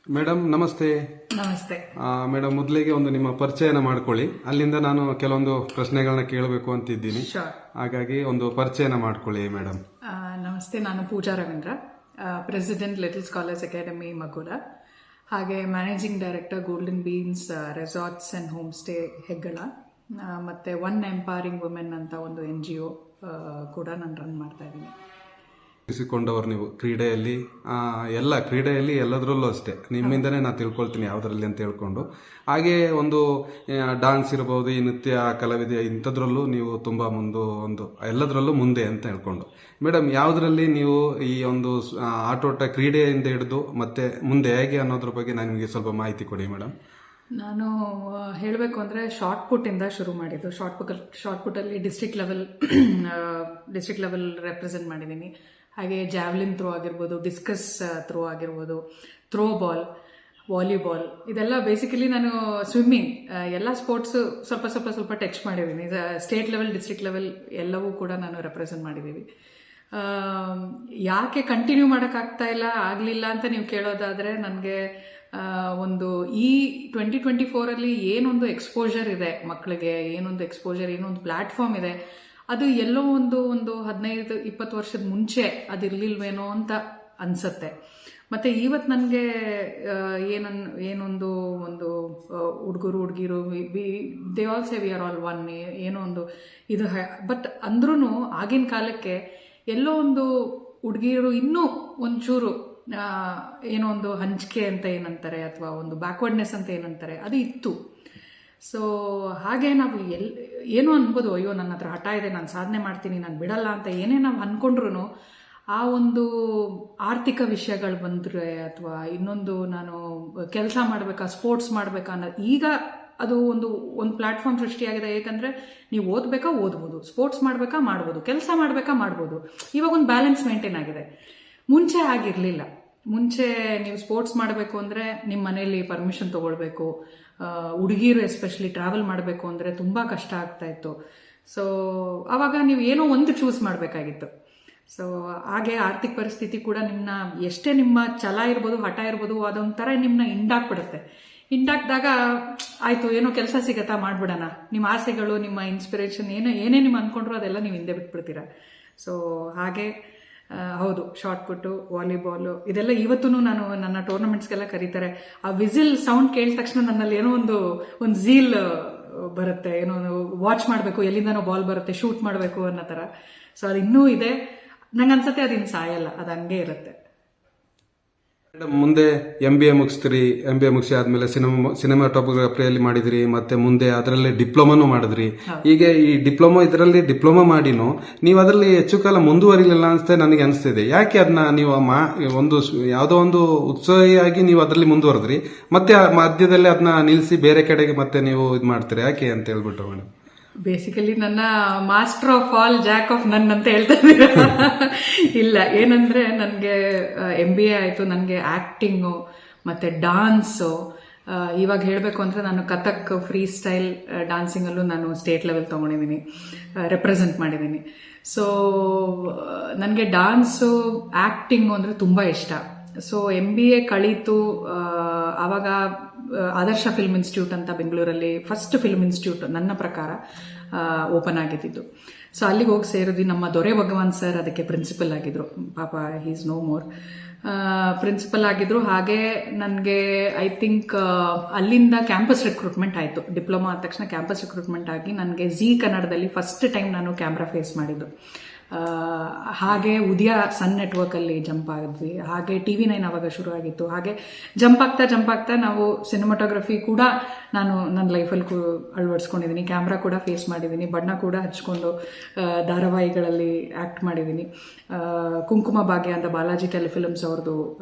Madam ನಮಸ್ತೆ. ನಮಸ್ತೆ. Madam, ಮೊದಲಿಗೆ ಒಂದು ನಿಮ್ಮ ಪರಿಚಯನ ಮಾಡ್ಕೊಳ್ಳಿ. ಅಲ್ಲಿಂದ ನಾನು ಕೆಲವೊಂದು ಪ್ರಶ್ನೆಗಳನ್ನ ಕೇಳಬೇಕು ಅಂತಿದ್ದೀನಿ. ಹಾಗಾಗಿ ಒಂದು ಪರಿಚಯನ ಮಾಡ್ಕೊಳ್ಳಿ ಮೇಡಮ್. ನಮಸ್ತೆ, ನಾನು Pooja Ravindra, president Little Scholars Academy Magula, ಹಾಗೆ managing director Golden Beans Resorts and home stay Heggala, ಮತ್ತೆ ಒನ್ ಎಂಪವರಿಂಗ್ ವುಮೆನ್ ಅಂತ ಒಂದು NGO ಕೂಡ ನಾನು ರನ್ ಮಾಡ್ತಾ ಇದ್ದೀನಿ. ಕೊಂಡವರು ನೀವು ಕ್ರೀಡೆಯಲ್ಲಿ ಎಲ್ಲದರಲ್ಲೂ ಅಷ್ಟೇ ನಿಮ್ಮಿಂದನೇ ನಾನು ತಿಳ್ಕೊಳ್ತೀನಿ ಯಾವುದರಲ್ಲಿ ಅಂತ ಹೇಳ್ಕೊಂಡು. ಹಾಗೆ ಒಂದು ಡಾನ್ಸ್ ಇರ್ಬೋದು, ಈ ನೃತ್ಯ ಕಲಾವಿದೆ, ಇಂಥದ್ರಲ್ಲೂ ನೀವು ತುಂಬ ಎಲ್ಲದರಲ್ಲೂ ಮುಂದೆ ಅಂತ ಹೇಳ್ಕೊಂಡು. ಮೇಡಮ್, ಯಾವುದರಲ್ಲಿ ನೀವು ಈ ಒಂದು ಆಟೋಟ ಕ್ರೀಡೆಯಿಂದ ಹಿಡಿದು ಮತ್ತೆ ಮುಂದೆ ಹೇಗೆ ಅನ್ನೋದ್ರ ಬಗ್ಗೆ ನನಗೆ ಸ್ವಲ್ಪ ಮಾಹಿತಿ ಕೊಡಿ ಮೇಡಮ್. ನಾನು ಹೇಳಬೇಕು ಅಂದರೆ ಶಾರ್ಟ್ ಪುಟ್ಟಿಂದ ಶುರು ಮಾಡಿದ್ದು. ಶಾರ್ಟ್ ಪುಟ್ಟಲ್ಲಿ ಡಿಸ್ಟ್ರಿಕ್ಟ್ ಲೆವೆಲ್ ರೆಪ್ರೆಸೆಂಟ್ ಮಾಡಿದ್ದೀನಿ. ಹಾಗೆ ಜಾವ್ಲಿನ್ ಥ್ರೋ ಆಗಿರ್ಬೋದು, ಡಿಸ್ಕಸ್ ಥ್ರೋ ಆಗಿರ್ಬೋದು, ಥ್ರೋ ಬಾಲ್, ವಾಲಿಬಾಲ್, ಇದೆಲ್ಲ ಬೇಸಿಕಲಿ ನಾನು ಸ್ವಿಮ್ಮಿಂಗ್ ಎಲ್ಲ ಸ್ಪೋರ್ಟ್ಸು ಸ್ವಲ್ಪ ಟಚ್ ಮಾಡಿದ್ದೀನಿ. ಸ್ಟೇಟ್ ಲೆವೆಲ್, ಡಿಸ್ಟ್ರಿಕ್ಟ್ ಲೆವೆಲ್ ಎಲ್ಲವೂ ಕೂಡ ನಾನು ರೆಪ್ರೆಸೆಂಟ್ ಮಾಡಿದ್ದೀವಿ. ಯಾಕೆ ಕಂಟಿನ್ಯೂ ಮಾಡೋಕ್ಕಾಗ್ತಾ ಆಗಲಿಲ್ಲ ಅಂತ ನೀವು ಕೇಳೋದಾದರೆ, ನನಗೆ ಒಂದು ಈ 2024 ಏನೊಂದು ಎಕ್ಸ್ಪೋಜರ್ ಇದೆ ಮಕ್ಕಳಿಗೆ, ಏನೊಂದು ಪ್ಲ್ಯಾಟ್ಫಾರ್ಮ್ ಇದೆ, ಅದು ಎಲ್ಲೋ ಒಂದು 15-20 ವರ್ಷದ ಮುಂಚೆ ಅದಿರಲಿಲ್ವೇನೋ ಅಂತ ಅನಿಸುತ್ತೆ. ಮತ್ತು ಇವತ್ತು ನನಗೆ ಏನೊಂದು ಹುಡುಗರು ಹುಡುಗಿರು they all say we are all one, ಏನೋ ಒಂದು ಇದು. ಬಟ್ ಅಂದ್ರೂ ಆಗಿನ ಕಾಲಕ್ಕೆ ಎಲ್ಲೋ ಒಂದು ಹುಡುಗಿರು ಇನ್ನೂ ಒಂಚೂರು ಏನೋ ಒಂದು ಹಂಚಿಕೆ ಅಂತ ಏನಂತಾರೆ, ಅಥವಾ ಒಂದು ಬ್ಯಾಕ್ವರ್ಡ್ನೆಸ್ ಅಂತ ಏನಂತಾರೆ, ಅದು ಇತ್ತು. ಸೊ ಹಾಗೆ ನಾವು ಏನೋ ಅನ್ಬೋದು, ಅಯ್ಯೋ ನನ್ನ ಹತ್ರ ಹಠ ಇದೆ, ನಾನು ಸಾಧನೆ ಮಾಡ್ತೀನಿ, ನಾನು ಬಿಡಲ್ಲ ಅಂತ ಏನೇ ನಾವು ಅಂದ್ಕೊಂಡ್ರು, ಆ ಒಂದು ಆರ್ಥಿಕ ವಿಷಯಗಳು ಬಂದರೆ ಅಥವಾ ಇನ್ನೊಂದು ನಾನು ಕೆಲಸ ಮಾಡಬೇಕಾ, ಸ್ಪೋರ್ಟ್ಸ್ ಮಾಡಬೇಕಾ ಅನ್ನೋದು, ಈಗ ಅದು ಒಂದು ಪ್ಲ್ಯಾಟ್ಫಾರ್ಮ್ ಸೃಷ್ಟಿಯಾಗಿದೆ. ಏಕೆಂದರೆ ನೀವು ಓದ್ಬೋದು, ಸ್ಪೋರ್ಟ್ಸ್ ಮಾಡಬೇಕಾ ಮಾಡ್ಬೋದು, ಕೆಲಸ ಮಾಡಬೇಕಾ ಮಾಡ್ಬೋದು. ಇವಾಗ ಒಂದು ಬ್ಯಾಲೆನ್ಸ್ ಮೇಂಟೈನ್ ಆಗಿದೆ. ಮುಂಚೆ ಆಗಿರಲಿಲ್ಲ. ಮುಂಚೆ ನೀವು ಸ್ಪೋರ್ಟ್ಸ್ ಮಾಡಬೇಕು ಅಂದರೆ ನಿಮ್ಮ ಮನೆಯಲ್ಲಿ ಪರ್ಮಿಷನ್ ತೊಗೊಳ್ಬೇಕು. ಹುಡುಗಿರು ಎಸ್ಪೆಷಲಿ ಟ್ರಾವೆಲ್ ಮಾಡಬೇಕು ಅಂದರೆ ತುಂಬ ಕಷ್ಟ ಆಗ್ತಾ ಇತ್ತು. ಸೊ ಆವಾಗ ನೀವು ಏನೋ ಒಂದು ಚೂಸ್ ಮಾಡಬೇಕಾಗಿತ್ತು. ಸೊ ಹಾಗೆ ಆರ್ಥಿಕ ಪರಿಸ್ಥಿತಿ ಕೂಡ ಎಷ್ಟೇ ನಿಮ್ಮ ಛಲ ಇರ್ಬೋದು, ಹಠ ಇರ್ಬೋದು, ಅದೊಂಥರ ನಿಮ್ಮನ್ನ ಹಿಂಡಾಕ್ಬಿಡುತ್ತೆ. ಹಿಂಡಾಕ್ದಾಗ ಆಯಿತು, ಏನೋ ಕೆಲಸ ಸಿಗತ್ತಾ, ಮಾಡ್ಬಿಡೋಣ, ನಿಮ್ಮ ಆಸೆಗಳು, ನಿಮ್ಮ ಇನ್ಸ್ಪಿರೇಷನ್ ಏನೇ ನೀವು ಅಂದ್ಕೊಂಡ್ರು ಅದೆಲ್ಲ ನೀವು ಹಿಂದೆ ಬಿಟ್ಬಿಡ್ತೀರ. ಸೊ ಹಾಗೆ ಹೌದು, ಶಾರ್ಟ್ ಪುಟ್ಟು, ವಾಲಿಬಾಲು, ಇದೆಲ್ಲ ಇವತ್ತೂ ನನ್ನ ಟೂರ್ನಮೆಂಟ್ಸ್ಗೆಲ್ಲ ಕರೀತಾರೆ. ಆ ವಿಸಿಲ್ ಸೌಂಡ್ ಕೇಳಿದ ತಕ್ಷಣ ನನ್ನಲ್ಲಿ ಏನೋ ಒಂದು ಝೀಲ್ ಬರುತ್ತೆ, ಏನೋ ವಾಚ್ ಮಾಡಬೇಕು, ಎಲ್ಲಿಂದನೋ ಬಾಲ್ ಬರುತ್ತೆ, ಶೂಟ್ ಮಾಡಬೇಕು ಅನ್ನೋ ಥರ. ಸೊ ಅದು ಇನ್ನೂ ಇದೆ. ನಂಗೆ ಅನ್ಸತ್ತೆ ಅದಿನ್ನು ಸಾಯಲ್ಲ, ಅದು ಹಂಗೆ ಇರುತ್ತೆ. ಮುಂದೆ MBA ಮುಗಿಸ್ತೀರಿ. MBA ಮುಗಿಸಿ ಆದ್ಮೇಲೆ ಸಿನಿಮಾಟೋಗ್ರಫಿಯಲ್ಲಿ ಮಾಡಿದ್ರಿ, ಮತ್ತೆ ಮುಂದೆ ಅದರಲ್ಲಿ ಡಿಪ್ಲೊಮಾನು ಮಾಡಿದ್ರಿ. ಹೀಗೆ ಈ ಡಿಪ್ಲೊಮಾ ಮಾಡಿನೂ ನೀವು ಅದರಲ್ಲಿ ಹೆಚ್ಚು ಕಾಲ ಮುಂದುವರಿಲಿಲ್ಲ ಅನ್ಸುತ್ತೆ ನನಗೆ ಅನಿಸ್ತಿದೆ. ಯಾಕೆ ಅದನ್ನ ನೀವು ಯಾವುದೋ ಒಂದು ಉತ್ಸಾಹಿಯಾಗಿ ನೀವು ಅದರಲ್ಲಿ ಮುಂದುವರೆದ್ರಿ, ಮತ್ತೆ ಮಧ್ಯದಲ್ಲಿ ಅದನ್ನ ನಿಲ್ಲಿಸಿ ಬೇರೆ ಕಡೆಗೆ ಮತ್ತೆ ನೀವು ಇದು ಮಾಡ್ತೀರಿ, ಯಾಕೆ ಅಂತ ಹೇಳ್ಬಿಟ್ಟು ಮೇಡಮ್? ಬೇಸಿಕಲಿ ನನ್ನ master of all, Jack of ನನ್ ಅಂತ ಹೇಳ್ತಾ ಇದ್ದೀರ. ಇಲ್ಲ, ಏನಂದ್ರೆ ನನಗೆ MBA ಆಯಿತು, ನನಗೆ ಆ್ಯಕ್ಟಿಂಗು ಮತ್ತು ಡಾನ್ಸು, ಇವಾಗ ಹೇಳಬೇಕು ಅಂದರೆ ನಾನು ಕಥಕ್ ಫ್ರೀ ಸ್ಟೈಲ್ ಡಾನ್ಸಿಂಗಲ್ಲೂ ನಾನು ಸ್ಟೇಟ್ ಲೆವೆಲ್ ತೊಗೊಂಡಿದ್ದೀನಿ, ರೆಪ್ರೆಸೆಂಟ್ ಮಾಡಿದ್ದೀನಿ. ಸೊ ನನಗೆ ಡಾನ್ಸು, ಆ್ಯಕ್ಟಿಂಗು ಅಂದರೆ ತುಂಬ ಇಷ್ಟ. So MBA ಕಳೀತು. ಆವಾಗ ಆದರ್ಶ ಫಿಲ್ಮ್ ಇನ್ಸ್ಟಿಟ್ಯೂಟ್ ಅಂತ ಬೆಂಗಳೂರಲ್ಲಿ ಫಸ್ಟ್ ಫಿಲ್ಮ್ ಇನ್ಸ್ಟಿಟ್ಯೂಟ್ ನನ್ನ ಪ್ರಕಾರ ಓಪನ್ ಆಗಿದ್ದು. ಸೊ ಅಲ್ಲಿಗೆ ಹೋಗಿ ಸೇರಿದ್ವಿ. ನಮ್ಮ ದೊರೆ ಭಗವಾನ್ ಸರ್ ಅದಕ್ಕೆ ಪ್ರಿನ್ಸಿಪಲ್ ಆಗಿದ್ರು. ಪಾಪ he is no more. Principal ಆಗಿದ್ರು. ಹಾಗೆ ನನಗೆ ಐ ಥಿಂಕ್ ಅಲ್ಲಿಂದ ಕ್ಯಾಂಪಸ್ ರಿಕ್ರೂಟ್ಮೆಂಟ್ ಆಯಿತು. ಡಿಪ್ಲೊಮಾ ಆದ ತಕ್ಷಣ ಕ್ಯಾಂಪಸ್ ರಿಕ್ರೂಟ್ಮೆಂಟ್ ಆಗಿ ನನಗೆ ಜೀ ಕನ್ನಡದಲ್ಲಿ ಫಸ್ಟ್ ಟೈಮ್ ನಾನು ಕ್ಯಾಮ್ರಾ ಫೇಸ್ ಮಾಡಿದ್ದು. ಹಾಗೆ ಉದಯ ಸನ್ ನೆಟ್ವರ್ಕಲ್ಲಿ ಜಂಪ್ ಆಗಿದ್ವಿ. ಹಾಗೆ TV9 ಆವಾಗ ಶುರು ಆಗಿತ್ತು. ಹಾಗೆ ಜಂಪ್ ಆಗ್ತಾ ನಾವು ಸಿನಿಮಾಟೋಗ್ರಫಿ ಕೂಡ ನಾನು ನನ್ನ ಲೈಫಲ್ಲಿ ಅಳವಡಿಸ್ಕೊಂಡಿದ್ದೀನಿ. ಕ್ಯಾಮ್ರಾ ಕೂಡ ಫೇಸ್ ಮಾಡಿದ್ದೀನಿ, ಬಣ್ಣ ಕೂಡ ಹಚ್ಕೊಂಡು ಧಾರಾವಾಹಿಗಳಲ್ಲಿ ಆ್ಯಕ್ಟ್ ಮಾಡಿದ್ದೀನಿ. ಕುಂಕುಮ ಭಾಗ್ಯ ಅಂತ ಬಾಲಾಜಿ ಟೆಲಿಫಿಲ್ಮ್ಸ್ ಅವ್ರದ್ದು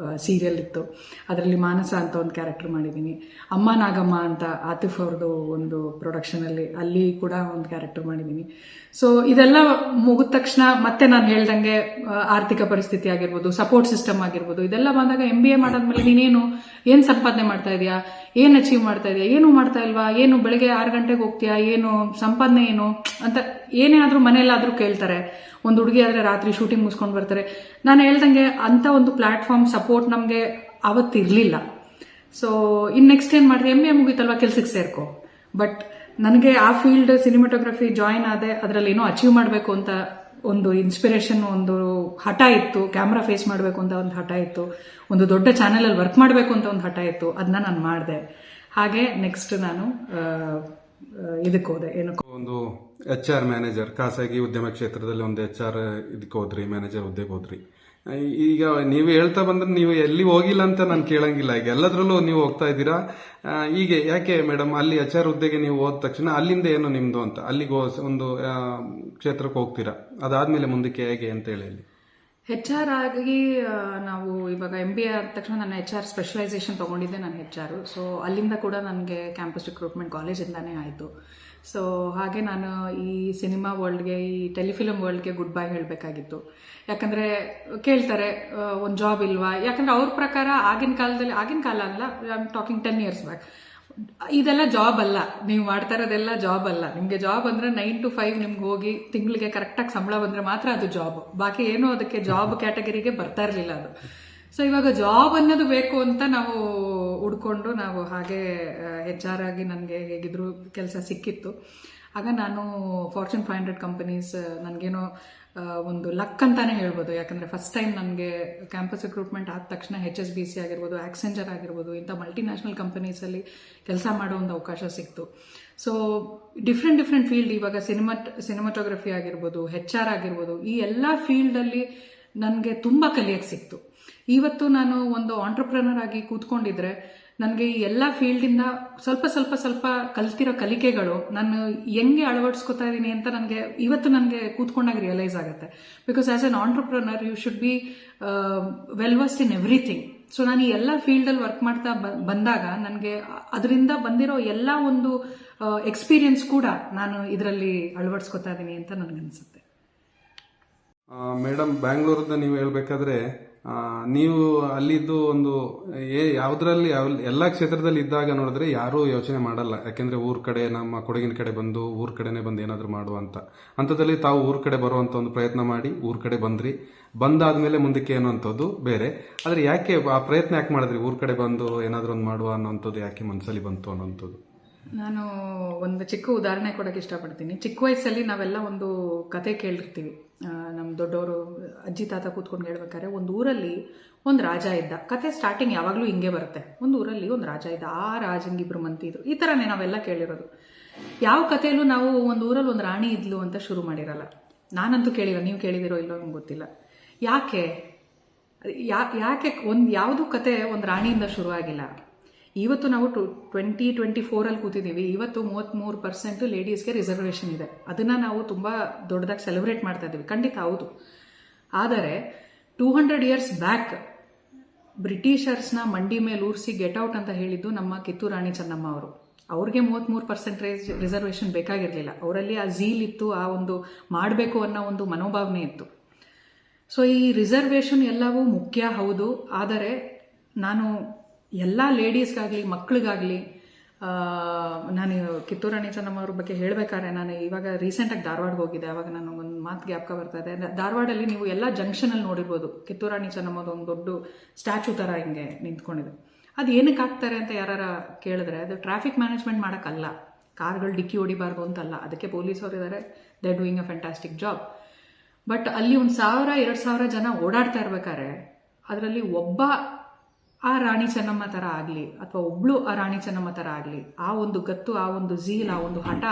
ಸೀರಿಯಲ್ ಇತ್ತು, ಅದರಲ್ಲಿ ಮಾನಸ ಅಂತ ಒಂದು ಕ್ಯಾರೆಕ್ಟರ್ ಮಾಡಿದ್ದೀನಿ. ಅಮ್ಮ ನಾಗಮ್ಮ ಅಂತ ಆತಿಫ್ ಅವ್ರದ್ದು ಒಂದು ಪ್ರೊಡಕ್ಷನಲ್ಲಿ, ಅಲ್ಲಿ ಕೂಡ ಒಂದು ಕ್ಯಾರೆಕ್ಟರ್ ಮಾಡಿದ್ದೀನಿ. ಸೊ ಇದೆಲ್ಲ ಮುಗಿದ ತಕ್ಷಣ ಮತ್ತೆ ನಾನು ಹೇಳ್ದಂಗೆ ಆರ್ಥಿಕ ಪರಿಸ್ಥಿತಿ ಆಗಿರ್ಬೋದು, ಸಪೋರ್ಟ್ ಸಿಸ್ಟಮ್ ಆಗಿರ್ಬೋದು, ಇದೆಲ್ಲ ಬಂದಾಗ MBA ಮಾಡಾದ್ಮೇಲೆ ನೀನೇನು ಸಂಪಾದನೆ ಮಾಡ್ತಾ ಇದೆಯಾ, ಏನು ಅಚೀವ್ ಮಾಡ್ತಾ ಇದೆಯಾ, ಏನು ಮಾಡ್ತಾ ಇಲ್ವಾ, ಏನು ಬೆಳಗ್ಗೆ 6 ಗಂಟೆಗೆ ಹೋಗ್ತೀಯಾ, ಏನು ಸಂಪಾದನೆ ಏನು ಅಂತ ಏನೇ ಆದರೂ ಮನೆಯಲ್ಲಾದರೂ ಕೇಳ್ತಾರೆ. ಒಂದು ಹುಡುಗಿ ಆದರೆ ರಾತ್ರಿ ಶೂಟಿಂಗ್ ಮುಗಿಸ್ಕೊಂಡು ಬರ್ತಾರೆ. ನಾನು ಹೇಳ್ದಂಗೆ ಅಂಥ ಒಂದು ಪ್ಲಾಟ್ಫಾರ್ಮ್ ಸಪೋರ್ಟ್ ನಮಗೆ ಅವತ್ತಿರಲಿಲ್ಲ. ಸೊ ಇನ್ನು ನೆಕ್ಸ್ಟ್ ಏನು ಮಾಡಿದೆ, MBA ಮುಗೀತಲ್ವಾ ಕೆಲ್ಸಕ್ಕೆ ಸೇರ್ಕೊ. ಬಟ್ ನನಗೆ ಆ ಫೀಲ್ಡ್ ಸಿನಿಮಾಟೋಗ್ರಫಿ ಜಾಯಿನ್ ಆದೆ, ಅದರಲ್ಲಿ ಏನೋ ಅಚೀವ್ ಮಾಡಬೇಕು ಅಂತ ಒಂದು ಇನ್ಸ್ಪಿರೇಷನ್, ಒಂದು ಹಠ ಇತ್ತು. ಕ್ಯಾಮ್ರಾ ಫೇಸ್ ಮಾಡಬೇಕು ಅಂತ ಒಂದು ಹಠ ಇತ್ತು, ಒಂದು ದೊಡ್ಡ ಚಾನೆಲಲ್ಲಿ ವರ್ಕ್ ಮಾಡಬೇಕು ಅಂತ ಒಂದು ಹಠ ಇತ್ತು. ಅದನ್ನ ನಾನು ಮಾಡಿದೆ. ಹಾಗೆ ನೆಕ್ಸ್ಟ್ ನಾನು ಇದಕ್ಕೆ ಹೋದೆ, ಏನಕ್ಕೆ ಒಂದು HR ಮ್ಯಾನೇಜರ್, ಖಾಸಗಿ ಉದ್ಯಮ ಕ್ಷೇತ್ರದಲ್ಲಿ ಒಂದು HR ಇದಕ್ಕೆ ಹೋದ್ರಿ, ಮ್ಯಾನೇಜರ್ ಹುದ್ದೆಗೆ ಹೋದ್ರಿ. ಈಗ ನೀವು ಹೇಳ್ತಾ ಬಂದ್ರೆ ನೀವು ಎಲ್ಲಿ ಹೋಗಿಲ್ಲ ಅಂತ ನಾನು ಕೇಳಂಗಿಲ್ಲ. ಈಗ ಎಲ್ಲದರಲ್ಲೂ ನೀವು ಹೋಗ್ತಾ ಇದ್ದೀರಾ. ಹೀಗೆ ಯಾಕೆ ಮೇಡಮ್ ಅಲ್ಲಿ HR ಹುದ್ದೆಗೆ ನೀವು ಹೋದ ತಕ್ಷಣ ಅಲ್ಲಿಂದ ಏನು ನಿಮ್ದು ಅಂತ ಅಲ್ಲಿಗೆ ಒಂದು ಕ್ಷೇತ್ರಕ್ಕೆ ಹೋಗ್ತೀರಾ, ಅದಾದ್ಮೇಲೆ ಮುಂದಕ್ಕೆ ಹೇಗೆ ಅಂತ ಹೇಳಿ? HR ಆಗಿ ನಾವು ಇವಾಗ MBA ಆದ ತಕ್ಷಣ ನಾನು HR ಸ್ಪೆಷಲೈಸೇಷನ್ ತೊಗೊಂಡಿದ್ದೆ, ನಾನು HR. ಸೊ ಅಲ್ಲಿಂದ ಕೂಡ ನನಗೆ ಕ್ಯಾಂಪಸ್ ರಿಕ್ರೂಟ್ಮೆಂಟ್ ಕಾಲೇಜಿಂದಾನೇ ಆಯಿತು. ಸೊ ಹಾಗೆ ನಾನು ಈ ಸಿನಿಮಾ ವರ್ಲ್ಡ್ಗೆ, ಈ ಟೆಲಿಫಿಲಮ್ ವರ್ಲ್ಡ್ಗೆ ಗುಡ್ ಬೈ ಹೇಳಬೇಕಾಗಿತ್ತು. ಯಾಕಂದರೆ ಕೇಳ್ತಾರೆ ಒಂದು ಜಾಬ್ ಇಲ್ವಾ, ಯಾಕಂದರೆ ಅವ್ರ ಪ್ರಕಾರ ಆಗಿನ ಕಾಲ ಅಲ್ಲ, I am talking 10 years back, ಇದೆಲ್ಲ ಜಾಬ್ ಅಲ್ಲ, ನೀವು ಮಾಡ್ತಾ ಇರೋದೆಲ್ಲ ಜಾಬ್ ಅಲ್ಲ. ನಿಮಗೆ ಜಾಬ್ ಅಂದರೆ 9 to 5 ನಿಮ್ಗೆ ಹೋಗಿ ತಿಂಗಳಿಗೆ ಕರೆಕ್ಟಾಗಿ ಸಂಬಳ ಬಂದರೆ ಮಾತ್ರ ಅದು ಜಾಬ್. ಬಾಕಿ ಏನೋ ಅದಕ್ಕೆ ಜಾಬ್ ಕ್ಯಾಟಗರಿಗೆ ಬರ್ತಾ ಇರಲಿಲ್ಲ ಅದು. ಸೊ ಇವಾಗ ಜಾಬ್ ಅನ್ನೋದು ಬೇಕು ಅಂತ ನಾವು ಹುಡ್ಕೊಂಡು ನಾವು ಹಾಗೆ HR ಆಗಿ ನನಗೆ ಹೇಗಿದ್ರು ಕೆಲಸ ಸಿಕ್ಕಿತ್ತು. ಆಗ ನಾನು ಫಾರ್ಚೂನ್ 500 ಕಂಪನೀಸ್ ನನಗೇನೋ ಒಂದು ಲಕ್ ಅಂತಾನೆ ಹೇಳ್ಬೋದು. ಯಾಕಂದರೆ ಫಸ್ಟ್ ಟೈಮ್ ನನಗೆ ಕ್ಯಾಂಪಸ್ ರಿಕ್ರೂಟ್ಮೆಂಟ್ ಆದ ತಕ್ಷಣ HSBC ಆಗಿರ್ಬೋದು, ಆಕ್ಸೆಂಚರ್ ಆಗಿರ್ಬೋದು, ಇಂಥ ಮಲ್ಟಿನ್ಯಾಷನಲ್ ಕಂಪನೀಸಲ್ಲಿ ಕೆಲಸ ಮಾಡೋ ಒಂದು ಅವಕಾಶ ಸಿಕ್ತು. ಸೊ ಡಿಫ್ರೆಂಟ್ ಫೀಲ್ಡ್, ಇವಾಗ ಸಿನಿಮಾಟೋಗ್ರಫಿ ಆಗಿರ್ಬೋದು, HR ಆಗಿರ್ಬೋದು, ಈ ಎಲ್ಲ ಫೀಲ್ಡಲ್ಲಿ ನನಗೆ ತುಂಬ ಕಲಿಯಕ್ಕೆ ಸಿಕ್ತು. ಇವತ್ತು ನಾನು ಒಂದು ಆಂಟ್ರಪ್ರನರ್ ಆಗಿ ಕೂತ್ಕೊಂಡಿದ್ರೆ ನನಗೆ ಈ ಎಲ್ಲ ಫೀಲ್ಡಿಂದ ಸ್ವಲ್ಪ ಕಲ್ತಿರೋ ಕಲಿಕೆಗಳು ನಾನು ಹೆಂಗೆ ಅಳವಡಿಸ್ಕೊತಾ ಇದ್ದೀನಿ ಅಂತ ನನಗೆ ಕೂತ್ಕೊಂಡಾಗ ರಿಯಲೈಸ್ ಆಗುತ್ತೆ. Because as an entrepreneur you should be well versed in everything. So ನಾನು ಈ ಎಲ್ಲ ಫೀಲ್ಡಲ್ಲಿ ವರ್ಕ್ ಮಾಡ್ತಾ ಬಂದಾಗ ನನಗೆ ಅದರಿಂದ ಬಂದಿರೋ ಎಲ್ಲ ಒಂದು ಎಕ್ಸ್ಪೀರಿಯನ್ಸ್ ಕೂಡ ನಾನು ಇದರಲ್ಲಿ ಅಳವಡಿಸ್ಕೊತಾ ಇದ್ದೀನಿ ಅಂತ ನನಗನ್ಸುತ್ತೆ. ಮೇಡಮ್, ಬ್ಯಾಂಗ್ಳೂರದ ನೀವು ಹೇಳ್ಬೇಕಾದ್ರೆ ನೀವು ಅಲ್ಲಿದ್ದು ಒಂದು ಯಾವುದ್ರಲ್ಲಿ ಎಲ್ಲ ಕ್ಷೇತ್ರದಲ್ಲಿ ಇದ್ದಾಗ ನೋಡಿದ್ರೆ ಯಾರೂ ಯೋಚನೆ ಮಾಡಲ್ಲ. ಯಾಕೆಂದ್ರೆ ಊರ್ ಕಡೆ, ನಮ್ಮ ಕೊಡಗಿನ ಕಡೆ ಬಂದು ಊರ್ ಕಡೆನೆ ಬಂದು ಏನಾದರೂ ಮಾಡುವ ಅಂಥದ್ದಲ್ಲಿ ತಾವು ಊರ್ ಕಡೆ ಬರುವಂತ ಒಂದು ಪ್ರಯತ್ನ ಮಾಡಿ ಊರ್ ಕಡೆ ಬಂದ್ರಿ. ಬಂದಾದ್ಮೇಲೆ ಮುಂದಕ್ಕೆ ಏನು ಅಂತದ್ದು ಬೇರೆ. ಆದ್ರೆ ಯಾಕೆ ಆ ಪ್ರಯತ್ನ ಯಾಕೆ ಮಾಡಿದ್ರಿ? ಊರ್ ಕಡೆ ಬಂದು ಏನಾದರೂ ಒಂದು ಮಾಡುವ ಅನ್ನೋಂಥದ್ದು ಯಾಕೆ ಮನಸ್ಸಲ್ಲಿ ಬಂತು ಅನ್ನೋಂಥದ್ದು? ನಾನು ಒಂದು ಚಿಕ್ಕ ಉದಾಹರಣೆ ಕೊಡೋಕೆ ಇಷ್ಟಪಡ್ತೀನಿ. ಚಿಕ್ಕ ವಯಸ್ಸಲ್ಲಿ ನಾವೆಲ್ಲ ಒಂದು ಕತೆ ಕೇಳಿರ್ತೀವಿ. ನಮ್ಮ ದೊಡ್ಡವರು ಅಜ್ಜಿ ತಾತ ಕೂತ್ಕೊಂಡು ಹೇಳ್ಬೇಕಾದ್ರೆ, ಒಂದು ಊರಲ್ಲಿ ಒಂದು ರಾಜ ಇದ್ದ. ಕತೆ ಸ್ಟಾರ್ಟಿಂಗ್ ಯಾವಾಗಲೂ ಹಿಂಗೆ ಬರುತ್ತೆ. ಒಂದು ಊರಲ್ಲಿ ಒಂದು ರಾಜ ಇದ್ದ, ಆ ರಾಜಂಗೆ 2 ಮಂದಿ ಇದ್ರು. ಈ ಥರನೇ ನಾವೆಲ್ಲ ಕೇಳಿರೋದು. ಯಾವ ಕಥೆಯಲ್ಲೂ ನಾವು ಒಂದು ಊರಲ್ಲಿ ಒಂದು ರಾಣಿ ಇದ್ಲು ಅಂತ ಶುರು ಮಾಡಿರಲ್ಲ. ನಾನಂತೂ ಕೇಳಿಲ್ಲ, ನೀವು ಕೇಳಿದಿರೋ ಇಲ್ಲೋ ನಮ್ಗೆ ಗೊತ್ತಿಲ್ಲ. ಯಾಕೆ ಯಾವುದು ಕತೆ ಒಂದು ರಾಣಿಯಿಂದ ಶುರು ಆಗಿಲ್ಲ? ಇವತ್ತು ನಾವು 2024 ಕೂತಿದ್ದೀವಿ. ಇವತ್ತು 33% ಲೇಡೀಸ್ಗೆ ರಿಸರ್ವೇಷನ್ ಇದೆ. ಅದನ್ನ ನಾವು ತುಂಬಾ ದೊಡ್ಡದಾಗಿ ಸೆಲೆಬ್ರೇಟ್ ಮಾಡ್ತಾ ಇದ್ದೀವಿ, ಖಂಡಿತ ಹೌದು. ಆದರೆ 200 years ಬ್ಯಾಕ್ ಬ್ರಿಟಿಷರ್ಸ್ನ ಮಂಡಿ ಮೇಲೆ ಊರಿಸಿ ಗೆಟ್ ಔಟ್ ಅಂತ ಹೇಳಿದ್ದು ನಮ್ಮ ಕಿತ್ತೂರು ರಾಣಿ ಚೆನ್ನಮ್ಮ ಅವರು. ಅವ್ರಿಗೆ 33% ರಿಸರ್ವೇಷನ್ ಬೇಕಾಗಿರಲಿಲ್ಲ. ಅವರಲ್ಲಿ ಆ ಝೀಲ್ ಇತ್ತು, ಆ ಒಂದು ಮಾಡಬೇಕು ಅನ್ನೋ ಒಂದು ಮನೋಭಾವನೆ ಇತ್ತು. ಸೊ ಈ ರಿಸರ್ವೇಷನ್ ಎಲ್ಲವೂ ಮುಖ್ಯ ಹೌದು. ಆದರೆ ನಾನು ಎಲ್ಲ ಲೇಡೀಸ್ಗಾಗಲಿ ಮಕ್ಕಳಿಗಾಗಲಿ, ನಾನು ಕಿತ್ತೂರು ರಾಣಿ ಚೆನ್ನಮ್ಮ ಅವ್ರ ಬಗ್ಗೆ ಹೇಳಬೇಕಾದ್ರೆ, ನಾನು ಇವಾಗ ರೀಸೆಂಟಾಗಿ ಧಾರವಾಡಕ್ಕೆ ಹೋಗಿದ್ದೆ. ಅವಾಗ ನಾನು ಒಂದು ಮಾತು ಜ್ಞಾಪಕ ಬರ್ತಾ ಇದೆ. ಧಾರವಾಡಲ್ಲಿ ನೀವು ಎಲ್ಲ ಜಂಕ್ಷನಲ್ಲಿ ನೋಡಿರ್ಬೋದು, ಕಿತ್ತೂರು ರಾಣಿ ಚೆನ್ನಮ್ಮದು ಒಂದು ದೊಡ್ಡ ಸ್ಟ್ಯಾಚು ಥರ ಹಿಂಗೆ ನಿಂತ್ಕೊಂಡಿದೆ. ಅದು ಏನಕ್ಕೆ ಹಾಕ್ತಾರೆ ಅಂತ ಯಾರು ಕೇಳಿದ್ರೆ, ಅದು ಟ್ರಾಫಿಕ್ ಮ್ಯಾನೇಜ್ಮೆಂಟ್ ಮಾಡೋಕ್ಕಲ್ಲ, ಕಾರ್ಗಳು ಡಿಕ್ಕಿ ಹೊಡಿಬಾರ್ದು ಅಂತಲ್ಲ. ಅದಕ್ಕೆ ಪೊಲೀಸರು ಇದ್ದಾರೆ, they doing a fantastic job. But ಅಲ್ಲಿ 1,000-2,000 ಜನ ಓಡಾಡ್ತಾ ಇರ್ಬೇಕಾದ್ರೆ ಅದರಲ್ಲಿ ಒಬ್ಬ ಆ ರಾಣಿ ಚೆನ್ನಮ್ಮ ಥರ ಆಗಲಿ ಅಥವಾ ಒಬ್ಳು ಆ ರಾಣಿ ಚೆನ್ನಮ್ಮ ಥರ ಆಗಲಿ, ಆ ಒಂದು ಗತ್ತು, ಆ ಒಂದು ಝೀಲ್, ಆ ಒಂದು ಹಠ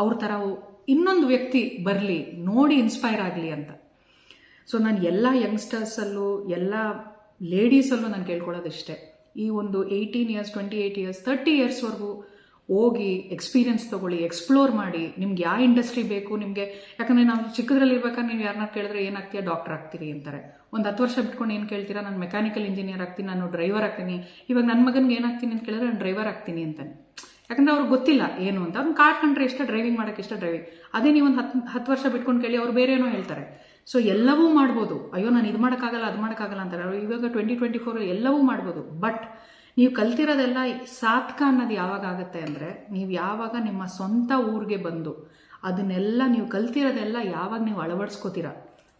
ಅವ್ರ ಥರ ಇನ್ನೊಂದು ವ್ಯಕ್ತಿ ಬರಲಿ, ನೋಡಿ ಇನ್ಸ್ಪೈರ್ ಆಗಲಿ ಅಂತ. ಸೊ ನಾನು ಎಲ್ಲ ಯಂಗ್ಸ್ಟರ್ಸಲ್ಲೂ, ಎಲ್ಲ ಲೇಡೀಸಲ್ಲೂ ನಾನು ಕೇಳ್ಕೊಳ್ಳೋದಿಷ್ಟೇ, ಈ ಒಂದು 18 years, 28 years, 30 yearsವರೆಗೂ ಹೋಗಿ ಎಕ್ಸ್ಪೀರಿಯನ್ಸ್ ತೊಗೊಳ್ಳಿ, ಎಕ್ಸ್ಪ್ಲೋರ್ ಮಾಡಿ. ನಿಮ್ಗೆ ಯಾವ ಇಂಡಸ್ಟ್ರಿ ಬೇಕು ನಿಮಗೆ. ಯಾಕಂದರೆ ನಾವು ಚಿಕ್ಕದ್ರಲ್ಲಿರ್ಬೇಕಾದ್ರೆ ನೀವು ಯಾರನ್ನ ಕೇಳಿದ್ರೆ ಏನಾಗ್ತೀಯಾ, ಡಾಕ್ಟರ್ ಆಗ್ತೀರಿ ಅಂತಾರೆ. ಒಂದು 10 ವರ್ಷ ಬಿಟ್ಕೊಂಡು ಏನು ಕೇಳ್ತೀರಾ, ನಾನು ಮೆಕ್ಯಾನಿಕಲ್ ಇಂಜಿನಿಯರ್ ಆಗ್ತೀನಿ, ನಾನು ಡ್ರೈವರ್ ಆಗ್ತೀನಿ. ಇವಾಗ ನನ್ನ ಮಗನಿಗೆ ಏನಾಗ್ತೀನಿ ಅಂತ ಕೇಳಿದ್ರೆ ನಾನು ಡ್ರೈವರ್ ಆಗ್ತೀನಿ ಅಂತಾನೆ. ಯಾಕಂದರೆ ಅವ್ರಿಗೆ ಗೊತ್ತಿಲ್ಲ ಏನು ಅಂತ. ಅವ್ನು ಕಾರ್ ಕಂಡ್ರೆ ಇಷ್ಟ, ಡ್ರೈವಿಂಗ್ ಮಾಡೋಕ್ಕೆ ಇಷ್ಟ, ಡ್ರೈವಿಂಗ್. ಅದೇ ನೀವು ಒಂದು 10 ವರ್ಷ ಬಿಟ್ಕೊಂಡು ಕೇಳಿ, ಅವ್ರು ಬೇರೆ ಏನೋ ಹೇಳ್ತಾರೆ. ಸೊ ಎಲ್ಲವೂ ಮಾಡ್ಬೋದು. ಅಯ್ಯೋ ನಾನು ಇದು ಮಾಡೋಕ್ಕಾಗಲ್ಲ, ಅದು ಮಾಡೋಕ್ಕಾಗಲ್ಲ ಅಂತಾರೆ. ಅವ್ರು ಇವಾಗ 2024 ಎಲ್ಲವೂ ಮಾಡ್ಬೋದು. ಬಟ್ ನೀವು ಕಲ್ತಿರೋದೆಲ್ಲ ಸಾರ್ಥಕ ಅನ್ನೋದು ಯಾವಾಗ ಆಗುತ್ತೆ ಅಂದರೆ, ನೀವು ಯಾವಾಗ ನಿಮ್ಮ ಸ್ವಂತ ಊರಿಗೆ ಬಂದು ಅದನ್ನೆಲ್ಲ ನೀವು ಕಲ್ತಿರೋದೆಲ್ಲ ಯಾವಾಗ ನೀವು ಅಳವಡಿಸ್ಕೋತೀರ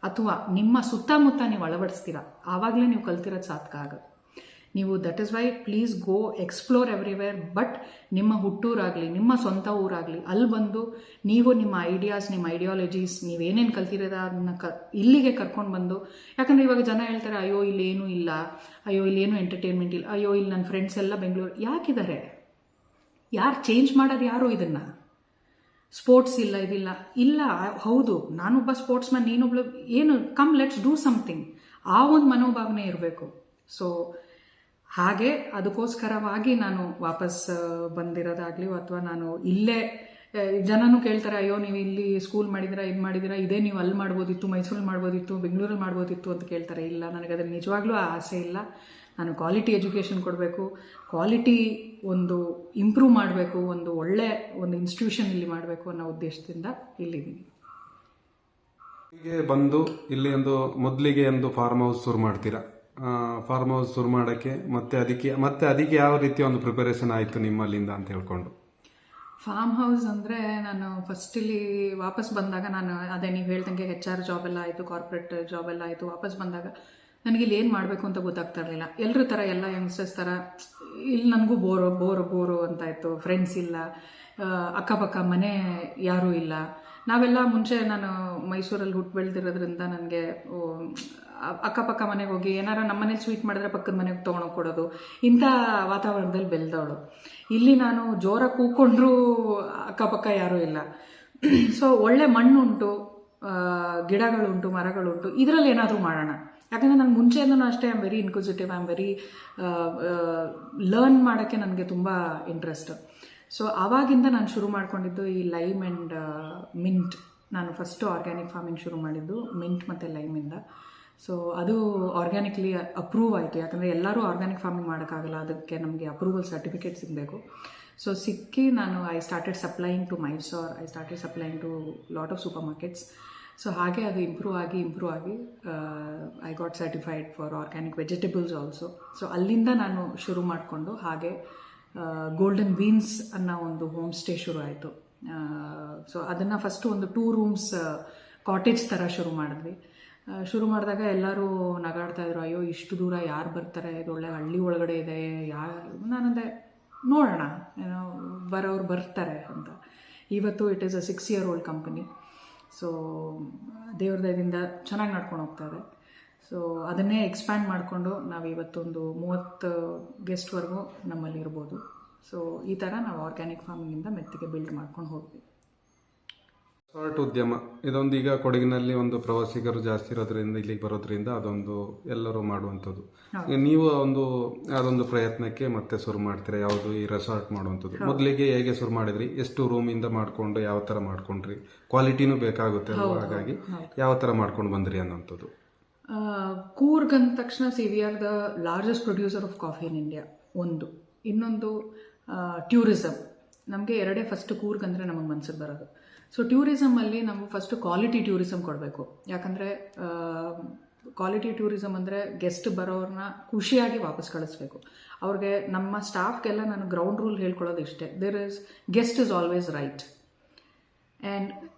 ಅಥವಾ ನಿಮ್ಮ ಸುತ್ತಮುತ್ತ ನೀವು ಅಳವಡಿಸ್ತೀರ, ಆವಾಗಲೇ ನೀವು ಕಲ್ತಿರೋದು ಸಾರ್ಥಕ ಆಗುತ್ತೆ. ನೀವು that is why please go explore everywhere, but ನಿಮ್ಮ ಹುಟ್ಟೂರಾಗಲಿ ನಿಮ್ಮ ಸ್ವಂತ ಊರಾಗಲಿ ಅಲ್ಲಿ ಬಂದು ನೀವು ನಿಮ್ಮ ಐಡಿಯಾಸ್, ನಿಮ್ಮ ಐಡಿಯಾಲಜೀಸ್, ನೀವೇನೇನು ಕಲ್ತಿರೋದ ಅದನ್ನು ಇಲ್ಲಿಗೆ ಕರ್ಕೊಂಡು ಬಂದು, ಯಾಕಂದರೆ ಇವಾಗ ಜನ ಹೇಳ್ತಾರೆ ಅಯ್ಯೋ ಇಲ್ಲೇನೂ ಇಲ್ಲ, ಅಯ್ಯೋ ಇಲ್ಲೇನು ಎಂಟರ್ಟೈನ್ಮೆಂಟ್ ಇಲ್ಲ, ಅಯ್ಯೋ ಇಲ್ಲಿ ನನ್ನ ಫ್ರೆಂಡ್ಸ್ ಎಲ್ಲ ಬೆಂಗಳೂರು ಯಾಕಿದ್ದಾರೆ, ಯಾರು ಚೇಂಜ್ ಮಾಡೋದು ಯಾರು ಇದನ್ನು? ಸ್ಪೋರ್ಟ್ಸ್ ಇಲ್ಲ, ಇದಿಲ್ಲ, ಇಲ್ಲ ಹೌದು ನಾನೊಬ್ಬ ಸ್ಪೋರ್ಟ್ಸ್ ಮ್ಯಾನ್, ನೀನೊಬ್ಳು, ಏನು ಕಮ್ ಲೆಟ್ಸ್ ಡೂ ಸಮಥಿಂಗ್, ಆ ಒಂದು ಮನೋಭಾವನೆ ಇರಬೇಕು. ಸೊ ಹಾಗೆ ಅದಕ್ಕೋಸ್ಕರವಾಗಿ ನಾನು ವಾಪಸ್ ಬಂದಿರೋದಾಗಲಿ, ಅಥವಾ ನಾನು ಇಲ್ಲೇ ಜನನೂ ಕೇಳ್ತಾರೆ ಅಯ್ಯೋ ನೀವು ಇಲ್ಲಿ ಸ್ಕೂಲ್ ಮಾಡಿದಿರಾ, ಇದು ಮಾಡಿದಿರಾ, ಇದೇ ನೀವು ಅಲ್ಲಿ ಮಾಡ್ಬೋದಿತ್ತು, ಮೈಸೂರಲ್ಲಿ ಮಾಡ್ಬೋದಿತ್ತು, ಬೆಂಗಳೂರಲ್ಲಿ ಮಾಡ್ಬೋದಿತ್ತು ಅಂತ ಕೇಳ್ತಾರೆ. ಇಲ್ಲ, ನನಗದು ನಿಜವಾಗ್ಲೂ ಆ ಆಸೆ ಇಲ್ಲ. ನಾನು ಕ್ವಾಲಿಟಿ ಎಜುಕೇಷನ್ ಕೊಡಬೇಕು, ಕ್ವಾಲಿಟಿ ಒಂದು ಇಂಪ್ರೂವ್ ಮಾಡಬೇಕು, ಒಂದು ಒಳ್ಳೆ ಒಂದು ಇನ್ಸ್ಟಿಟ್ಯೂಷನ್ ಇಲ್ಲಿ ಮಾಡಬೇಕು ಅನ್ನೋ ಉದ್ದೇಶದಿಂದ ಇಲ್ಲಿದ್ದೀನಿ. ಹೀಗೆ ಬಂದು ಇಲ್ಲಿ ಮೊದಲಿಗೆ ಒಂದು ಫಾರ್ಮ್ ಹೌಸ್ ಶುರು ಮಾಡ್ತೀರಾ. ಫಾರ್ಮ್ ಹೌಸ್ ಶುರು ಮಾಡೋಕ್ಕೆ ಅದಕ್ಕೆ ಯಾವ ರೀತಿಯ ಒಂದು ಪ್ರಿಪರೇಷನ್ ಆಯಿತು ನಿಮ್ಮಲ್ಲಿಂದ ಅಂತ ಹೇಳ್ಕೊಂಡು? ಫಾರ್ಮ್ ಹೌಸ್ ಅಂದರೆ ನಾನು ಫಸ್ಟ್ ಇಲ್ಲಿ ವಾಪಸ್ ಬಂದಾಗ, ನಾನು ಅದೇ ನೀವು ಹೇಳ್ದಂಗೆ HR ಜಾಬ್ ಎಲ್ಲ ಆಯಿತು, ಕಾರ್ಪೊರೇಟ್ ಜಾಬ್ ಎಲ್ಲ ಆಯಿತು. ವಾಪಸ್ ಬಂದಾಗ ನನಗೆ ಇಲ್ಲಿ ಏನು ಮಾಡಬೇಕು ಅಂತ ಗೊತ್ತಾಗ್ತಾ ಇರಲಿಲ್ಲ. ಎಲ್ಲರ ಥರ, ಎಲ್ಲ ಯಂಗ್ಸ್ಟರ್ಸ್ ಥರ ಇಲ್ಲಿ ನನಗೂ ಬೋರು ಅಂತಾಯಿತು. ಫ್ರೆಂಡ್ಸ್ ಇಲ್ಲ, ಅಕ್ಕಪಕ್ಕ ಮನೆ ಯಾರೂ ಇಲ್ಲ. ನಾವೆಲ್ಲ ಮುಂಚೆ ನಾನು ಮೈಸೂರಲ್ಲಿ ಹುಟ್ಟು ಬೆಳೆದಿರೋದ್ರಿಂದ ನನಗೆ ಅಕ್ಕಪಕ್ಕ ಮನೆಗೆ ಹೋಗಿ ಏನಾರ ನಮ್ಮ ಮನೇಲಿ ಸ್ವೀಟ್ ಮಾಡಿದ್ರೆ ಪಕ್ಕದ ಮನೆಗೆ ತೊಗೊಂಡೋಗಿ ಕೊಡೋದು, ಇಂಥ ವಾತಾವರಣದಲ್ಲಿ ಬೆಳೆದವಳು. ಇಲ್ಲಿ ನಾನು ಜೋರಾಗಿ ಕೂತ್ಕೊಂಡ್ರೂ ಅಕ್ಕಪಕ್ಕ ಯಾರೂ ಇಲ್ಲ. ಸೊ ಒಳ್ಳೆ ಮಣ್ಣುಂಟು, ಗಿಡಗಳುಂಟು, ಮರಗಳುಂಟು, ಇದರಲ್ಲಿ ಏನಾದರೂ ಮಾಡೋಣ. ಯಾಕಂದರೆ ನಾನು ಮುಂಚೆಯಿಂದನೂ ಅಷ್ಟೇ I am very inquisitive, I am very learn ಮಾಡೋಕ್ಕೆ ನನಗೆ ತುಂಬ ಇಂಟ್ರೆಸ್ಟ್. ಸೊ ಆವಾಗಿಂದ ನಾನು ಶುರು ಮಾಡ್ಕೊಂಡಿದ್ದು ಈ ಲೈಮ್ ಆ್ಯಂಡ್ ಮಿಂಟ್. ನಾನು ಫಸ್ಟು ಆರ್ಗ್ಯಾನಿಕ್ ಫಾರ್ಮಿಂಗ್ ಶುರು ಮಾಡಿದ್ದು ಮಿಂಟ್ ಮತ್ತು ಲೈಮಿಂದ. ಸೊ ಅದು ಆರ್ಗ್ಯಾನಿಕ್ಲಿ ಅಪ್ರೂವ್ ಆಯಿತು. ಯಾಕಂದರೆ ಎಲ್ಲರೂ ಆರ್ಗ್ಯಾನಿಕ್ ಫಾರ್ಮಿಂಗ್ ಮಾಡೋಕ್ಕಾಗಲ್ಲ, ಅದಕ್ಕೆ ನಮಗೆ ಅಪ್ರೂವಲ್ ಸರ್ಟಿಫಿಕೇಟ್ ಸಿಗಬೇಕು. ಸೊ ಸಿಕ್ಕಿ ನಾನು I started supplying to Mysore, I started supplying to lot of supermarkets. So ಹಾಗೆ ಅದು ಇಂಪ್ರೂವ್ ಆಗಿ I got certified for organic vegetables also. So ಅಲ್ಲಿಂದ ನಾನು ಶುರು ಮಾಡಿಕೊಂಡು ಹಾಗೆ ಗೋಲ್ಡನ್ ಬೀನ್ಸ್ ಅನ್ನೋ ಒಂದು ಹೋಮ್ ಸ್ಟೇ ಶುರು ಆಯಿತು. ಸೊ ಅದನ್ನು ಫಸ್ಟು ಒಂದು 2 ರೂಮ್ಸ್ ಕಾಟೇಜ್ ಥರ ಶುರು ಮಾಡಿದ್ವಿ. ಶುರು ಮಾಡಿದಾಗ ಎಲ್ಲರೂ ನಗಾಡ್ತಾಯಿದ್ರು, ಅಯ್ಯೋ ಇಷ್ಟು ದೂರ ಯಾರು ಬರ್ತಾರೆ, ಇದು ಒಳ್ಳೆ ಹಳ್ಳಿ ಒಳಗಡೆ ಇದೆ, ನಾನಂದೆ ನೋಡೋಣ, ಏನೋ ಬರೋರು ಬರ್ತಾರೆ ಅಂತ. ಇವತ್ತು it is a 6-year-old company. So ದೇವ್ರ ದಯದಿಂದ ಚೆನ್ನಾಗಿ ನಡ್ಕೊಂಡು ಹೋಗ್ತಾ ಇದೆ. ಸೊ ಅದನ್ನೇ ಎಕ್ಸ್ಪ್ಯಾಂಡ್ ಮಾಡಿಕೊಂಡು ನಾವು ಇವತ್ತೊಂದು 30 ಗೆಸ್ಟ್ವರೆಗೂ ನಮ್ಮಲ್ಲಿ ಇರ್ಬೋದು. ಸೊ ಈ ಥರ ನಾವು ಆರ್ಗ್ಯಾನಿಕ್ ಫಾರ್ಮಿಂಗಿಂದ ಮೆತ್ತಿಗೆ ಬಿಲ್ಡ್ ಮಾಡ್ಕೊಂಡು ಹೋಗ್ತೀವಿ. ರೆಸಾರ್ಟ್ ಉದ್ಯಮ ಇದೊಂದು ಈಗ ಕೊಡಗಿನಲ್ಲಿ ಒಂದು ಪ್ರವಾಸಿಗರು ಜಾಸ್ತಿ ಇರೋದ್ರಿಂದ ಇಲ್ಲಿಗೆ ಬರೋದ್ರಿಂದ ಅದೊಂದು ಎಲ್ಲರೂ ಮಾಡುವಂಥದ್ದು. ನೀವು ಅದೊಂದು ಪ್ರಯತ್ನಕ್ಕೆ ಮತ್ತೆ ಶುರು ಮಾಡ್ತೀರಾ, ಯಾವುದು ಈ ರೆಸಾರ್ಟ್ ಮಾಡುವಂಥದ್ದು. ಮೊದಲಿಗೆ ಹೇಗೆ ಶುರು ಮಾಡಿದ್ರಿ, ಎಷ್ಟು ರೂಮಿಂದ ಮಾಡಿಕೊಂಡು ಯಾವ ಥರ ಮಾಡ್ಕೊಂಡ್ರಿ, ಕ್ವಾಲಿಟಿನೂ ಬೇಕಾಗುತ್ತೆ ಅಲ್ವಾ, ಹಾಗಾಗಿ ಯಾವ ಥರ ಮಾಡ್ಕೊಂಡು ಬಂದ್ರಿ ಅನ್ನೋಂಥದ್ದು. ಕೂರ್ಗ್ ಅಂದ ತಕ್ಷಣ we are the largest producer of coffee in India. ಇನ್ನೊಂದು ಟ್ಯೂರಿಸಮ್. ನಮಗೆ ಎರಡೇ ಫಸ್ಟ್ ಕೂರ್ಗ್ ಅಂದರೆ ನಮಗೆ ಮನಸ್ಸಿಗೆ ಬರೋದು. ಸೊ ಟ್ಯೂರಿಸಮಲ್ಲಿ ನಾವು ಫಸ್ಟ್ ಕ್ವಾಲಿಟಿ ಟ್ಯೂರಿಸಮ್ ಕೊಡಬೇಕು. ಯಾಕಂದರೆ ಕ್ವಾಲಿಟಿ ಟ್ಯೂರಿಸಮ್ ಅಂದರೆ ಗೆಸ್ಟ್ ಬರೋರನ್ನ ಖುಷಿಯಾಗಿ ವಾಪಸ್ ಕಳಿಸ್ಬೇಕು. ಅವ್ರಿಗೆ, ನಮ್ಮ ಸ್ಟಾಫ್ಗೆಲ್ಲ ನಾನು ಗ್ರೌಂಡ್ ರೂಲ್ ಹೇಳ್ಕೊಳ್ಳೋದು ಇಷ್ಟೇ, guest is always right and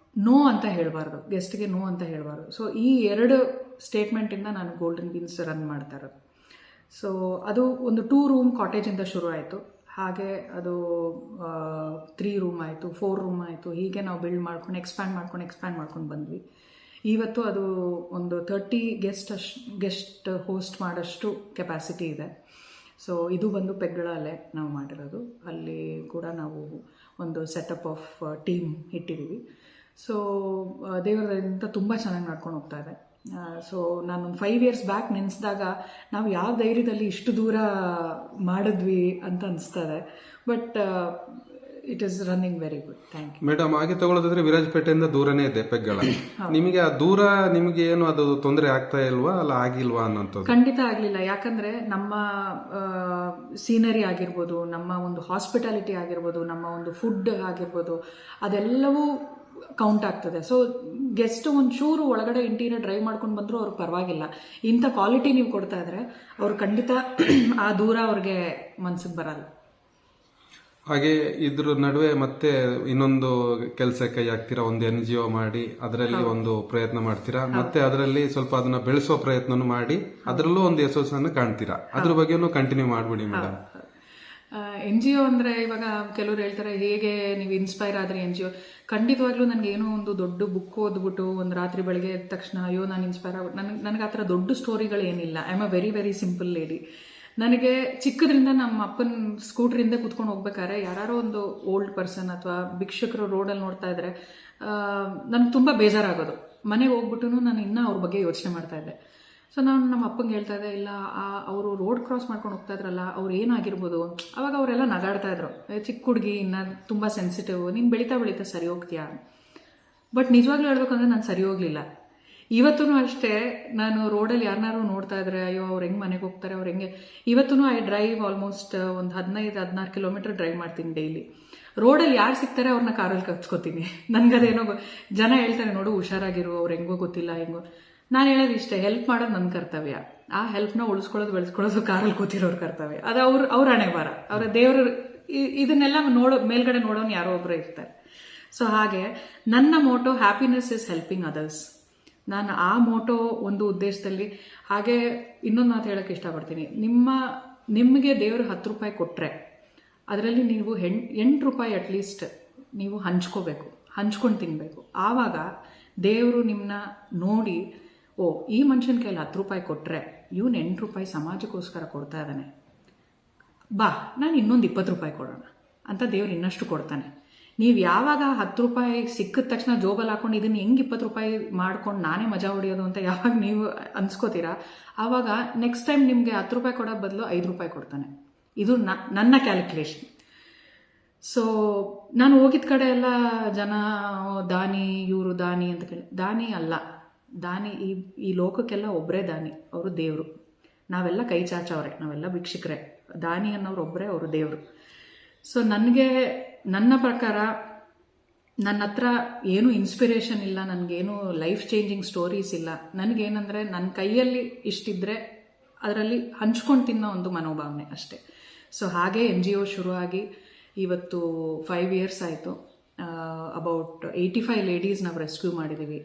no ಅಂತ ಹೇಳಬಾರ್ದು, ಗೆಸ್ಟ್ಗೆ ನೋ ಅಂತ ಹೇಳಬಾರ್ದು. ಸೊ ಈ 2 ಸ್ಟೇಟ್ಮೆಂಟಿಂದ ನಾನು ಗೋಲ್ಡನ್ ಬೀನ್ಸ್ ರನ್ ಮಾಡ್ತಾ ಇರೋದು. ಸೊ ಅದು ಒಂದು 2 ರೂಮ್ ಕಾಟೇಜಿಂದ ಶುರು ಆಯಿತು. ಹಾಗೆ ಅದು 3 ರೂಮ್ ಆಯಿತು, 4 ರೂಮ್ ಆಯಿತು. ಹೀಗೆ ನಾವು ಬಿಲ್ಡ್ ಮಾಡ್ಕೊಂಡು ಎಕ್ಸ್ಪ್ಯಾಂಡ್ ಮಾಡ್ಕೊಂಡು ಬಂದ್ವಿ. ಇವತ್ತು ಅದು ಒಂದು 30 ಗೆಸ್ಟ್ ಹೋಸ್ಟ್ ಮಾಡೋಷ್ಟು ಕೆಪಾಸಿಟಿ ಇದೆ. ಸೊ ಇದು ಬಂದು ಪೆಗ್ಗಳಲ್ಲೇ ನಾವು ಮಾಡಿರೋದು. ಅಲ್ಲಿ ಕೂಡ ನಾವು ಒಂದು ಸೆಟಪ್ ಆಫ್ ಟೀಮ್ ಇಟ್ಟಿದ್ದೀವಿ. ಸೊ ದೇವರಿಂದ ತುಂಬ ಚೆನ್ನಾಗಿ ನಡ್ಕೊಂಡು ಹೋಗ್ತಾ ಇದೆ. ಸೊ ನಾನೊಂದು 5 years ಬ್ಯಾಕ್ ನೆನೆಸಿದಾಗ ನಾವು ಯಾವ ಧೈರ್ಯದಲ್ಲಿ ಇಷ್ಟು ದೂರ ಮಾಡಿದ್ವಿ ಅಂತ ಅನಿಸ್ತದೆ. But it is running very good. Thank you madam. ಹಾಗೆ ತಗೊಳ್ಳೋದಾದ್ರೆ ವಿರಾಜಪೇಟೆಯಿಂದ ದೂರನೇ ಇದೆ ಪೆಗ್ಗಳ. ನಿಮಗೆ ಆ ದೂರ ನಿಮಗೆ ಏನು ಅದು ತೊಂದರೆ ಆಗ್ತಾ ಇಲ್ವಾ, ಅಲ್ಲ ಆಗಿಲ್ವಾ ಅನ್ನೋಂಥದ್ದು? ಖಂಡಿತ ಆಗಲಿಲ್ಲ. ಯಾಕಂದರೆ ನಮ್ಮ ಸೀನರಿ ಆಗಿರ್ಬೋದು, ನಮ್ಮ ಒಂದು ಹಾಸ್ಪಿಟಾಲಿಟಿ ಆಗಿರ್ಬೋದು, ನಮ್ಮ ಒಂದು ಫುಡ್ ಆಗಿರ್ಬೋದು, ಅದೆಲ್ಲವೂ ಕೌಂಟ್ ಆಗ್ತದೆ. ಸೊ ಗೆಸ್ಟ್ ಒಂಚೂರು ಒಳಗಡೆ ಇಂಟೀರಿಯರ್ ಡ್ರೈವ್ ಮಾಡ್ಕೊಂಡು ಬಂದರೂ ಅವ್ರಿಗೆ ಪರವಾಗಿಲ್ಲ. ಇಂಥ ಕ್ವಾಲಿಟಿ ನೀವು ಕೊಡ್ತಾ ಇದ್ರೆ ಅವ್ರು ಖಂಡಿತ ಆ ದೂರ ಅವ್ರಿಗೆ ಮನ್ಸಿಗೆ ಬರಲ್ಲ. ಹಾಗೆ ಇದ್ರ ನಡುವೆ ಮತ್ತೆ ಇನ್ನೊಂದು ಕೆಲಸ ಕೈ ಹಾಕ್ತೀರಾ, ಒಂದು NGO ಮಾಡಿ ಅದರಲ್ಲಿ ಒಂದು ಪ್ರಯತ್ನ ಮಾಡ್ತೀರಾ, ಮತ್ತೆ ಅದರಲ್ಲಿ ಸ್ವಲ್ಪ ಅದನ್ನ ಬೆಳೆಸೋ ಪ್ರಯತ್ನ ಮಾಡಿ ಅದರಲ್ಲೂ ಒಂದು ಯಶಸ್ಸನ್ನು ಕಾಣ್ತೀರಾ. ಅದ್ರ ಬಗ್ಗೆನೂ ಕಂಟಿನ್ಯೂ ಮಾಡ್ಬಿಡಿ ಮೇಡಮ್. NGO ಅಂದ್ರೆ ಇವಾಗ ಕೆಲವರು ಹೇಳ್ತಾರೆ ಹೇಗೆ ನೀವು ಇನ್ಸ್ಪೈರ್ ಆದ್ರಿ NGO. ಖಂಡಿತವಾಗ್ಲೂ ನನಗೆ ಏನೋ ಒಂದು ದೊಡ್ಡ ಬುಕ್ ಓದ್ಬಿಟ್ಟು ಒಂದು ರಾತ್ರಿ ಬೆಳಗ್ಗೆ ಎದ್ದ ತಕ್ಷಣ ಅಯ್ಯೋ ನಾನು ಇನ್ಸ್ಪೈರ್ ಆಗ ನನಗೆ ಆ ಥರ ದೊಡ್ಡ ಸ್ಟೋರಿಗಳು ಏನಿಲ್ಲ. I am a very very simple lady. ನನಗೆ ಚಿಕ್ಕದ್ರಿಂದ ನಮ್ಮ ಅಪ್ಪನ ಸ್ಕೂಟ್ರಿಂದ ಕುತ್ಕೊಂಡು ಹೋಗ್ಬೇಕಾದ್ರೆ ಯಾರೋ ಒಂದು ಓಲ್ಡ್ ಪರ್ಸನ್ ಅಥವಾ ಭಿಕ್ಷಕರು ರೋಡಲ್ಲಿ ನೋಡ್ತಾ ಇದ್ರೆ ನನಗೆ ತುಂಬ ಬೇಜಾರಾಗೋದು. ಮನೆಗೆ ಹೋಗ್ಬಿಟ್ಟು ನಾನು ಇನ್ನೂ ಅವ್ರ ಬಗ್ಗೆ ಯೋಚನೆ ಮಾಡ್ತಾ ಇದ್ದೆ. ಸೊ ನಾನು ನಮ್ಮ ಅಪ್ಪಂಗೆ ಹೇಳ್ತಾ ಇದ್ದೆ, ಇಲ್ಲ ಅವರು ರೋಡ್ ಕ್ರಾಸ್ ಮಾಡ್ಕೊಂಡು ಹೋಗ್ತಾ ಇದ್ರಲ್ಲ ಅವ್ರು ಏನಾಗಿರ್ಬೋದು. ಅವಾಗ ಅವರೆಲ್ಲ ನಗಾಡ್ತಾ ಇದ್ರು, ಚಿಕ್ಕ ಹುಡುಗಿ ಇನ್ನು ತುಂಬ ಸೆನ್ಸಿಟಿವ್, ನೀನು ಬೆಳೀತಾ ಬೆಳೀತಾ ಸರಿ ಹೋಗ್ತೀಯಾ. ಬಟ್ ನಿಜವಾಗ್ಲೂ ಹೇಳ್ಬೇಕಂದ್ರೆ ನಾನು ಸರಿ ಹೋಗ್ಲಿಲ್ಲ. ಇವತ್ತೂ ಅಷ್ಟೇ ನಾನು ರೋಡಲ್ಲಿ ಯಾರನ್ನಾರು ನೋಡ್ತಾ ಇದ್ರೆ ಅಯ್ಯೋ ಅವ್ರು ಹೆಂಗೆ ಮನೆಗೆ ಹೋಗ್ತಾರೆ, ಅವ್ರು ಹೆಂಗೆ. ಇವತ್ತೂ ಐ ಡ್ರೈವ್ ಆಲ್ಮೋಸ್ಟ್ ಒಂದು 15-16 ಕಿಲೋಮೀಟರ್ ಡ್ರೈವ್ ಮಾಡ್ತೀನಿ ಡೈಲಿ. ರೋಡಲ್ಲಿ ಯಾರು ಸಿಗ್ತಾರೆ ಅವ್ರನ್ನ ಕಾರಲ್ಲಿ ಕಚ್ಕೋತೀನಿ. ನನಗದೇನೋ ಜನ ಹೇಳ್ತಾರೆ ನೋಡು ಹುಷಾರಾಗಿರು, ಅವ್ರು ಹೆಂಗೋ ಗೊತ್ತಿಲ್ಲ ಹೆಂಗೋ. ನಾನು ಹೇಳೋದು ಇಷ್ಟೇ, ಹೆಲ್ಪ್ ಮಾಡೋದು ನನ್ನ ಕರ್ತವ್ಯ. ಆ ಹೆಲ್ಪ್ನ ಉಳಿಸ್ಕೊಳ್ಳೋದು ಬೆಳೆಸ್ಕೊಳ್ಳೋದು ಕಾರಲ್ಲಿ ಕೂತಿರೋರ ಕರ್ತವ್ಯ. ಅದು ಅವ್ರ ಹಣೆ ಬಾರ, ಅವರ ದೇವರು. ಇದನ್ನೆಲ್ಲ ಮೇಲ್ಗಡೆ ನೋಡೋನು ಯಾರೋ ಒಬ್ಬರು ಇರ್ತಾರೆ. ಸೊ ಹಾಗೆ ನನ್ನ motto happiness is helping others. ನಾನು ಆ ಮೋಟೋ ಒಂದು ಉದ್ದೇಶದಲ್ಲಿ. ಹಾಗೆ ಇನ್ನೊಂದು ಮಾತು ಹೇಳೋಕ್ಕೆ ಇಷ್ಟಪಡ್ತೀನಿ, ನಿಮಗೆ ದೇವರು 10 ರೂಪಾಯಿ ಕೊಟ್ಟರೆ ಅದರಲ್ಲಿ ನೀವು 8 ರೂಪಾಯಿ ಅಟ್ಲೀಸ್ಟ್ ನೀವು ಹಂಚ್ಕೊಂಡು ತಿನ್ನಬೇಕು. ಆವಾಗ ದೇವರು ನಿಮ್ಮನ್ನ ನೋಡಿ, ಓ ಈ ಮನುಷ್ಯನ ಕೈಲಿ 10 ರೂಪಾಯಿ ಕೊಟ್ಟರೆ ಇವನು 8 ರೂಪಾಯಿ ಸಮಾಜಕ್ಕೋಸ್ಕರ ಕೊಡ್ತಾ ಇದ್ದಾನೆ, ಬಾ ನಾನು ಇನ್ನೊಂದು 20 ರೂಪಾಯಿ ಕೊಡೋಣ ಅಂತ ದೇವ್ರು ಇನ್ನಷ್ಟು ಕೊಡ್ತಾನೆ. ನೀವು ಯಾವಾಗ 10 ರೂಪಾಯಿ ಸಿಕ್ಕಿದ ತಕ್ಷಣ ಜೋಬಲ್ಲಿ ಹಾಕೊಂಡು ಇದನ್ನು ಹೆಂಗೆ 20 ರೂಪಾಯಿ ಮಾಡ್ಕೊಂಡು ನಾನೇ ಮಜಾ ಹೊಡಿಯೋದು ಅಂತ ಯಾವಾಗ ನೀವು ಅನ್ಸ್ಕೋತೀರಾ, ಆವಾಗ ನೆಕ್ಸ್ಟ್ ಟೈಮ್ ನಿಮಗೆ 10 ರೂಪಾಯಿ ಕೊಡೋ ಬದಲು 5 ರೂಪಾಯಿ ಕೊಡ್ತಾನೆ. ಇದು ನನ್ನ ಕ್ಯಾಲ್ಕುಲೇಷನ್. ಸೊ ನಾನು ಹೋಗಿದ ಕಡೆ ಎಲ್ಲ ಜನ ದಾನಿ, ಇವರು ದಾನಿ ಅಂತ ಕೇಳಿ, ದಾನಿ ಅಲ್ಲ. ದಾನಿ ಈ ಲೋಕಕ್ಕೆಲ್ಲ ಒಬ್ಬರೇ ದಾನಿ, ಅವರು ದೇವರು. ನಾವೆಲ್ಲ ಕೈ ಚಾಚವ್ರೆ, ನಾವೆಲ್ಲ ಭಿಕ್ಷುಕರೇ. ದಾನಿ ಅನ್ನೋರು ಒಬ್ಬರೇ, ಅವರು ದೇವರು. ಸೊ ನನಗೆ ನನ್ನ ಪ್ರಕಾರ ನನ್ನ ಹತ್ರ ಏನೂ ಇನ್ಸ್ಪಿರೇಷನ್ ಇಲ್ಲ, ನನಗೇನು ಲೈಫ್ ಚೇಂಜಿಂಗ್ ಸ್ಟೋರೀಸ್ ಇಲ್ಲ. ನನಗೇನಂದರೆ ನನ್ನ ಕೈಯಲ್ಲಿ ಇಷ್ಟಿದ್ರೆ ಅದರಲ್ಲಿ ಹಂಚ್ಕೊಂಡು ತಿನ್ನೋ ಒಂದು ಮನೋಭಾವನೆ ಅಷ್ಟೇ. ಸೊ ಹಾಗೆ NGO ಶುರುವಾಗಿ ಇವತ್ತು 5 ಇಯರ್ಸ್ ಆಯಿತು. ಅಬೌಟ್ 85 ಲೇಡೀಸ್ ನಾವು ರೆಸ್ಕ್ಯೂ ಮಾಡಿದ್ದೀವಿ.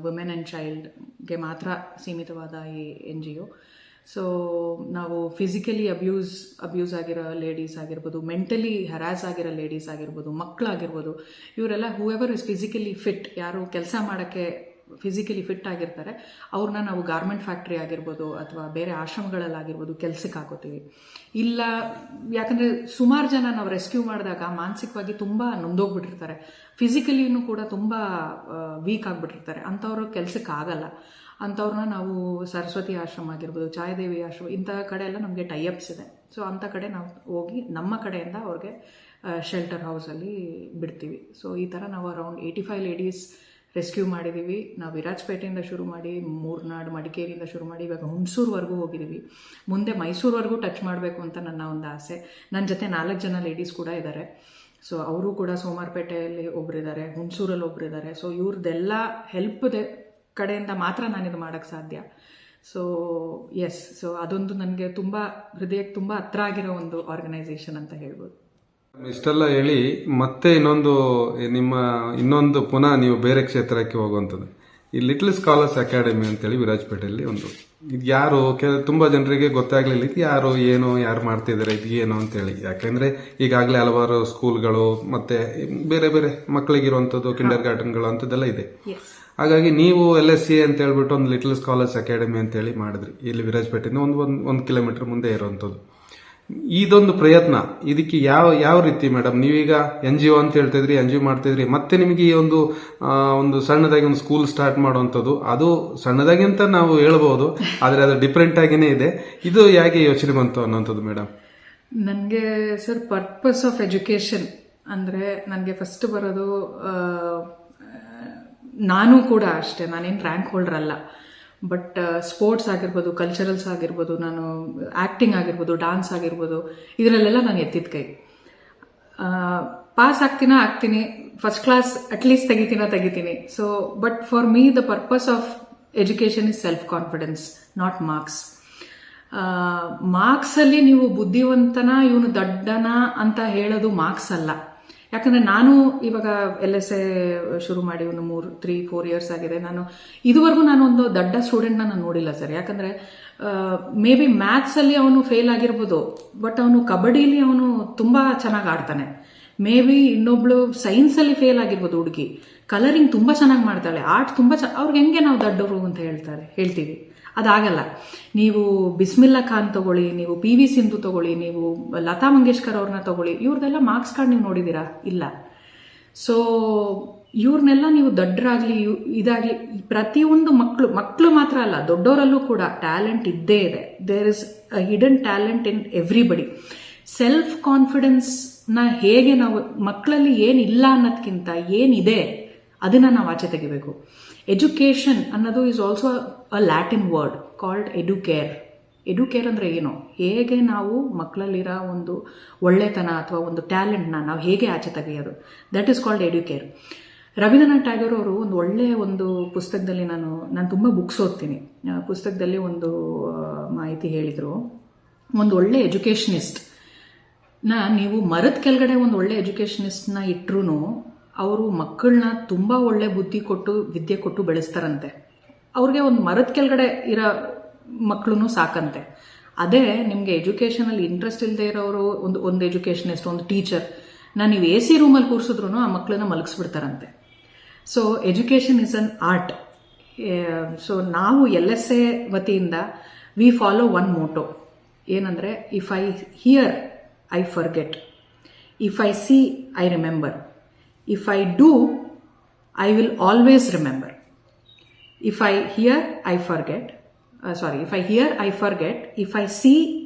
ವುಮೆನ್ ಆ್ಯಂಡ್ ಚೈಲ್ಡ್ಗೆ ಮಾತ್ರ ಸೀಮಿತವಾದ ಈ NGO. ಸೊ ನಾವು ಫಿಸಿಕಲಿ ಅಬ್ಯೂಸ್ ಆಗಿರೋ ಲೇಡೀಸ್ ಆಗಿರ್ಬೋದು, ಮೆಂಟಲಿ ಹರಾಸ್ ಆಗಿರೋ ಲೇಡೀಸ್ ಆಗಿರ್ಬೋದು, ಮಕ್ಕಳಾಗಿರ್ಬೋದು, ಇವರೆಲ್ಲ ಹೂಎವರ್ ಇಸ್ ಫಿಸಿಕಲಿ ಫಿಟ್, ಯಾರು ಕೆಲಸ ಮಾಡೋಕ್ಕೆ ಫಿಸಿಕಲಿ ಫಿಟ್ ಆಗಿರ್ತಾರೆ, ಅವ್ರನ್ನ ನಾವು ಗಾರ್ಮೆಂಟ್ ಫ್ಯಾಕ್ಟ್ರಿ ಆಗಿರ್ಬೋದು ಅಥವಾ ಬೇರೆ ಆಶ್ರಮಗಳಲ್ಲಾಗಿರ್ಬೋದು ಕೆಲಸಕ್ಕೆ ಹಾಕೋತೀವಿ. ಇಲ್ಲ, ಯಾಕಂದರೆ ಸುಮಾರು ಜನ ನಾವು ರೆಸ್ಕ್ಯೂ ಮಾಡಿದಾಗ ಮಾನಸಿಕವಾಗಿ ತುಂಬ ನೊಂದೋಗ್ಬಿಟ್ಟಿರ್ತಾರೆ, ಫಿಸಿಕಲಿನೂ ಕೂಡ ತುಂಬ ವೀಕ್ ಆಗಿಬಿಟ್ಟಿರ್ತಾರೆ. ಅಂಥವ್ರು ಕೆಲಸಕ್ಕೆ ಆಗಲ್ಲ. ಅಂಥವ್ರನ್ನ ನಾವು ಸರಸ್ವತಿ ಆಶ್ರಮ ಆಗಿರ್ಬೋದು, ಛಾಯಾದೇವಿ ಆಶ್ರಮ, ಇಂಥ ಕಡೆ ಎಲ್ಲ ನಮಗೆ ಟೈಅಪ್ಸ್ ಇದೆ. ಸೊ ಅಂಥ ಕಡೆ ನಾವು ಹೋಗಿ ನಮ್ಮ ಕಡೆಯಿಂದ ಅವ್ರಿಗೆ ಶೆಲ್ಟರ್ ಹೌಸಲ್ಲಿ ಬಿಡ್ತೀವಿ. ಸೊ ಈ ಥರ ನಾವು ಅರೌಂಡ್ 85 ಲೇಡೀಸ್ ರೆಸ್ಕ್ಯೂ ಮಾಡಿದ್ದೀವಿ. ನಾವು ವಿರಾಜಪೇಟೆಯಿಂದ ಶುರು ಮಾಡಿ, ಮೂರ್ನಾಡು, ಮಡಿಕೇರಿಯಿಂದ ಶುರು ಮಾಡಿ ಇವಾಗ ಹುಣಸೂರ್ವರೆಗೂ ಹೋಗಿದ್ದೀವಿ. ಮುಂದೆ ಮೈಸೂರ್ವರೆಗೂ ಟಚ್ ಮಾಡಬೇಕು ಅಂತ ನನ್ನ ಒಂದು ಆಸೆ. ನನ್ನ ಜೊತೆ 4 ಜನ ಲೇಡೀಸ್ ಕೂಡ ಇದ್ದಾರೆ. ಸೊ ಅವರು ಕೂಡ ಸೋಮಾರ್ಪೇಟೆಯಲ್ಲಿ ಒಬ್ಬರಿದ್ದಾರೆ, ಹುಣಸೂರಲ್ಲಿ ಒಬ್ಬರಿದ್ದಾರೆ. ಸೊ ಇವ್ರದ್ದೆಲ್ಲ ಹೆಲ್ಪ್ ಕಡೆಯಿಂದ ಮಾತ್ರ ನಾನಿದು ಮಾಡೋಕ್ಕೆ ಸಾಧ್ಯ. ಸೊ ಎಸ್, ಸೊ ಅದೊಂದು ನನಗೆ ತುಂಬ ಹೃದಯಕ್ಕೆ ತುಂಬ ಹತ್ರ ಆಗಿರೋ ಒಂದು ಆರ್ಗನೈಸೇಷನ್ ಅಂತ ಹೇಳ್ಬೋದು. ಇಷ್ಟೆಲ್ಲ ಹೇಳಿ ಮತ್ತೆ ಇನ್ನೊಂದು ಪುನಃ ನೀವು ಬೇರೆ ಕ್ಷೇತ್ರಕ್ಕೆ ಹೋಗುವಂಥದ್ದು, ಈ ಲಿಟಲ್ ಸ್ಕಾಲರ್ಸ್ ಅಕಾಡೆಮಿ ಅಂತೇಳಿ ವಿರಾಜಪೇಟೆಯಲ್ಲಿ ಒಂದು. ಇದು ಯಾರು ತುಂಬಾ ಜನರಿಗೆ ಗೊತ್ತಾಗ್ಲಿಲ್ಲ, ಇದು ಯಾರು ಮಾಡ್ತಿದ್ದಾರೆ, ಇದು ಏನು ಅಂತೇಳಿ. ಯಾಕೆಂದ್ರೆ ಈಗಾಗಲೇ ಹಲವಾರು ಸ್ಕೂಲ್ಗಳು ಮತ್ತೆ ಬೇರೆ ಬೇರೆ ಮಕ್ಕಳಿಗಿರುವಂಥದ್ದು ಕಿಂಡರ್ ಗಾರ್ಡನ್ಗಳು ಅಂಥದ್ದೆಲ್ಲ ಇದೆ. ಹಾಗಾಗಿ ನೀವು LSC ಅಂತ ಹೇಳ್ಬಿಟ್ಟು ಒಂದು ಲಿಟಲ್ ಸ್ಕಾಲರ್ಸ್ ಅಕಾಡೆಮಿ ಅಂತೇಳಿ ಮಾಡಿದ್ರಿ ಇಲ್ಲಿ ವಿರಾಜಪೇಟೆಯಿಂದ ಒಂದು ಕಿಲೋಮೀಟರ್ ಮುಂದೆ ಇರುವಂಥದ್ದು. ಇದೊಂದು ಪ್ರಯತ್ನ, ಇದಕ್ಕೆ ಯಾವ ರೀತಿ ಮೇಡಮ್? ನೀವೀಗ NGO ಅಂತ ಹೇಳ್ತಿದ್ರಿ, NGO ಮಾಡ್ತಿದ್ರಿ, ಮತ್ತೆ ನಿಮಗೆ ಈ ಒಂದು ಸಣ್ಣದಾಗಿ ಒಂದು ಸ್ಕೂಲ್ ಸ್ಟಾರ್ಟ್ ಮಾಡುವಂಥದ್ದು, ಅದು ಸಣ್ಣದಾಗಿ ಅಂತ ನಾವು ಹೇಳ್ಬೋದು, ಆದರೆ ಅದು ಡಿಫ್ರೆಂಟ್ ಆಗಿನೇ ಇದೆ. ಇದು ಹೇಗೆ ಯೋಚನೆ ಬಂತು ಅನ್ನೋಂಥದ್ದು ಮೇಡಮ್? ನನಗೆ ಸರ್ ಪರ್ಪಸ್ ಆಫ್ ಎಜುಕೇಷನ್ ಅಂದರೆ ನನಗೆ ಫಸ್ಟ್ ಬರೋದು, ನಾನು ಕೂಡ ಅಷ್ಟೇ, ನಾನೇನು ರ್ಯಾಂಕ್ ಹೋಲ್ಡರ್ ಅಲ್ಲ. ಬಟ್ ಸ್ಪೋರ್ಟ್ಸ್ ಆಗಿರ್ಬೋದು, ಕಲ್ಚರಲ್ಸ್ ಆಗಿರ್ಬೋದು, ನಾನು ಆ್ಯಕ್ಟಿಂಗ್ ಆಗಿರ್ಬೋದು, ಡಾನ್ಸ್ ಆಗಿರ್ಬೋದು, ಇದರಲ್ಲೆಲ್ಲ ನಾನು ಎತ್ತಿದ ಕೈ. ಪಾಸ್ ಆಗ್ತೀನಿ, ಫಸ್ಟ್ ಕ್ಲಾಸ್ ಅಟ್ಲೀಸ್ಟ್ ತೆಗಿತೀನಿ. So but for me the purpose of education is self confidence, not marks. ಮಾರ್ಕ್ಸಲ್ಲಿ ನೀವು ಬುದ್ಧಿವಂತನ ಇವನು ದಡ್ಡನ ಅಂತ ಹೇಳೋದು ಮಾರ್ಕ್ಸ್ ಅಲ್ಲ. ಯಾಕಂದರೆ ನಾನು ಇವಾಗ LSA ಶುರು ಮಾಡಿ ಒಂದು 3-4 ಇಯರ್ಸ್ ಆಗಿದೆ. ಇದುವರೆಗೂ ನಾನು ಒಂದು ದಡ್ಡ ಸ್ಟೂಡೆಂಟ್ನ ನಾನು ನೋಡಿಲ್ಲ ಸರ್. ಯಾಕಂದರೆ ಮೇ ಬಿ ಮ್ಯಾಥ್ಸಲ್ಲಿ ಅವನು ಫೇಲ್ ಆಗಿರ್ಬೋದು, ಬಟ್ ಅವನು ಕಬಡ್ಡಿಲಿ ಅವನು ತುಂಬ ಚೆನ್ನಾಗಿ ಆಡ್ತಾನೆ. ಮೇ ಬಿ ಇನ್ನೊಬ್ಳು ಸೈನ್ಸಲ್ಲಿ ಫೇಲ್ ಆಗಿರ್ಬೋದು ಹುಡುಗಿ, ಕಲರಿಂಗ್ ತುಂಬ ಚೆನ್ನಾಗಿ ಮಾಡ್ತಾಳೆ, ಆರ್ಟ್ ತುಂಬ ಅವ್ರಿಗೆ ಹೆಂಗೆ ನಾವು ದಡ್ಡರು ಅಂತ ಹೇಳ್ತೀವಿ. ಅದಾಗಲ್ಲ. ನೀವು ಬಿಸ್ಮಿಲ್ಲಾ ಖಾನ್ ತಗೊಳ್ಳಿ, ನೀವು PV ಸಿಂಧು ತಗೊಳ್ಳಿ, ನೀವು ಲತಾ ಮಂಗೇಶ್ಕರ್ ಅವ್ರನ್ನ ತಗೊಳ್ಳಿ, ಇವ್ರದೆಲ್ಲ ಮಾರ್ಕ್ಸ್ ಕಾರ್ಡ್ ನೀವು ನೋಡಿದ್ದೀರಾ? ಇಲ್ಲ. ಸೊ ಇವ್ರನ್ನೆಲ್ಲ ನೀವು ದಡ್ಡರಾಗ್ಲಿ ಇದಾಗ್ಲಿ, ಪ್ರತಿಯೊಂದು ಮಕ್ಕಳು ಮಾತ್ರ ಅಲ್ಲ, ದೊಡ್ಡವರಲ್ಲೂ ಕೂಡ ಟ್ಯಾಲೆಂಟ್ ಇದ್ದೇ ಇದೆ. There is a hidden talent in everybody. Self ಕಾನ್ಫಿಡೆನ್ಸ್ನ ಹೇಗೆ ನಾವು ಮಕ್ಕಳಲ್ಲಿ ಏನಿಲ್ಲ ಅನ್ನೋದಕ್ಕಿಂತ ಏನಿದೆ ಅದನ್ನ ನಾವು ಆಚೆ ತೆಗಿಬೇಕು. ಎಜುಕೇಶನ್ ಅನ್ನೋದು is also a Latin word called educare. Educare ಅಂದರೆ ಏನು? ಹೇಗೆ ನಾವು ಮಕ್ಕಳಲ್ಲಿರೋ ಒಂದು ಒಳ್ಳೆತನ ಅಥವಾ ಒಂದು ಟ್ಯಾಲೆಂಟ್ನ ನಾವು ಹೇಗೆ ಆಚೆ ತೆಗೆಯೋದು, that is called educare. Rabindranath Tagore ಅವರು ಒಂದು ಒಳ್ಳೆಯ ಒಂದು ಪುಸ್ತಕದಲ್ಲಿ, ನಾನು ತುಂಬ ಬುಕ್ಸ್ ಓದ್ತೀನಿ, ಪುಸ್ತಕದಲ್ಲಿ ಒಂದು ಮಾಹಿತಿ ಹೇಳಿದರು. ಒಂದು ಒಳ್ಳೆ ಎಜುಕೇಷನಿಸ್ಟ್ನ ನೀವು ಮರದ ಕೆಳಗಡೆ ಒಂದು ಒಳ್ಳೆ ಎಜುಕೇಷನಿಸ್ಟ್ನ ಇಟ್ಟರೂ ಅವರು ಮಕ್ಕಳನ್ನ ತುಂಬ ಒಳ್ಳೆ ಬುದ್ಧಿ ಕೊಟ್ಟು ವಿದ್ಯೆ ಕೊಟ್ಟು ಬೆಳೆಸ್ತಾರಂತೆ. ಅವ್ರಿಗೆ ಒಂದು ಮರದ ಕೆಳಗಡೆ ಇರೋ ಮಕ್ಕಳು ಸಾಕಂತೆ. ಅದೇ ನಿಮಗೆ ಎಜುಕೇಷನಲ್ಲಿ ಇಂಟ್ರೆಸ್ಟ್ ಇಲ್ಲದೆ ಇರೋರು ಒಂದು ಎಜುಕೇಷನಿಸ್ಟ್, ಒಂದು ಟೀಚರ್ ನೀವು AC ರೂಮಲ್ಲಿ ಕೂರಿಸಿದ್ರು ಆ ಮಕ್ಕಳನ್ನ ಮಲಗಿಸ್ಬಿಡ್ತಾರಂತೆ. So education is an art. So ನಾವು LSA ವತಿಯಿಂದ ವಿ ಫಾಲೋ ಒನ್ ಮೋಟೋ. ಏನಂದರೆ, if I hear I forget, if I see I remember, if I do I will always remember. If I hear I forget, if I hear I forget, if I see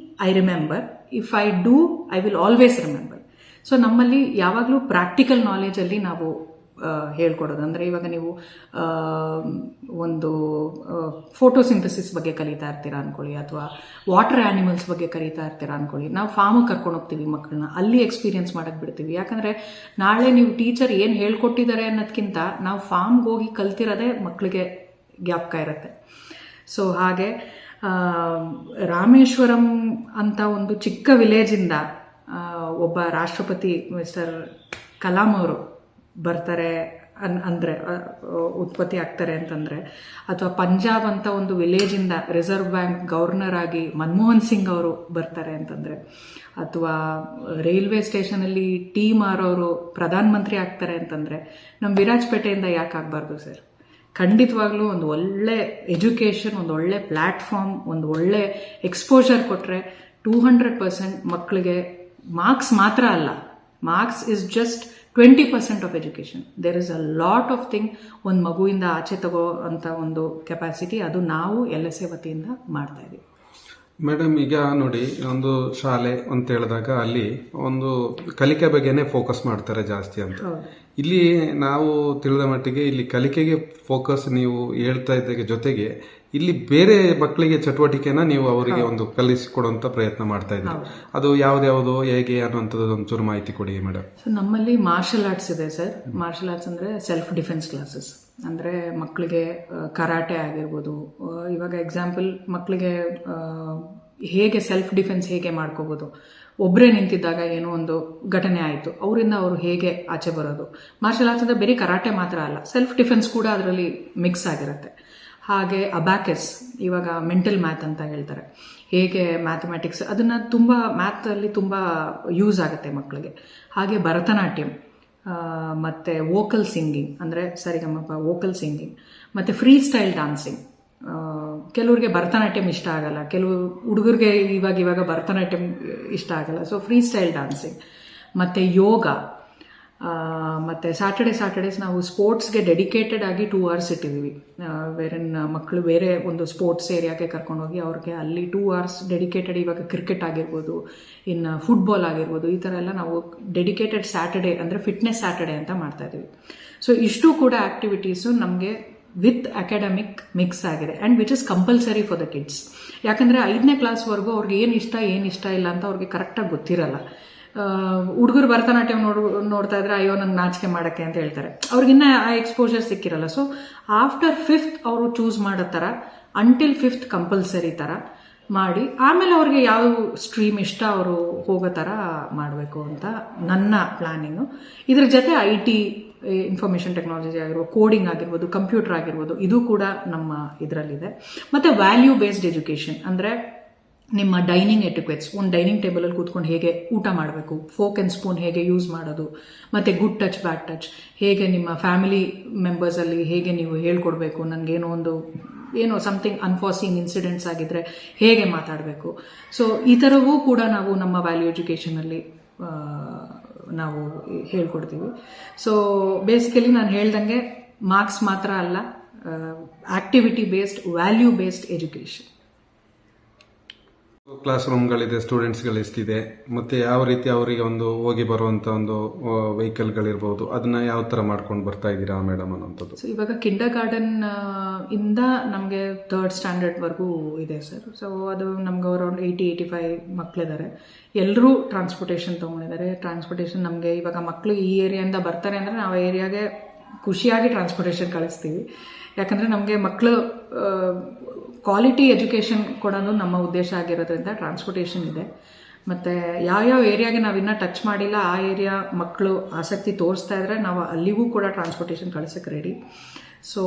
I remember, if I do I will always remember. So ನಮ್ಮಲ್ಲಿ ಯಾವಾಗಲೂ practical ನಾಲೆಜಲ್ಲಿ ನಾವು ಹೇಳ್ಕೊಡೋದು. ಅಂದರೆ ಇವಾಗ ನೀವು ಒಂದು photosynthesis ಬಗ್ಗೆ ಕಲಿತಾ ಇರ್ತೀರಾ ಅಂದ್ಕೊಳ್ಳಿ, ಅಥವಾ ವಾಟರ್ ಆ್ಯನಿಮಲ್ಸ್ ಬಗ್ಗೆ ಕಲಿತಾ ಇರ್ತೀರಾ ಅಂದ್ಕೊಳ್ಳಿ. ನಾವು ಫಾರ್ಮಿಗೆ ಕರ್ಕೊಂಡು ಹೋಗ್ತೀವಿ ಮಕ್ಕಳನ್ನ, ಅಲ್ಲಿ ಎಕ್ಸ್ಪೀರಿಯನ್ಸ್ ಮಾಡೋಕ್ಕೆ ಬಿಡ್ತೀವಿ. ಯಾಕಂದರೆ ನಾಳೆ ನೀವು ಟೀಚರ್ ಏನು ಹೇಳ್ಕೊಟ್ಟಿದ್ದಾರೆ ಅನ್ನೋದಕ್ಕಿಂತ ನಾವು ಫಾರ್ಮ್ಗೆ ಹೋಗಿ ಕಲ್ತಿರೋದೇ ಮಕ್ಕಳಿಗೆ ಜ್ಞಾಪಕ ಇರುತ್ತೆ. ಸೊ ಹಾಗೆ ರಾಮೇಶ್ವರಂ ಅಂತ ಒಂದು ಚಿಕ್ಕ ವಿಲೇಜಿಂದ ಒಬ್ಬ ರಾಷ್ಟ್ರಪತಿ ಮಿಸ್ಟರ್ ಕಲಾಂ ಅವರು ಬರ್ತಾರೆ ಅಂದರೆ ಉತ್ಪತ್ತಿ ಆಗ್ತಾರೆ ಅಂತಂದರೆ, ಅಥವಾ ಪಂಜಾಬ್ ಅಂತ ಒಂದು ವಿಲೇಜಿಂದ ರಿಸರ್ವ್ ಬ್ಯಾಂಕ್ ಗವರ್ನರ್ ಆಗಿ ಮನಮೋಹನ್ ಸಿಂಗ್ ಅವರು ಬರ್ತಾರೆ ಅಂತಂದರೆ, ಅಥವಾ ರೈಲ್ವೆ ಸ್ಟೇಷನಲ್ಲಿ ಟೀ ಮಾರೋರು ಪ್ರಧಾನಮಂತ್ರಿ ಆಗ್ತಾರೆ ಅಂತಂದರೆ, ನಮ್ಮ ವಿರಾಜಪೇಟೆಯಿಂದ ಯಾಕೆ ಆಗಬಾರ್ದು ಸರ್? ಖಂಡಿತವಾಗ್ಲೂ ಒಂದು ಒಳ್ಳೆ ಎಜುಕೇಷನ್, ಒಂದು ಒಳ್ಳೆ ಪ್ಲ್ಯಾಟ್ಫಾರ್ಮ್, ಒಂದು ಒಳ್ಳೆ ಎಕ್ಸ್ಪೋಜರ್ ಕೊಟ್ಟರೆ 200% ಮಕ್ಕಳಿಗೆ ಮಾರ್ಕ್ಸ್ ಮಾತ್ರ ಅಲ್ಲ, marks is just 20% of education. There is a lot of thing ಒಂದು ಮಗುವಿಂದ ಆಚೆ ತಗೋ ಅಂತ ಒಂದು ಕೆಪಾಸಿಟಿ, ಅದು ನಾವು LSA ವತಿಯಿಂದ ಮಾಡ್ತಾ ಇದ್ದೀವಿ. ಮೇಡಮ್, ಈಗ ನೋಡಿ, ಒಂದು ಶಾಲೆ ಅಂತ ಹೇಳಿದಾಗ ಅಲ್ಲಿ ಒಂದು ಕಲಿಕೆ ಬಗ್ಗೆನೇ ಫೋಕಸ್ ಮಾಡ್ತಾರೆ ಜಾಸ್ತಿ ಅಂತ. ಇಲ್ಲಿ ನಾವು ತಿಳಿದ ಮಟ್ಟಿಗೆ ಇಲ್ಲಿ ಕಲಿಕೆಗೆ ಫೋಕಸ್ ನೀವು ಹೇಳ್ತಾ ಇದ್ದ ಜೊತೆಗೆ ಇಲ್ಲಿ ಬೇರೆ ಮಕ್ಕಳಿಗೆ ಚಟುವಟಿಕೆನ ನೀವು ಅವರಿಗೆ ಒಂದು ಕಲಿಸಿಕೊಡುವಂತ ಪ್ರಯತ್ನ ಮಾಡ್ತಾ ಇದ್ದೀವಿ. ಅದು ಯಾವ್ದು ಹೇಗೆ ಅನ್ನುವಂಥದ್ದು ಒಂಚೂರು ಮಾಹಿತಿ ಕೊಡಿ ಮೇಡಮ್. ನಮ್ಮಲ್ಲಿ ಮಾರ್ಷಲ್ ಆರ್ಟ್ಸ್ ಇದೆ ಸರ್. ಮಾರ್ಷಲ್ ಆರ್ಟ್ಸ್ ಅಂದರೆ ಸೆಲ್ಫ್ ಡಿಫೆನ್ಸ್ ಕ್ಲಾಸಸ್. ಅಂದರೆ ಮಕ್ಕಳಿಗೆ ಕರಾಟೆ ಆಗಿರ್ಬೋದು. ಇವಾಗ ಎಕ್ಸಾಂಪಲ್, ಮಕ್ಕಳಿಗೆ ಹೇಗೆ ಸೆಲ್ಫ್ ಡಿಫೆನ್ಸ್ ಹೇಗೆ ಮಾಡ್ಕೋಬೋದು, ಒಬ್ಬರೇ ನಿಂತಿದ್ದಾಗ ಏನೋ ಒಂದು ಘಟನೆ ಆಯಿತು, ಅವರಿಂದ ಅವರು ಹೇಗೆ ಆಚೆ ಬರೋದು. ಮಾರ್ಷಲ್ ಆರ್ಟ್ಸ್ ಅಂದರೆ ಬರೀ ಕರಾಟೆ ಮಾತ್ರ ಅಲ್ಲ, ಸೆಲ್ಫ್ ಡಿಫೆನ್ಸ್ ಕೂಡ ಅದರಲ್ಲಿ ಮಿಕ್ಸ್ ಆಗಿರುತ್ತೆ. ಹಾಗೆ ಅಬ್ಯಾಕಸ್, ಇವಾಗ ಮೆಂಟಲ್ ಮ್ಯಾಥ್ ಅಂತ ಹೇಳ್ತಾರೆ, ಹೇಗೆ ಮ್ಯಾಥಮೆಟಿಕ್ಸ್, ಅದನ್ನು ತುಂಬ ಮ್ಯಾಥಲ್ಲಿ ತುಂಬ ಯೂಸ್ ಆಗುತ್ತೆ ಮಕ್ಕಳಿಗೆ. ಹಾಗೆ ಭರತನಾಟ್ಯಂ, ಮತ್ತು ವೋಕಲ್ ಸಿಂಗಿಂಗ್ ಅಂದರೆ ಸರಿಗಮಪ ವೋಕಲ್ ಸಿಂಗಿಂಗ್, ಮತ್ತು ಫ್ರೀ ಸ್ಟೈಲ್ ಡಾನ್ಸಿಂಗ್. ಕೆಲವ್ರಿಗೆ ಭರತನಾಟ್ಯಂ ಇಷ್ಟ ಆಗಲ್ಲ, ಕೆಲವು ಹುಡುಗರಿಗೆ ಇವಾಗ ಭರತನಾಟ್ಯಂ ಇಷ್ಟ ಆಗಲ್ಲ. ಸೊ ಫ್ರೀ ಸ್ಟೈಲ್ ಡಾನ್ಸಿಂಗ್, ಮತ್ತು ಯೋಗ, ಮತ್ತು ಸ್ಯಾಟರ್ಡೇಸ್ ನಾವು ಸ್ಪೋರ್ಟ್ಸ್ಗೆ ಡೆಡಿಕೇಟೆಡ್ ಆಗಿ 2 hours ಇಟ್ಟಿದ್ದೀವಿ. ಬೇರೆನ ಮಕ್ಕಳು ಬೇರೆ ಒಂದು ಸ್ಪೋರ್ಟ್ಸ್ ಏರಿಯಾಗೆ ಕರ್ಕೊಂಡೋಗಿ ಅವ್ರಿಗೆ ಅಲ್ಲಿ 2 hours ಡೆಡಿಕೇಟೆಡ್, ಇವಾಗ ಕ್ರಿಕೆಟ್ ಆಗಿರ್ಬೋದು, ಇನ್ನು ಫುಟ್ಬಾಲ್ ಆಗಿರ್ಬೋದು, ಈ ಥರ ಎಲ್ಲ ನಾವು ಡೆಡಿಕೇಟೆಡ್ ಸ್ಯಾಟರ್ಡೇ ಅಂದರೆ ಫಿಟ್ನೆಸ್ ಸ್ಯಾಟರ್ಡೇ ಅಂತ ಮಾಡ್ತಾ ಇದ್ದೀವಿ. ಸೊ ಇಷ್ಟು ಕೂಡ ಆ್ಯಕ್ಟಿವಿಟೀಸು ನಮಗೆ ವಿತ್ ಅಕಾಡೆಮಿಕ್ ಮಿಕ್ಸ್ ಆಗಿದೆ, and which is compulsory for the kids. ಯಾಕಂದರೆ 5ನೇ ಕ್ಲಾಸ್ವರೆಗೂ ಅವ್ರಿಗೆ ಏನು ಇಷ್ಟ ಇಲ್ಲ ಅಂತ ಅವ್ರಿಗೆ ಕರೆಕ್ಟಾಗಿ ಗೊತ್ತಿರಲ್ಲ. ಹುಡುಗರು ಭರತನಾಟ್ಯಂ ನೋಡ್ತಾ ಇದ್ರೆ ಅಯ್ಯೋ ನಂಗೆ ನಾಚಿಕೆ ಮಾಡೋಕ್ಕೆ ಅಂತ ಹೇಳ್ತಾರೆ, ಅವ್ರಿಗಿನ್ನ ಆ ಎಕ್ಸ್ಪೋಜರ್ ಸಿಕ್ಕಿರಲ್ಲ. ಸೊ ಆಫ್ಟರ್ 5th ಅವರು ಚೂಸ್ ಮಾಡೋ ಥರ, ಅಂಟಿಲ್ 5th ಕಂಪಲ್ಸರಿ ಥರ ಮಾಡಿ ಆಮೇಲೆ ಅವ್ರಿಗೆ ಯಾವ ಸ್ಟ್ರೀಮ್ ಇಷ್ಟ ಅವರು ಹೋಗೋ ಥರ ಮಾಡಬೇಕು ಅಂತ ನನ್ನ ಪ್ಲ್ಯಾನಿಂಗು. ಇದ್ರ ಜೊತೆ IT, ಇನ್ಫಾರ್ಮೇಷನ್ ಟೆಕ್ನಾಲಜಿ ಆಗಿರ್ಬೋದು, ಕೋಡಿಂಗ್ ಆಗಿರ್ಬೋದು, ಕಂಪ್ಯೂಟರ್ ಆಗಿರ್ಬೋದು, ಇದು ಕೂಡ ನಮ್ಮ ಇದರಲ್ಲಿದೆ. ಮತ್ತು ವ್ಯಾಲ್ಯೂ ಬೇಸ್ಡ್ ಎಜುಕೇಷನ್ ಅಂದರೆ ನಿಮ್ಮ ಡೈನಿಂಗ್ ಎಟಿಕ್ವೆಟ್ಸ್, ಒಂದು ಡೈನಿಂಗ್ ಟೇಬಲಲ್ಲಿ ಕೂತ್ಕೊಂಡು ಹೇಗೆ ಊಟ ಮಾಡಬೇಕು, ಫೋಕ್ ಆ್ಯಂಡ್ ಸ್ಪೂನ್ ಹೇಗೆ ಯೂಸ್ ಮಾಡೋದು, ಮತ್ತು ಗುಡ್ ಟಚ್ ಬ್ಯಾಡ್ ಟಚ್ ಹೇಗೆ ನಿಮ್ಮ ಫ್ಯಾಮಿಲಿ ಮೆಂಬರ್ಸಲ್ಲಿ ಹೇಗೆ ನೀವು ಹೇಳ್ಕೊಡ್ಬೇಕು, ನನಗೇನೋ ಸಮಥಿಂಗ್ ಅನ್ಫಾರ್ಸೀನ್ ಇನ್ಸಿಡೆಂಟ್ಸ್ ಆಗಿದ್ರೆ ಹೇಗೆ ಮಾತಾಡಬೇಕು. ಸೊ ಈ ಥರವೂ ಕೂಡ ನಾವು ನಮ್ಮ ವ್ಯಾಲ್ಯೂ ಎಜುಕೇಷನಲ್ಲಿ ನಾವು ಹೇಳ್ಕೊಡ್ತೀವಿ. ಸೊ ಬೇಸಿಕಲಿ ನಾನು ಹೇಳ್ದಂಗೆ ಮಾರ್ಕ್ಸ್ ಮಾತ್ರ ಅಲ್ಲ, activity based, value based education. Class ರೂಮ್ಗಳಿದೆ, ಸ್ಟೂಡೆಂಟ್ಸ್ಗಳು ಎಷ್ಟಿದೆ, ಮತ್ತು ಯಾವ ರೀತಿ ಅವರಿಗೆ ಒಂದು ಹೋಗಿ ಬರುವಂಥ ಒಂದು ವೆಹಿಕಲ್ಗಳಿರ್ಬೋದು, ಅದನ್ನ ಯಾವ ಥರ ಮಾಡ್ಕೊಂಡು ಬರ್ತಾ ಇದ್ದೀರಾ ಮೇಡಮ್ ಅನ್ನೋಂಥದ್ದು? ಸೊ ಇವಾಗ ಕಿಂಡರ್ ಗಾರ್ಡನ್ ಇಂದ ನಮಗೆ 3rd ಸ್ಟ್ಯಾಂಡರ್ಡ್ವರೆಗೂ ಇದೆ ಸರ್. ಸೊ ಅದು ನಮ್ಗೆ ಅರೌಂಡ್ 80-85 ಮಕ್ಕಳಿದ್ದಾರೆ. ಎಲ್ಲರೂ ಟ್ರಾನ್ಸ್ಪೋರ್ಟೇಷನ್ ತೊಗೊಂಡಿದ್ದಾರೆ. ಟ್ರಾನ್ಸ್ಪೋರ್ಟೇಷನ್ ನಮಗೆ ಇವಾಗ ಮಕ್ಕಳು ಈ ಏರಿಯಾಯಿಂದ ಬರ್ತಾರೆ ಅಂದರೆ ನಾವು ಆ ಏರಿಯಾಗೆ ಖುಷಿಯಾಗಿ ಟ್ರಾನ್ಸ್ಪೋರ್ಟೇಷನ್ ಕಳಿಸ್ತೀವಿ. ಯಾಕಂದರೆ ನಮಗೆ ಮಕ್ಕಳು ಕ್ವಾಲಿಟಿ ಎಜುಕೇಷನ್ ಕೊಡೋದು ನಮ್ಮ ಉದ್ದೇಶ ಆಗಿರೋದ್ರಿಂದ ಟ್ರಾನ್ಸ್ಪೋರ್ಟೇಷನ್ ಇದೆ. ಮತ್ತು ಯಾವ್ಯಾವ ಏರಿಯಾಗೆ ನಾವು ಇನ್ನೂ ಟಚ್ ಮಾಡಿಲ್ಲ ಆ ಏರಿಯಾ ಮಕ್ಕಳು ಆಸಕ್ತಿ ತೋರಿಸ್ತಾ ಇದ್ರೆ ನಾವು ಅಲ್ಲಿಗೂ ಕೂಡ ಟ್ರಾನ್ಸ್ಪೋರ್ಟೇಷನ್ ಕಳ್ಸೋಕ್ಕೆ ರೆಡಿ. ಸೊ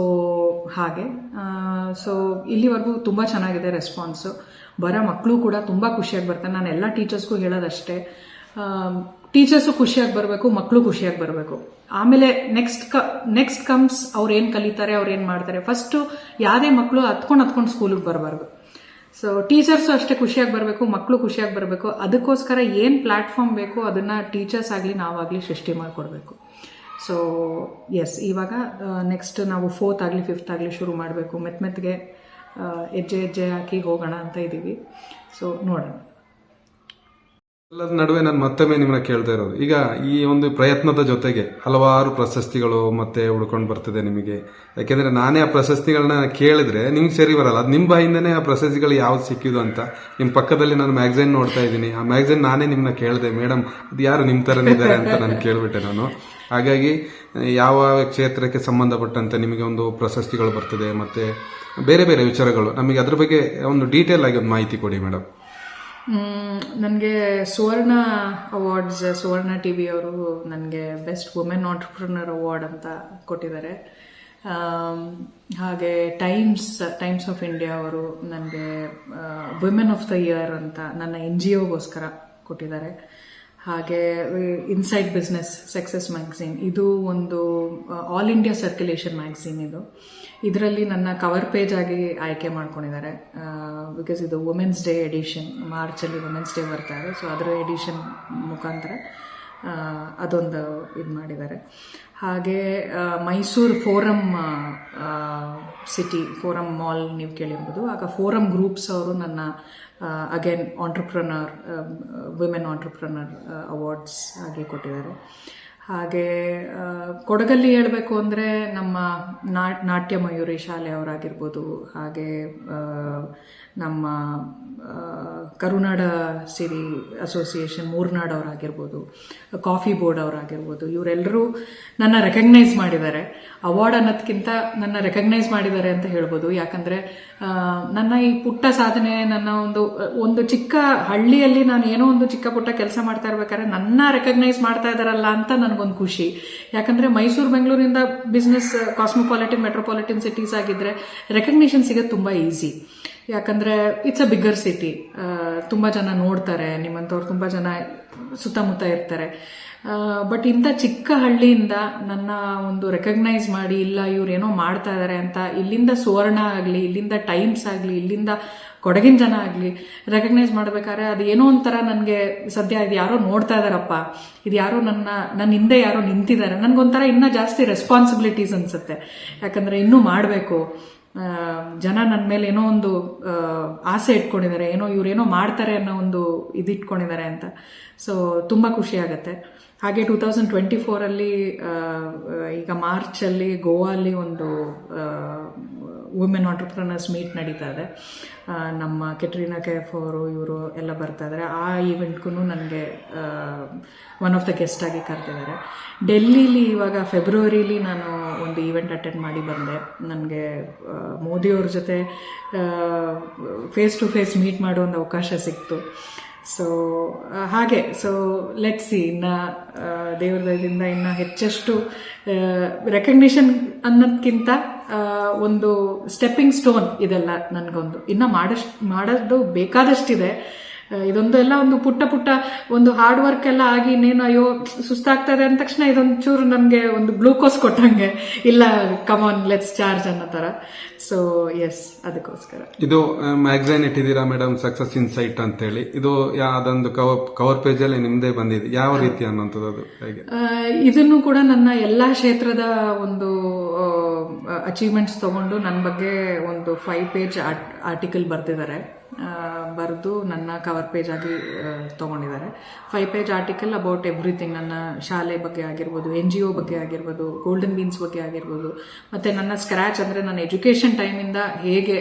ಹಾಗೆ ಸೊ ಇಲ್ಲಿವರೆಗೂ ತುಂಬ ಚೆನ್ನಾಗಿದೆ ರೆಸ್ಪಾನ್ಸು. ಬರೋ ಮಕ್ಕಳು ಕೂಡ ತುಂಬ ಖುಷಿಯಾಗಿ ಬರ್ತಾರೆ. ನಾನು ಎಲ್ಲ ಟೀಚರ್ಸ್ಗೂ ಹೇಳೋದಷ್ಟೇ, ಟೀಚರ್ಸು ಖುಷಿಯಾಗಿ ಬರಬೇಕು, ಮಕ್ಕಳು ಖುಷಿಯಾಗಿ ಬರಬೇಕು. ಆಮೇಲೆ ನೆಕ್ಸ್ಟ್ ಕಮ್ಸ್ ಅವ್ರು ಏನು ಕಲಿತಾರೆ, ಅವ್ರು ಏನು ಮಾಡ್ತಾರೆ. ಫಸ್ಟು ಯಾವುದೇ ಮಕ್ಕಳು ಹತ್ಕೊಂಡು ಸ್ಕೂಲಿಗೆ ಬರಬಾರ್ದು. ಸೊ ಟೀಚರ್ಸು ಅಷ್ಟೇ ಖುಷಿಯಾಗಿ ಬರಬೇಕು, ಮಕ್ಕಳು ಖುಷಿಯಾಗಿ ಬರಬೇಕು. ಅದಕ್ಕೋಸ್ಕರ ಏನು ಪ್ಲ್ಯಾಟ್ಫಾರ್ಮ್ ಬೇಕು ಅದನ್ನು ಟೀಚರ್ಸ್ ಆಗಲಿ ನಾವಾಗಲಿ ಸೃಷ್ಟಿ ಮಾಡಿಕೊಡ್ಬೇಕು. ಸೊ ಎಸ್, ಇವಾಗ ನೆಕ್ಸ್ಟ್ ನಾವು 4th ಆಗಲಿ 5th ಆಗಲಿ ಶುರು ಮಾಡಬೇಕು. ಮೆತ್ತಗೆ ಹೆಜ್ಜೆ ಹಾಕಿ ಹೋಗೋಣ ಅಂತ ಇದ್ದೀವಿ. ಸೊ ನೋಡೋಣ. ಎಲ್ಲರ ನಡುವೆ ನಾನು ಮತ್ತೊಮ್ಮೆ ನಿಮ್ಮನ್ನ ಕೇಳ್ತಾ ಇರೋದು, ಈಗ ಈ ಒಂದು ಪ್ರಯತ್ನದ ಜೊತೆಗೆ ಹಲವಾರು ಪ್ರಶಸ್ತಿಗಳು ಮತ್ತೆ ಉಳ್ಕೊಂಡು ಬರ್ತದೆ ನಿಮಗೆ. ಯಾಕೆಂದ್ರೆ ನಾನೇ ಆ ಪ್ರಶಸ್ತಿಗಳನ್ನ ಕೇಳಿದ್ರೆ ನಿಮ್ಗೆ ಸರಿ ಬರಲ್ಲ. ಅದು ನಿಮ್ಮ ಬಾಯಿಂದನೇ ಆ ಪ್ರಶಸ್ತಿಗಳು ಯಾವ್ದು ಸಿಕ್ಕಿದು ಅಂತ. ನಿಮ್ಮ ಪಕ್ಕದಲ್ಲಿ ನಾನು ಮ್ಯಾಗಝೈನ್ ನೋಡ್ತಾ ಇದ್ದೀನಿ. ಆ ಮ್ಯಾಗಝೈನ್ ನಾನೇ ನಿಮ್ಮನ್ನ ಕೇಳಿದೆ, ಮೇಡಮ್ ಅದು ಯಾರು ನಿಮ್ಮ ಥರನೇ ಇದ್ದಾರೆ ಅಂತ ನಾನು ಕೇಳ್ಬಿಟ್ಟೆ ನಾನು. ಹಾಗಾಗಿ ಯಾವ ಕ್ಷೇತ್ರಕ್ಕೆ ಸಂಬಂಧಪಟ್ಟಂತೆ ನಿಮಗೆ ಒಂದು ಪ್ರಶಸ್ತಿಗಳು ಬರ್ತದೆ ಮತ್ತೆ ಬೇರೆ ಬೇರೆ ವಿಚಾರಗಳು, ನಮಗೆ ಅದ್ರ ಬಗ್ಗೆ ಒಂದು ಡೀಟೇಲ್ ಆಗಿ ಒಂದು ಮಾಹಿತಿ ಕೊಡಿ ಮೇಡಮ್. ನನಗೆ ಸುವರ್ಣ ಅವಾರ್ಡ್ಸ್, ಸುವರ್ಣ TV ಅವರು ನನಗೆ ಬೆಸ್ಟ್ ವುಮೆನ್ ಆಂಟ್ರಪ್ರನರ್ ಅವಾರ್ಡ್ ಅಂತ ಕೊಟ್ಟಿದ್ದಾರೆ. ಹಾಗೆ ಟೈಮ್ಸ್ ಆಫ್ ಇಂಡಿಯಾ ಅವರು ನನಗೆ ವುಮೆನ್ ಆಫ್ ದ ಇಯರ್ ಅಂತ ನನ್ನ NGOಗೋಸ್ಕರ ಕೊಟ್ಟಿದ್ದಾರೆ. ಹಾಗೆ ಇನ್ಸೈಡ್ ಬಿಸ್ನೆಸ್ ಸಕ್ಸಸ್ ಮ್ಯಾಗಝೀನ್, ಇದು ಒಂದು ಆಲ್ ಇಂಡಿಯಾ ಸರ್ಕ್ಯುಲೇಷನ್ ಮ್ಯಾಗಝೀನ್. ಇದರಲ್ಲಿ ನನ್ನ ಕವರ್ ಪೇಜ್ ಆಗಿ ಆಯ್ಕೆ ಮಾಡ್ಕೊಂಡಿದ್ದಾರೆ. ಬಿಕಾಸ್ ಇದು ವುಮೆನ್ಸ್ ಡೇ ಎಡಿಷನ್, ಮಾರ್ಚಲ್ಲಿ ವುಮೆನ್ಸ್ ಡೇ ಬರ್ತಾ ಇದೆ. ಸೊ ಅದರ ಎಡಿಷನ್ ಮುಖಾಂತರ ಅದೊಂದು ಇದು ಮಾಡಿದ್ದಾರೆ. ಹಾಗೆ ಮೈಸೂರು ಫೋರಮ್ ಫೋರಮ್ ಮಾಲ್ ನೀವು ಕೇಳಿರ್ಬೋದು. ಆಗ ಫೋರಮ್ ಗ್ರೂಪ್ಸ್ ಅವರು ನನ್ನ again entrepreneur, women entrepreneur awards ಆಗಿ ಕೊಟ್ಟಿದ್ದಾರೆ. ಹಾಗೆ ಕೊಡಗಲ್ಲಿ ಹೇಳಬೇಕು ಅಂದರೆ ನಮ್ಮ ನಾಟ್ಯ ಮಯೂರಿ ಶಾಲೆಯವರಾಗಿರ್ಬೋದು, ಹಾಗೆ ನಮ್ಮ ಕರುನಾಡ ಸಿರಿ ಅಸೋಸಿಯೇಷನ್ ಮೂರ್ನಾಡ್ ಅವರಾಗಿರ್ಬೋದು, ಕಾಫಿ ಬೋರ್ಡ್ ಅವರಾಗಿರ್ಬೋದು, ಇವರೆಲ್ಲರೂ ನನ್ನ ರೆಕಗ್ನೈಸ್ ಮಾಡಿದ್ದಾರೆ. ಅವಾರ್ಡ್ ಅನ್ನೋದಕ್ಕಿಂತ ನನ್ನ ರೆಕಗ್ನೈಸ್ ಮಾಡಿದ್ದಾರೆ ಅಂತ ಹೇಳ್ಬೋದು. ಯಾಕಂದರೆ ನನ್ನ ಈ ಪುಟ್ಟ ಸಾಧನೆ, ನನ್ನ ಒಂದು ಚಿಕ್ಕ ಹಳ್ಳಿಯಲ್ಲಿ ನಾನು ಏನೋ ಒಂದು ಚಿಕ್ಕ ಪುಟ್ಟ ಕೆಲಸ ಮಾಡ್ತಾ ಇರ್ಬೇಕಾದ್ರೆ ನನ್ನ ರೆಕಗ್ನೈಸ್ ಮಾಡ್ತಾ ಇದ್ದಾರಲ್ಲ ಅಂತ ನನಗೊಂದು ಖುಷಿ. ಯಾಕಂದರೆ ಮೈಸೂರು ಬೆಂಗಳೂರಿಂದ ಬಿಸ್ನೆಸ್ ಕಾಸ್ಮೋಪಾಲಿಟನ್ ಮೆಟ್ರೋಪಾಲಿಟನ್ ಸಿಟೀಸ್ ಆಗಿದ್ರೆ ರೆಕಗ್ನಿಷನ್ ಸಿಗೋದು ತುಂಬ ಈಸಿ. ಯಾಕಂದರೆ ಇಟ್ಸ್ ಅ ಬಿಗ್ಗರ್ ಸಿಟಿ, ತುಂಬ ಜನ ನೋಡ್ತಾರೆ, ನಿಮ್ಮಂಥವ್ರು ತುಂಬ ಜನ ಸುತ್ತಮುತ್ತ ಇರ್ತಾರೆ. ಬಟ್ ಇಂಥ ಚಿಕ್ಕ ಹಳ್ಳಿಯಿಂದ ನನ್ನ ಒಂದು ರೆಕಗ್ನೈಸ್ ಮಾಡಿ, ಇಲ್ಲ ಇವ್ರು ಏನೋ ಮಾಡ್ತಾ ಇದ್ದಾರೆ ಅಂತ ಇಲ್ಲಿಂದ ಸುವರ್ಣ ಆಗಲಿ, ಇಲ್ಲಿಂದ ಟೈಮ್ಸ್ ಆಗಲಿ, ಇಲ್ಲಿಂದ ಕೊಡಗಿನ ಜನ ಆಗಲಿ ರೆಕಗ್ನೈಸ್ ಮಾಡಬೇಕಾದ್ರೆ ಅದು ಏನೋ ಒಂಥರ ನನಗೆ ಸದ್ಯ ಇದು ಯಾರೋ ನೋಡ್ತಾ ಇದ್ದಾರಪ್ಪ, ಇದು ಯಾರೋ ನನ್ನ ಹಿಂದೆ ಯಾರೋ ನಿಂತಿದ್ದಾರೆ, ನನಗೊಂಥರ ಇನ್ನೂ ಜಾಸ್ತಿ ರೆಸ್ಪಾನ್ಸಿಬಿಲಿಟೀಸ್ ಅನಿಸುತ್ತೆ. ಯಾಕಂದರೆ ಇನ್ನೂ ಮಾಡಬೇಕು, ಜನ ನನ್ನ ಮೇಲೆ ಏನೋ ಒಂದು ಆಸೆ ಇಟ್ಕೊಂಡಿದ್ದಾರೆ, ಇವರೇನೋ ಮಾಡ್ತಾರೆ ಅನ್ನೋ ಒಂದು ಇದಿಟ್ಕೊಂಡಿದ್ದಾರೆ ಅಂತ. ಸೊ ತುಂಬ ಖುಷಿ ಆಗುತ್ತೆ. ಹಾಗೆ 2024 ಈಗ ಮಾರ್ಚಲ್ಲಿ ಗೋವಾಲ್ಲಿ ಒಂದು ವುಮೆನ್ ಆಂಟ್ರಪ್ರನರ್ಸ್ ಮೀಟ್ ನಡೀತಾ ಇದೆ. ನಮ್ಮ ಕೆಟ್ರಿನಾ ಕೈಫ್ ಅವರು ಇವರು ಎಲ್ಲ ಬರ್ತಾ ಇದ್ದಾರೆ. ಆ ಈವೆಂಟ್ಗೂ ನನಗೆ ಒನ್ ಆಫ್ ದ ಗೆಸ್ಟ್ ಆಗಿ ಕರೆದಿದ್ದಾರೆ. ಡೆಲ್ಲಿಲಿ ಇವಾಗ ಫೆಬ್ರವರಿಲಿ ನಾನು ಒಂದು ಈವೆಂಟ್ ಅಟೆಂಡ್ ಮಾಡಿ ಬಂದೆ. ನನಗೆ ಮೋದಿಯವ್ರ ಜೊತೆ ಫೇಸ್ ಟು ಫೇಸ್ ಮೀಟ್ ಮಾಡೋ ಒಂದು ಅವಕಾಶ ಸಿಕ್ತು. ಸೊ ಹಾಗೆ ಲೆಟ್ಸ್ ಸಿ, ಇನ್ನು ದೇವ್ರ ದಯದಿಂದ ಇನ್ನು ಹೆಚ್ಚೆಷ್ಟು ರೆಕಗ್ನಿಷನ್ ಅನ್ನೋದಕ್ಕಿಂತ ಒಂದು ಸ್ಟೆಪ್ಪಿಂಗ್ ಸ್ಟೋನ್ ಇದೆಲ್ಲ ನನಗೊಂದು. ಇನ್ನು ಮಾಡೋದು ಬೇಕಾದಷ್ಟಿದೆ. ಇದೊಂದು ಎಲ್ಲ ಒಂದು ಪುಟ್ಟ ಒಂದು ಹಾರ್ಡ್ ವರ್ಕ್ ಎಲ್ಲ ಆಗಿ ಇನ್ನೇನು ಅಯ್ಯೋ ಸುಸ್ತಾಗ್ತಾ ಇದೆ ಅಂದ ತಕ್ಷಣ ಇದೊಂದು ಚೂರು ನನಗೆ ಒಂದು ಗ್ಲೂಕೋಸ್ ಕೊಟ್ಟಂಗೆ, ಇಲ್ಲ ಕಮಾನ್ ಲೆಟ್ಸ್ ಚಾರ್ಜ್ ಅನ್ನೋ ಥರ. ಸೊ ಎಸ್, ಅದಕ್ಕೋಸ್ಕರ ಇದು ಮ್ಯಾಗಝೈನ್ ಇಟ್ಟಿದ್ದೀರಾ ಮೇಡಮ್, ಸಕ್ಸಸ್ ಇನ್ಸೈಟ್ ಅಂತೇಳಿ. ಇದು ಅದೊಂದು ಕವರ್ ಪೇಜ್ ಅಲ್ಲಿ ನಿಮ್ದೇ ಬಂದಿದೆ. ಯಾವ ರೀತಿ ಅನ್ನೋಂಥದ್ದು ಅದು ಹೇಗೆ? ಇದನ್ನು ಕೂಡ ನನ್ನ ಎಲ್ಲಾ ಕ್ಷೇತ್ರದ ಒಂದು ಅಚೀವ್ಮೆಂಟ್ಸ್ ತಗೊಂಡು ನನ್ನ ಬಗ್ಗೆ ಒಂದು 5 ಪೇಜ್ ಆರ್ಟಿಕಲ್ ಬರ್ತಿದ್ದಾರೆ. ಬರೆದು ನನ್ನ ಕವರ್ ಪೇಜ್ ಆಗಿ ತೊಗೊಂಡಿದ್ದಾರೆ. 5 ಪೇಜ್ ಆರ್ಟಿಕಲ್ ಅಬೌಟ್ ಎವ್ರಿಥಿಂಗ್. ನನ್ನ ಶಾಲೆ ಬಗ್ಗೆ ಆಗಿರ್ಬೋದು, NGO ಬಗ್ಗೆ ಆಗಿರ್ಬೋದು, ಗೋಲ್ಡನ್ ಬೀನ್ಸ್ ಬಗ್ಗೆ ಆಗಿರ್ಬೋದು, ಮತ್ತು ನನ್ನ ಸ್ಕ್ರ್ಯಾಚ್ ಅಂದರೆ ನನ್ನ ಎಜುಕೇಷನ್ ಟೈಮಿಂದ ಹೇಗೆ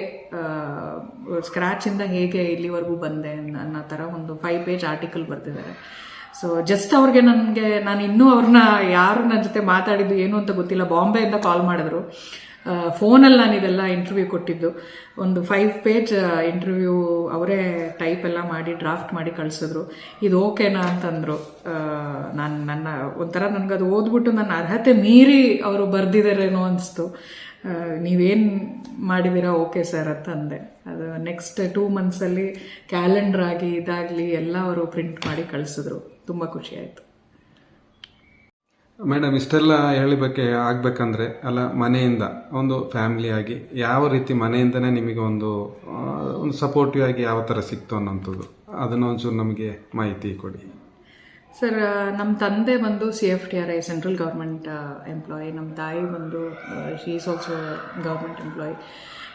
ಸ್ಕ್ರ್ಯಾಚಿಂದ ಹೇಗೆ ಇಲ್ಲಿವರೆಗೂ ಬಂದೆ ಅನ್ನೋ ಥರ ಒಂದು 5 ಪೇಜ್ ಆರ್ಟಿಕಲ್ ಬರ್ತಿದ್ದಾರೆ. ಸೊ ಜಸ್ಟ್ ಅವ್ರಿಗೆ ನಾನು ಇನ್ನೂ ಅವ್ರನ್ನ ಯಾರು ನನ್ನ ಜೊತೆ ಮಾತಾಡಿದ್ದು ಏನು ಅಂತ ಗೊತ್ತಿಲ್ಲ. ಬಾಂಬೆಯಿಂದ ಕಾಲ್ ಮಾಡಿದ್ರು. ಫೋನಲ್ಲಿ ನಾನು ಇದೆಲ್ಲ ಇಂಟರ್ವ್ಯೂ ಕೊಟ್ಟಿದ್ದು. ಒಂದು 5 ಪೇಜ್ ಇಂಟರ್ವ್ಯೂ ಅವರೇ ಟೈಪ್ ಎಲ್ಲ ಮಾಡಿ ಡ್ರಾಫ್ಟ್ ಮಾಡಿ ಕಳಿಸಿದ್ರು. ಇದು ಓಕೆನಾ ಅಂತಂದರು. ನನ್ನ ಒಂಥರ ನನಗದು ಓದ್ಬಿಟ್ಟು ನನ್ನ ಅರ್ಹತೆ ಮೀರಿ ಅವರು ಬರ್ದಿದ್ದಾರೇನೋ ಅನಿಸ್ತು. ನೀವೇನು ಮಾಡಿದ್ದೀರಾ ಓಕೆ ಸರ್ ಅಂತ ಅಂದೆ. ಅದು ನೆಕ್ಸ್ಟ್ 2 ಮಂತ್ಸಲ್ಲಿ ಕ್ಯಾಲೆಂಡರ್ ಆಗಿ ಇದಾಗಲಿ ಎಲ್ಲ ಅವರು ಪ್ರಿಂಟ್ ಮಾಡಿ ಕಳಿಸಿದ್ರು. ತುಂಬ ಖುಷಿ ಆಯಿತು. ಮೇಡಮ್, ಇಷ್ಟೆಲ್ಲ ಆಗ್ಬೇಕಂದ್ರೆ ಅಲ್ಲ, ಮನೆಯಿಂದ ಒಂದು ಫ್ಯಾಮಿಲಿ ಆಗಿ ಯಾವ ರೀತಿ ಮನೆಯಿಂದನೇ ನಿಮಗೆ ಒಂದು ಸಪೋರ್ಟಿವ್ ಆಗಿ ಯಾವ ಥರ ಸಿಕ್ತು ಅನ್ನೋಂಥದ್ದು, ಅದನ್ನ ಒಂಚೂರು ನಮಗೆ ಮಾಹಿತಿ ಕೊಡಿ ಸರ್. ನಮ್ಮ ತಂದೆ ಬಂದು CFTRI ಸೆಂಟ್ರಲ್ ಗೌರ್ಮೆಂಟ್ ಎಂಪ್ಲಾಯಿ. ನಮ್ಮ ತಾಯಿ ಬಂದು she is also government employee.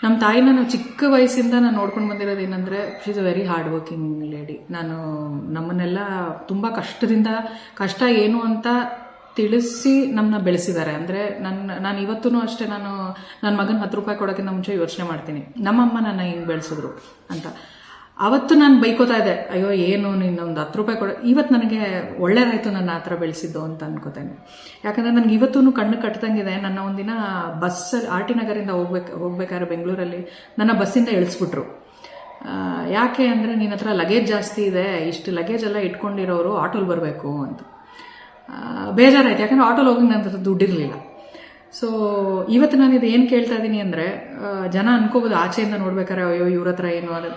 ನಮ್ಮ ತಾಯಿನ ನಾವು ಚಿಕ್ಕ ವಯಸ್ಸಿಂದ ನಾನು ನೋಡ್ಕೊಂಡು ಬಂದಿರೋದು ಏನಂದರೆ, she is a very hard working lady. ನಮ್ಮನ್ನೆಲ್ಲ ತುಂಬ ಕಷ್ಟ ಏನು ಅಂತ ತಿಳಿಸಿ ನಮ್ಮನ್ನ ಬೆಳೆಸಿದ್ದಾರೆ. ಅಂದರೆ ನಾನು ಇವತ್ತೂ ಅಷ್ಟೇ, ನನ್ನ ಮಗನ 10 ರೂಪಾಯಿ ಕೊಡೋಕ್ಕಿಂತ ಮುಂಚೆ ಯೋಚನೆ ಮಾಡ್ತೀನಿ, ನಮ್ಮಮ್ಮ ನನ್ನ ಹಿಂಗೆ ಬೆಳೆಸಿದ್ರು ಅಂತ. ಅವತ್ತು ನಾನು ಬೈಕೋತಾ ಇದ್ದೆ, ಅಯ್ಯೋ ಏನು ನೀನು ಒಂದು 10 ರೂಪಾಯಿ ಇವತ್ತು ನನಗೆ ಒಳ್ಳೇದಾಯಿತು ನನ್ನ ಆ ಥರ ಬೆಳೆಸಿದ್ದು ಅಂತ ಅನ್ಕೋತೇನೆ. ಯಾಕಂದರೆ ನನಗೆ ಇವತ್ತೂ ಕಣ್ಣು ಕಟ್ಟದಂಗಿದೆ. ನನ್ನ ಒಂದಿನ ಬಸ್ಸಲ್ಲಿ RT ನಗರಿಂದ ಹೋಗ್ಬೇಕಾದ್ರೆ ಬೆಂಗಳೂರಲ್ಲಿ ನನ್ನ ಬಸ್ಸಿಂದ ಇಳಿಸ್ಬಿಟ್ರು. ಯಾಕೆ ಅಂದರೆ, ನಿನ್ನ ಹತ್ರ ಲಗೇಜ್ ಜಾಸ್ತಿ ಇದೆ, ಇಷ್ಟು ಲಗೇಜ್ ಎಲ್ಲ ಇಟ್ಕೊಂಡಿರೋರು ಆಟೋಲ್ ಬರಬೇಕು ಅಂತ. ಬೇಜಾರಾಯ್ತು, ಯಾಕಂದರೆ ಆಟೋಲ್ ಹೋಗಿ ನನ್ನ ಹತ್ರ ದುಡ್ಡಿರಲಿಲ್ಲ. ಸೊ ಇವತ್ತು ನಾನು ಇದು ಏನು ಕೇಳ್ತಾ ಇದ್ದೀನಿ ಅಂದರೆ, ಜನ ಅನ್ಕೋಬೋದು ಆಚೆಯಿಂದ ನೋಡ್ಬೇಕಾರೆ ಅಯ್ಯೋ ಇವ್ರ ಹತ್ರ ಏನು ಅದು.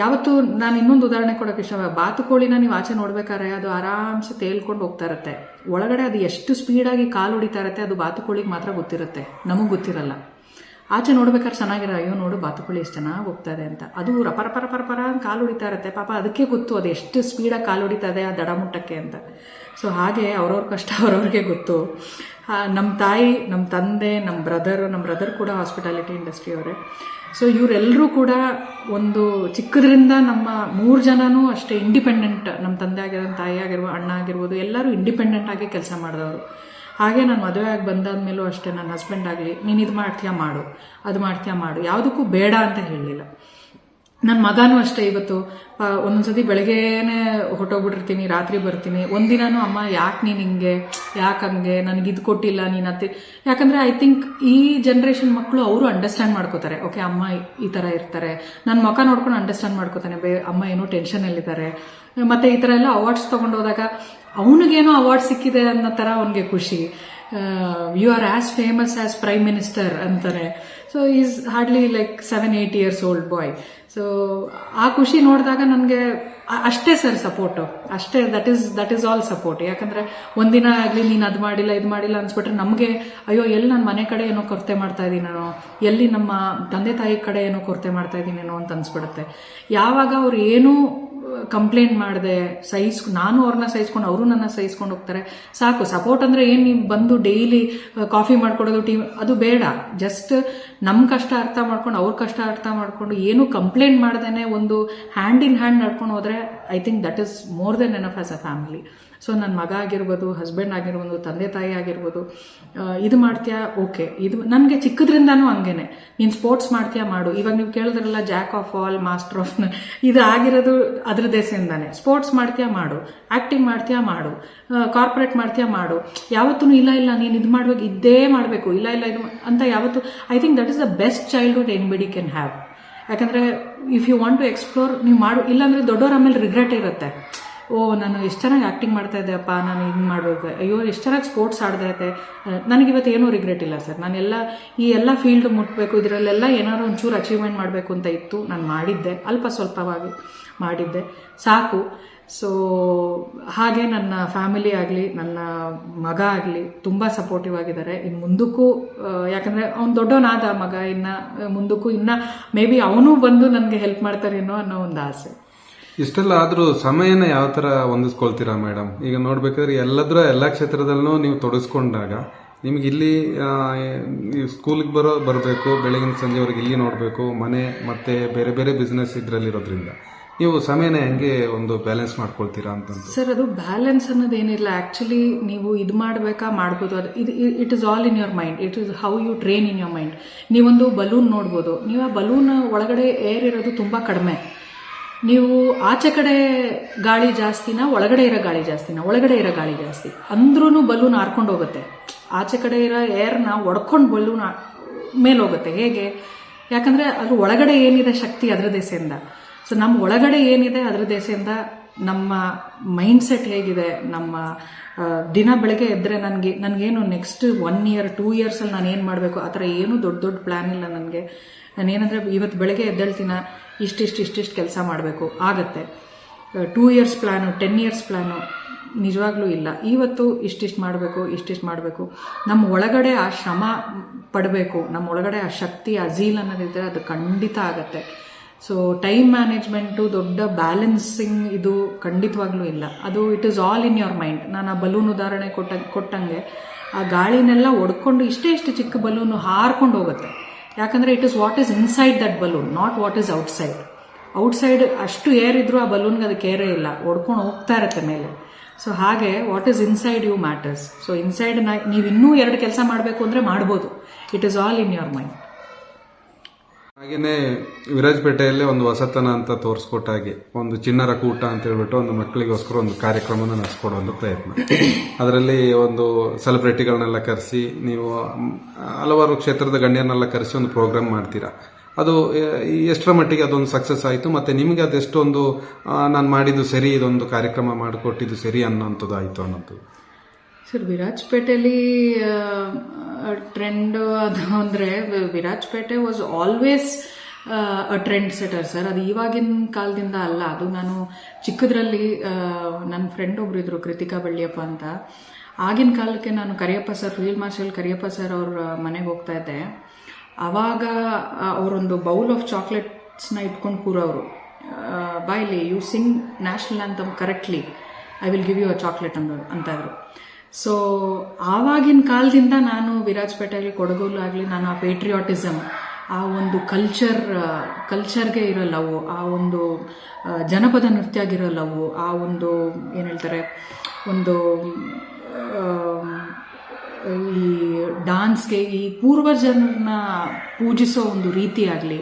ಯಾವತ್ತು ನಾನು ಇನ್ನೊಂದು ಉದಾಹರಣೆ ಕೊಡೋಕೆ ಇಷ್ಟ, ಬಾತುಕೋಳಿನ ನೀವು ಆಚೆ ನೋಡ್ಬೇಕಾದ್ರೆ ಅದು ಆರಾಮ್ಸೆ ತೇಲ್ಕೊಂಡು ಹೋಗ್ತಾ ಇರುತ್ತೆ. ಒಳಗಡೆ ಅದು ಎಷ್ಟು ಸ್ಪೀಡಾಗಿ ಕಾಲು ಹೊಡಿತಾ ಇರುತ್ತೆ ಅದು ಬಾತುಕೋಳಿಗೆ ಮಾತ್ರ ಗೊತ್ತಿರುತ್ತೆ, ನಮಗೆ ಗೊತ್ತಿರಲ್ಲ. ಆಚೆ ನೋಡ್ಬೇಕಾದ್ರೆ ಚೆನ್ನಾಗಿರೋ, ಅಯ್ಯೋ ನೋಡು ಬಾತುಕೋಳಿ ಎಷ್ಟು ಚೆನ್ನಾಗಿ ಹೋಗ್ತಾ ಇದೆ ಅಂತ. ಅದು ರಪರ ಅಂತ ಕಾಲು ಹೊಡಿತಾ ಇರುತ್ತೆ. ಪಾಪ ಅದಕ್ಕೆ ಗೊತ್ತು ಅದು ಎಷ್ಟು ಸ್ಪೀಡಾಗಿ ಕಾಲು ಹೊಡಿತಾ ಇದೆ ಆ ದಡ ಮುಟ್ಟಕ್ಕೆ ಅಂತ. ಸೊ ಹಾಗೆ ಅವ್ರವ್ರ ಕಷ್ಟ ಅವ್ರವ್ರಿಗೆ ಗೊತ್ತು. ನಮ್ಮ ತಾಯಿ, ನಮ್ಮ ತಂದೆ, ನಮ್ಮ ಬ್ರದರ್ ಕೂಡ ಹಾಸ್ಪಿಟಾಲಿಟಿ ಇಂಡಸ್ಟ್ರಿ ಅವರೇ. ಸೊ ಇವರೆಲ್ಲರೂ ಕೂಡ ಒಂದು ಚಿಕ್ಕದ್ರಿಂದ ನಮ್ಮ 3 ಜನನೂ ಅಷ್ಟೇ ಇಂಡಿಪೆಂಡೆಂಟ್. ನಮ್ಮ ತಂದೆ ಆಗಿರ್ಬೋದು, ತಾಯಿ ಆಗಿರ್ಬೋದು, ಅಣ್ಣ ಆಗಿರ್ಬೋದು, ಎಲ್ಲರೂ ಇಂಡಿಪೆಂಡೆಂಟ್ ಆಗಿ ಕೆಲಸ ಮಾಡಿದವರು. ಹಾಗೆ ನಾನು ಮದುವೆ ಆಗಿ ಬಂದಾದ್ಮೇಲೂ ಅಷ್ಟೇ, ನನ್ನ ಹಸ್ಬೆಂಡ್ ಆಗಲಿ, ನೀನು ಇದು ಮಾಡ್ತೀಯಾ ಮಾಡು, ಅದು ಮಾಡ್ತೀಯಾ ಮಾಡು, ಯಾವುದಕ್ಕೂ ಬೇಡ ಅಂತ ಹೇಳಲಿಲ್ಲ. ನನ್ನ ಮಗನೂ ಅಷ್ಟೇ. ಇವತ್ತು ಒಂದೊಂದ್ಸತಿ ಬೆಳಗ್ಗೆನೇ ಹೊಟ್ಟೋಗ್ಬಿಟ್ಟಿರ್ತೀನಿ, ರಾತ್ರಿ ಬರ್ತೀನಿ. ಒಂದಿನೂ ಅಮ್ಮ ಯಾಕೆ ನೀನು ಹಿಂಗೆ, ಯಾಕೆ ಹಂಗೆ, ನನಗಿದು ಕೊಟ್ಟಿಲ್ಲ ನೀನು ಅತ್ತೆ. ಯಾಕಂದರೆ ಐ ಥಿಂಕ್ ಈ ಜನ್ರೇಷನ್ ಮಕ್ಕಳು ಅವರು ಅಂಡರ್ಸ್ಟ್ಯಾಂಡ್ ಮಾಡ್ಕೋತಾರೆ. ಓಕೆ ಅಮ್ಮ ಈ ಥರ ಇರ್ತಾರೆ, ನನ್ನ ಮುಖ ನೋಡ್ಕೊಂಡು ಅಂಡರ್ಸ್ಟ್ಯಾಂಡ್ ಮಾಡ್ಕೋತಾನೆ, ಅಮ್ಮ ಏನೋ ಟೆನ್ಷನಲ್ಲಿದ್ದಾರೆ. ಮತ್ತು ಈ ಥರ ಎಲ್ಲ ಅವಾರ್ಡ್ಸ್ ತೊಗೊಂಡು ಹೋದಾಗ ಅವನಿಗೇನೋ ಅವಾರ್ಡ್ ಸಿಕ್ಕಿದೆ ಅನ್ನೋ ಥರ ಅವನಿಗೆ ಖುಷಿ. You are as famous as prime minister ಅಂತಾನೆ. So is hardly like 7-8 years old boy. So ಆ ಖುಷಿ ನೋಡಿದಾಗ ನನಗೆ ಅಷ್ಟೇ ಸರ್ ಸಪೋರ್ಟು, ಅಷ್ಟೇ. That is all support. ಯಾಕಂದರೆ ಒಂದಿನ ಆಗಲಿ ನೀನು ಅದು ಮಾಡಿಲ್ಲ ಇದು ಮಾಡಿಲ್ಲ ಅನ್ಸ್ಬಿಟ್ರೆ ನಮಗೆ ಅಯ್ಯೋ ಎಲ್ಲಿ ನನ್ನ ಮನೆ ಕಡೆ ಏನೋ ಕೊರತೆ ಮಾಡ್ತಾ ಇದ್ದೀನೇನೋ, ಎಲ್ಲಿ ನಮ್ಮ ತಂದೆ ತಾಯಿ ಕಡೆ ಏನೋ ಕೊರತೆ ಮಾಡ್ತಾ ಇದ್ದೀನೇನೋ ಅಂತ ಅನ್ಸ್ಬಿಡುತ್ತೆ. ಯಾವಾಗ ಅವ್ರು ಏನೂ ಕಂಪ್ಲೇಂಟ್ ಮಾಡಿದೆ ನಾನು ಅವ್ರನ್ನ ಸಹಿಸ್ಕೊಂಡು ಅವರು ನನ್ನ ಸಹಿಸ್ಕೊಂಡು ಹೋಗ್ತಾರೆ ಸಾಕು. ಸಪೋರ್ಟ್ ಅಂದರೆ ಏನು, ನೀವು ಬಂದು ಡೈಲಿ ಕಾಫಿ ಮಾಡ್ಕೊಡೋದು, ಅದು ಬೇಡ. ಜಸ್ಟ್ ನಮ್ಮ ಕಷ್ಟ ಅರ್ಥ ಮಾಡ್ಕೊಂಡು ಅವ್ರ ಕಷ್ಟ ಅರ್ಥ ಮಾಡ್ಕೊಂಡು ಏನು ಕಂಪ್ಲೇಂಟ್ ಮಾಡ್ದೇನೆ ಒಂದು ಹ್ಯಾಂಡ್ ಇನ್ ಹ್ಯಾಂಡ್ ನಡ್ಕೊಂಡು ಹೋದ್ರೆ I think that is more than enough as a family. So ನನ್ನ ಮಗ ಆಗಿರ್ಬೋದು, ಹಸ್ಬೆಂಡ್ ಆಗಿರ್ಬೋದು, ತಂದೆ ತಾಯಿ ಆಗಿರ್ಬೋದು, ಇದು ಮಾಡ್ತೀಯಾ ಓಕೆ, ಇದು ನನಗೆ ಚಿಕ್ಕದ್ರಿಂದಾನು ಹಂಗೇನೆ, ನೀನು ಸ್ಪೋರ್ಟ್ಸ್ ಮಾಡ್ತೀಯಾ ಮಾಡು. ಇವಾಗ ನೀವು ಕೇಳಿದ್ರಲ್ಲ Jack of all master of, ಇದು ಆಗಿರೋದು ಅದ್ರ ದೇಶದಿಂದಾನೆ. ಸ್ಪೋರ್ಟ್ಸ್ ಮಾಡ್ತೀಯಾ ಮಾಡು, ಆಕ್ಟಿಂಗ್ ಮಾಡ್ತೀಯಾ ಮಾಡು, ಕಾರ್ಪೊರೇಟ್ ಮಾಡ್ತೀಯಾ ಮಾಡು. ಯಾವತ್ತೂ ಇಲ್ಲ ನೀನು ಇದು ಮಾಡ್ಬೇಕು, ಇದೇ ಮಾಡಬೇಕು, ಇಲ್ಲ ಇದು ಅಂತ ಯಾವತ್ತು. I think that is the best childhood anybody can have. ಯಾಕಂದರೆ if you want to explore, ನೀವು ಮಾಡು. ಇಲ್ಲಾಂದರೆ ದೊಡ್ಡವ್ರ ಆಮೇಲೆ ರಿಗ್ರೆಟ್ ಇರುತ್ತೆ. ಓ, ನಾನು ಎಷ್ಟು ಚೆನ್ನಾಗಿ ಆ್ಯಕ್ಟಿಂಗ್ ಮಾಡ್ತಾ ಇದ್ದೆಪ್ಪ, ನಾನು ಇದು ಮಾಡಬೇಕು, ಅಯ್ಯೋ ಎಷ್ಟು ಚೆನ್ನಾಗಿ ಸ್ಪೋರ್ಟ್ಸ್ ಆಡ್ತಾ ಇದ್ದೆ. ನನಗಿವತ್ತು ಏನೂ ರಿಗ್ರೆಟ್ ಇಲ್ಲ ಸರ್. ನಾನೆಲ್ಲ ಈ ಎಲ್ಲ ಫೀಲ್ಡ್ ಮುಟ್ಟಬೇಕು, ಇದರಲ್ಲೆಲ್ಲ ಏನಾದ್ರು ಒಂಚೂರು ಅಚೀವ್ಮೆಂಟ್ ಮಾಡಬೇಕು ಅಂತ ಇತ್ತು. ನಾನು ಮಾಡಿದ್ದೆ, ಅಲ್ಪ ಸ್ವಲ್ಪವಾಗಿ ಮಾಡಿದ್ದೆ, ಸಾಕು. ಸೊ ಹಾಗೆ ನನ್ನ ಫ್ಯಾಮಿಲಿ ಆಗಲಿ, ನನ್ನ ಮಗ ಆಗಲಿ ತುಂಬ ಸಪೋರ್ಟಿವ್ ಆಗಿದ್ದಾರೆ. ಇನ್ನು ಮುಂದಕ್ಕೂ, ಯಾಕಂದರೆ ಅವ್ನು ದೊಡ್ಡವನಾದ ಮಗ, ಇನ್ನು ಮುಂದಕ್ಕೂ ಇನ್ನು ಮೇ ಬಿ ಅವನು ಬಂದು ನನಗೆ ಹೆಲ್ಪ್ ಮಾಡ್ತಾರೇನೋ ಅನ್ನೋ ಒಂದು ಆಸೆ. ಇಷ್ಟೆಲ್ಲ ಆದ್ರೂ ಸಮಯನ ಯಾವ ತರ ಹೊಂದಿಸ್ಕೊಳ್ತೀರಾ ಮೇಡಮ್? ಈಗ ನೋಡ್ಬೇಕಾದ್ರೆ ಎಲ್ಲ ಕ್ಷೇತ್ರದಲ್ಲೂ ನೀವು ತೊಡಗಿಸ್ಕೊಂಡಾಗ ನಿಮ್ಗೆ ಇಲ್ಲಿ ಸ್ಕೂಲಿಗೆ ಬರಬೇಕು, ಬೆಳಗಿನ ಸಂಜೆವರೆಗೆ ಇಲ್ಲಿ ನೋಡಬೇಕು, ಮನೆ ಮತ್ತೆ ಬೇರೆ ಬೇರೆ ಬಿಸ್ನೆಸ್ ಇದ್ರಲ್ಲಿರೋದ್ರಿಂದ ನೀವು ಸಮಯನ ಹೆಂಗೆ ಒಂದು ಬ್ಯಾಲೆನ್ಸ್ ಮಾಡ್ಕೊಳ್ತೀರಾ ಅಂತಂದು? ಸರ್, ಅದು ಬ್ಯಾಲೆನ್ಸ್ ಅನ್ನೋದೇನಿಲ್ಲ. ಆ್ಯಕ್ಚುಲಿ ನೀವು ಇದು ಮಾಡಬೇಕಾ ಮಾಡ್ಬೋದು, ಅದು it is all in your mind. It is how you train in your mind. ನೀವೊಂದು ಬಲೂನ್ ನೋಡ್ಬೋದು, ನೀವು ಆ ಬಲೂನ್ ಒಳಗಡೆ ಏರ್ ಇರೋದು ತುಂಬ ಕಡಿಮೆ. ನೀವು ಆಚೆ ಕಡೆ ಗಾಳಿ ಜಾಸ್ತಿನ, ಒಳಗಡೆ ಇರೋ ಗಾಳಿ ಜಾಸ್ತಿನ? ಒಳಗಡೆ ಇರೋ ಗಾಳಿ ಜಾಸ್ತಿ. ಅಂದ್ರೂ ಬಲೂನ್ ಹಾರ್ಕೊಂಡು ಹೋಗುತ್ತೆ. ಆಚೆ ಕಡೆ ಇರೋ ಏರ್ನ ಒಡ್ಕೊಂಡು ಬಲೂನ್ ಮೇಲೋಗುತ್ತೆ. ಹೇಗೆ? ಯಾಕಂದರೆ ಅದು ಒಳಗಡೆ ಏನಿದೆ ಶಕ್ತಿ ಅದರ ದೆಸೆಯಿಂದ. ಸೊ ನಮ್ಮ ಒಳಗಡೆ ಏನಿದೆ ಅದರ ದೆಸೆಯಿಂದ ನಮ್ಮ ಮೈಂಡ್ ಸೆಟ್ ಹೇಗಿದೆ, ನಮ್ಮ ದಿನ ಬೆಳಗ್ಗೆ ಎದ್ದರೆ ನನಗೇನು ನೆಕ್ಸ್ಟ್ 1 year 2 yearsಲ್ಲಿ ನಾನು ಏನು ಮಾಡಬೇಕು ಆ ಥರ ಏನೂ ದೊಡ್ಡ ಪ್ಲ್ಯಾನ್ ಇಲ್ಲ ನನಗೆ. ನಾನೇನಂದರೆ ಇವತ್ತು ಬೆಳಗ್ಗೆ ಎದ್ದೇಳ್ತೀನ, ಇಷ್ಟಿಷ್ಟು ಕೆಲಸ ಮಾಡಬೇಕು ಆಗತ್ತೆ. 2 years ಪ್ಲ್ಯಾನು, 10 years ಪ್ಲ್ಯಾನು ನಿಜವಾಗ್ಲೂ ಇಲ್ಲ. ಇವತ್ತು ಇಷ್ಟಿಷ್ಟು ಮಾಡಬೇಕು. ನಮ್ಮ ಒಳಗಡೆ ಆ ಶ್ರಮ ಪಡಬೇಕು, ನಮ್ಮ ಒಳಗಡೆ ಆ ಶಕ್ತಿ, ಆ ಝೀಲ್ ಅನ್ನೋದಿದ್ದರೆ ಅದು ಖಂಡಿತ ಆಗತ್ತೆ. ಸೊ ಟೈಮ್ ಮ್ಯಾನೇಜ್ಮೆಂಟು, ದೊಡ್ಡ ಬ್ಯಾಲೆನ್ಸಿಂಗ್ ಇದು ಖಂಡಿತವಾಗ್ಲೂ ಇಲ್ಲ. ಅದು it is all in your mind. ನಾನು ಆ ಬಲೂನ್ ಉದಾಹರಣೆ ಕೊಟ್ಟಂಗೆ ಆ ಗಾಳಿನೆಲ್ಲ ಒಡ್ಕೊಂಡು ಇಷ್ಟು ಚಿಕ್ಕ ಬಲೂನು ಹಾರ್ಕೊಂಡು ಹೋಗುತ್ತೆ. ಯಾಕಂದರೆ it is what is inside that balloon, not what is outside ಅಷ್ಟು ಏರ್ ಇದ್ರೂ ಆ ಬಲೂನ್ಗೆ ಅದಕ್ಕೆ ಏರೇ ಇಲ್ಲ, ಒಡ್ಕೊಂಡು ಹೋಗ್ತಾ ಇರುತ್ತೆ ಮೇಲೆ. ಸೊ ಹಾಗೆ what is inside you matters. So inside ನೀವು ಇನ್ನೂ 2 ಕೆಲಸ ಮಾಡಬೇಕು ಅಂದರೆ ಮಾಡ್ಬೋದು. It is all in your mind. ಹಾಗೆಯೇ ವಿರಾಜಪೇಟೆಯಲ್ಲೇ ಒಂದು ಹೊಸತನ ಅಂತ ತೋರಿಸ್ಕೊಟ್ಟಾಗೆ ಒಂದು ಚಿಣ್ಣರ ಕೂಟ ಅಂತ ಹೇಳ್ಬಿಟ್ಟು ಒಂದು ಮಕ್ಕಳಿಗೋಸ್ಕರ ಒಂದು ಕಾರ್ಯಕ್ರಮನ ನಡೆಸ್ಕೊಡೋ ಒಂದು ಪ್ರಯತ್ನ. ಅದರಲ್ಲಿ ಒಂದು ಸೆಲೆಬ್ರಿಟಿಗಳನ್ನೆಲ್ಲ ಕರೆಸಿ, ನೀವು ಹಲವಾರು ಕ್ಷೇತ್ರದ ಗಣ್ಯರನ್ನೆಲ್ಲ ಕರೆಸಿ ಒಂದು ಪ್ರೋಗ್ರಾಮ್ ಮಾಡ್ತೀರಾ. ಅದು ಎಷ್ಟರ ಮಟ್ಟಿಗೆ ಅದೊಂದು ಸಕ್ಸಸ್ ಆಯಿತು, ಮತ್ತು ನಿಮಗೆ ಅದೆಷ್ಟೊಂದು ನಾನು ಮಾಡಿದ್ದು ಸರಿ, ಇದೊಂದು ಕಾರ್ಯಕ್ರಮ ಮಾಡಿಕೊಟ್ಟಿದ್ದು ಸರಿ ಅನ್ನೋಂಥದ್ದು ಆಯಿತು ಅನ್ನೋದು? ಸರ್, ವಿರಾಜಪೇಟೆಯಲ್ಲಿ ಟ್ರೆಂಡ್ ಅದು ಅಂದರೆ Virajpet was always a trend centre sir. ಅದು ಇವಾಗಿನ ಕಾಲದಿಂದ ಅಲ್ಲ. ಅದು ನಾನು ಚಿಕ್ಕದ್ರಲ್ಲಿ ನನ್ನ ಫ್ರೆಂಡ್ ಒಬ್ರು ಇದ್ರು, ಕೃತಿಕಾ ಬಳ್ಳಿಯಪ್ಪ ಅಂತ. ಆಗಿನ ಕಾಲಕ್ಕೆ ನಾನು Cariappa sir, field marshal Cariappa sir ಅವ್ರ ಮನೆಗೆ ಹೋಗ್ತಾ ಇದ್ದೆ. ಆವಾಗ ಅವರೊಂದು ಬೌಲ್ ಆಫ್ ಚಾಕ್ಲೇಟ್ಸ್ನ ಇಟ್ಕೊಂಡು ಕೂರೋರು. ಬಾಯ್ಲಿ you sing national anthem correctly, I will give you a chocolate ಅಂತಾದ್ರು. ಸೊ ಆವಾಗಿನ ಕಾಲದಿಂದ ನಾನು ವಿರಾಜಪೇಟೆಯಲ್ಲಿ, ಕೊಡಗೂರು ಆಗಲಿ, ನಾನು ಆ ಪೇಟ್ರಿಯಾಟಿಸಮ್, ಆ ಒಂದು ಕಲ್ಚರ್ಗೆ ಇರೋ ಲವ್, ಆ ಒಂದು ಜನಪದ ನೃತ್ಯ ಆಗಿರೋ ಲವ್, ಆ ಒಂದು ಏನು ಹೇಳ್ತಾರೆ, ಒಂದು ಈ ಡಾನ್ಸ್ಗೆ, ಈ ಪೂರ್ವಜರನ್ನ ಪೂಜಿಸೋ ಒಂದು ರೀತಿ ಆಗಲಿ,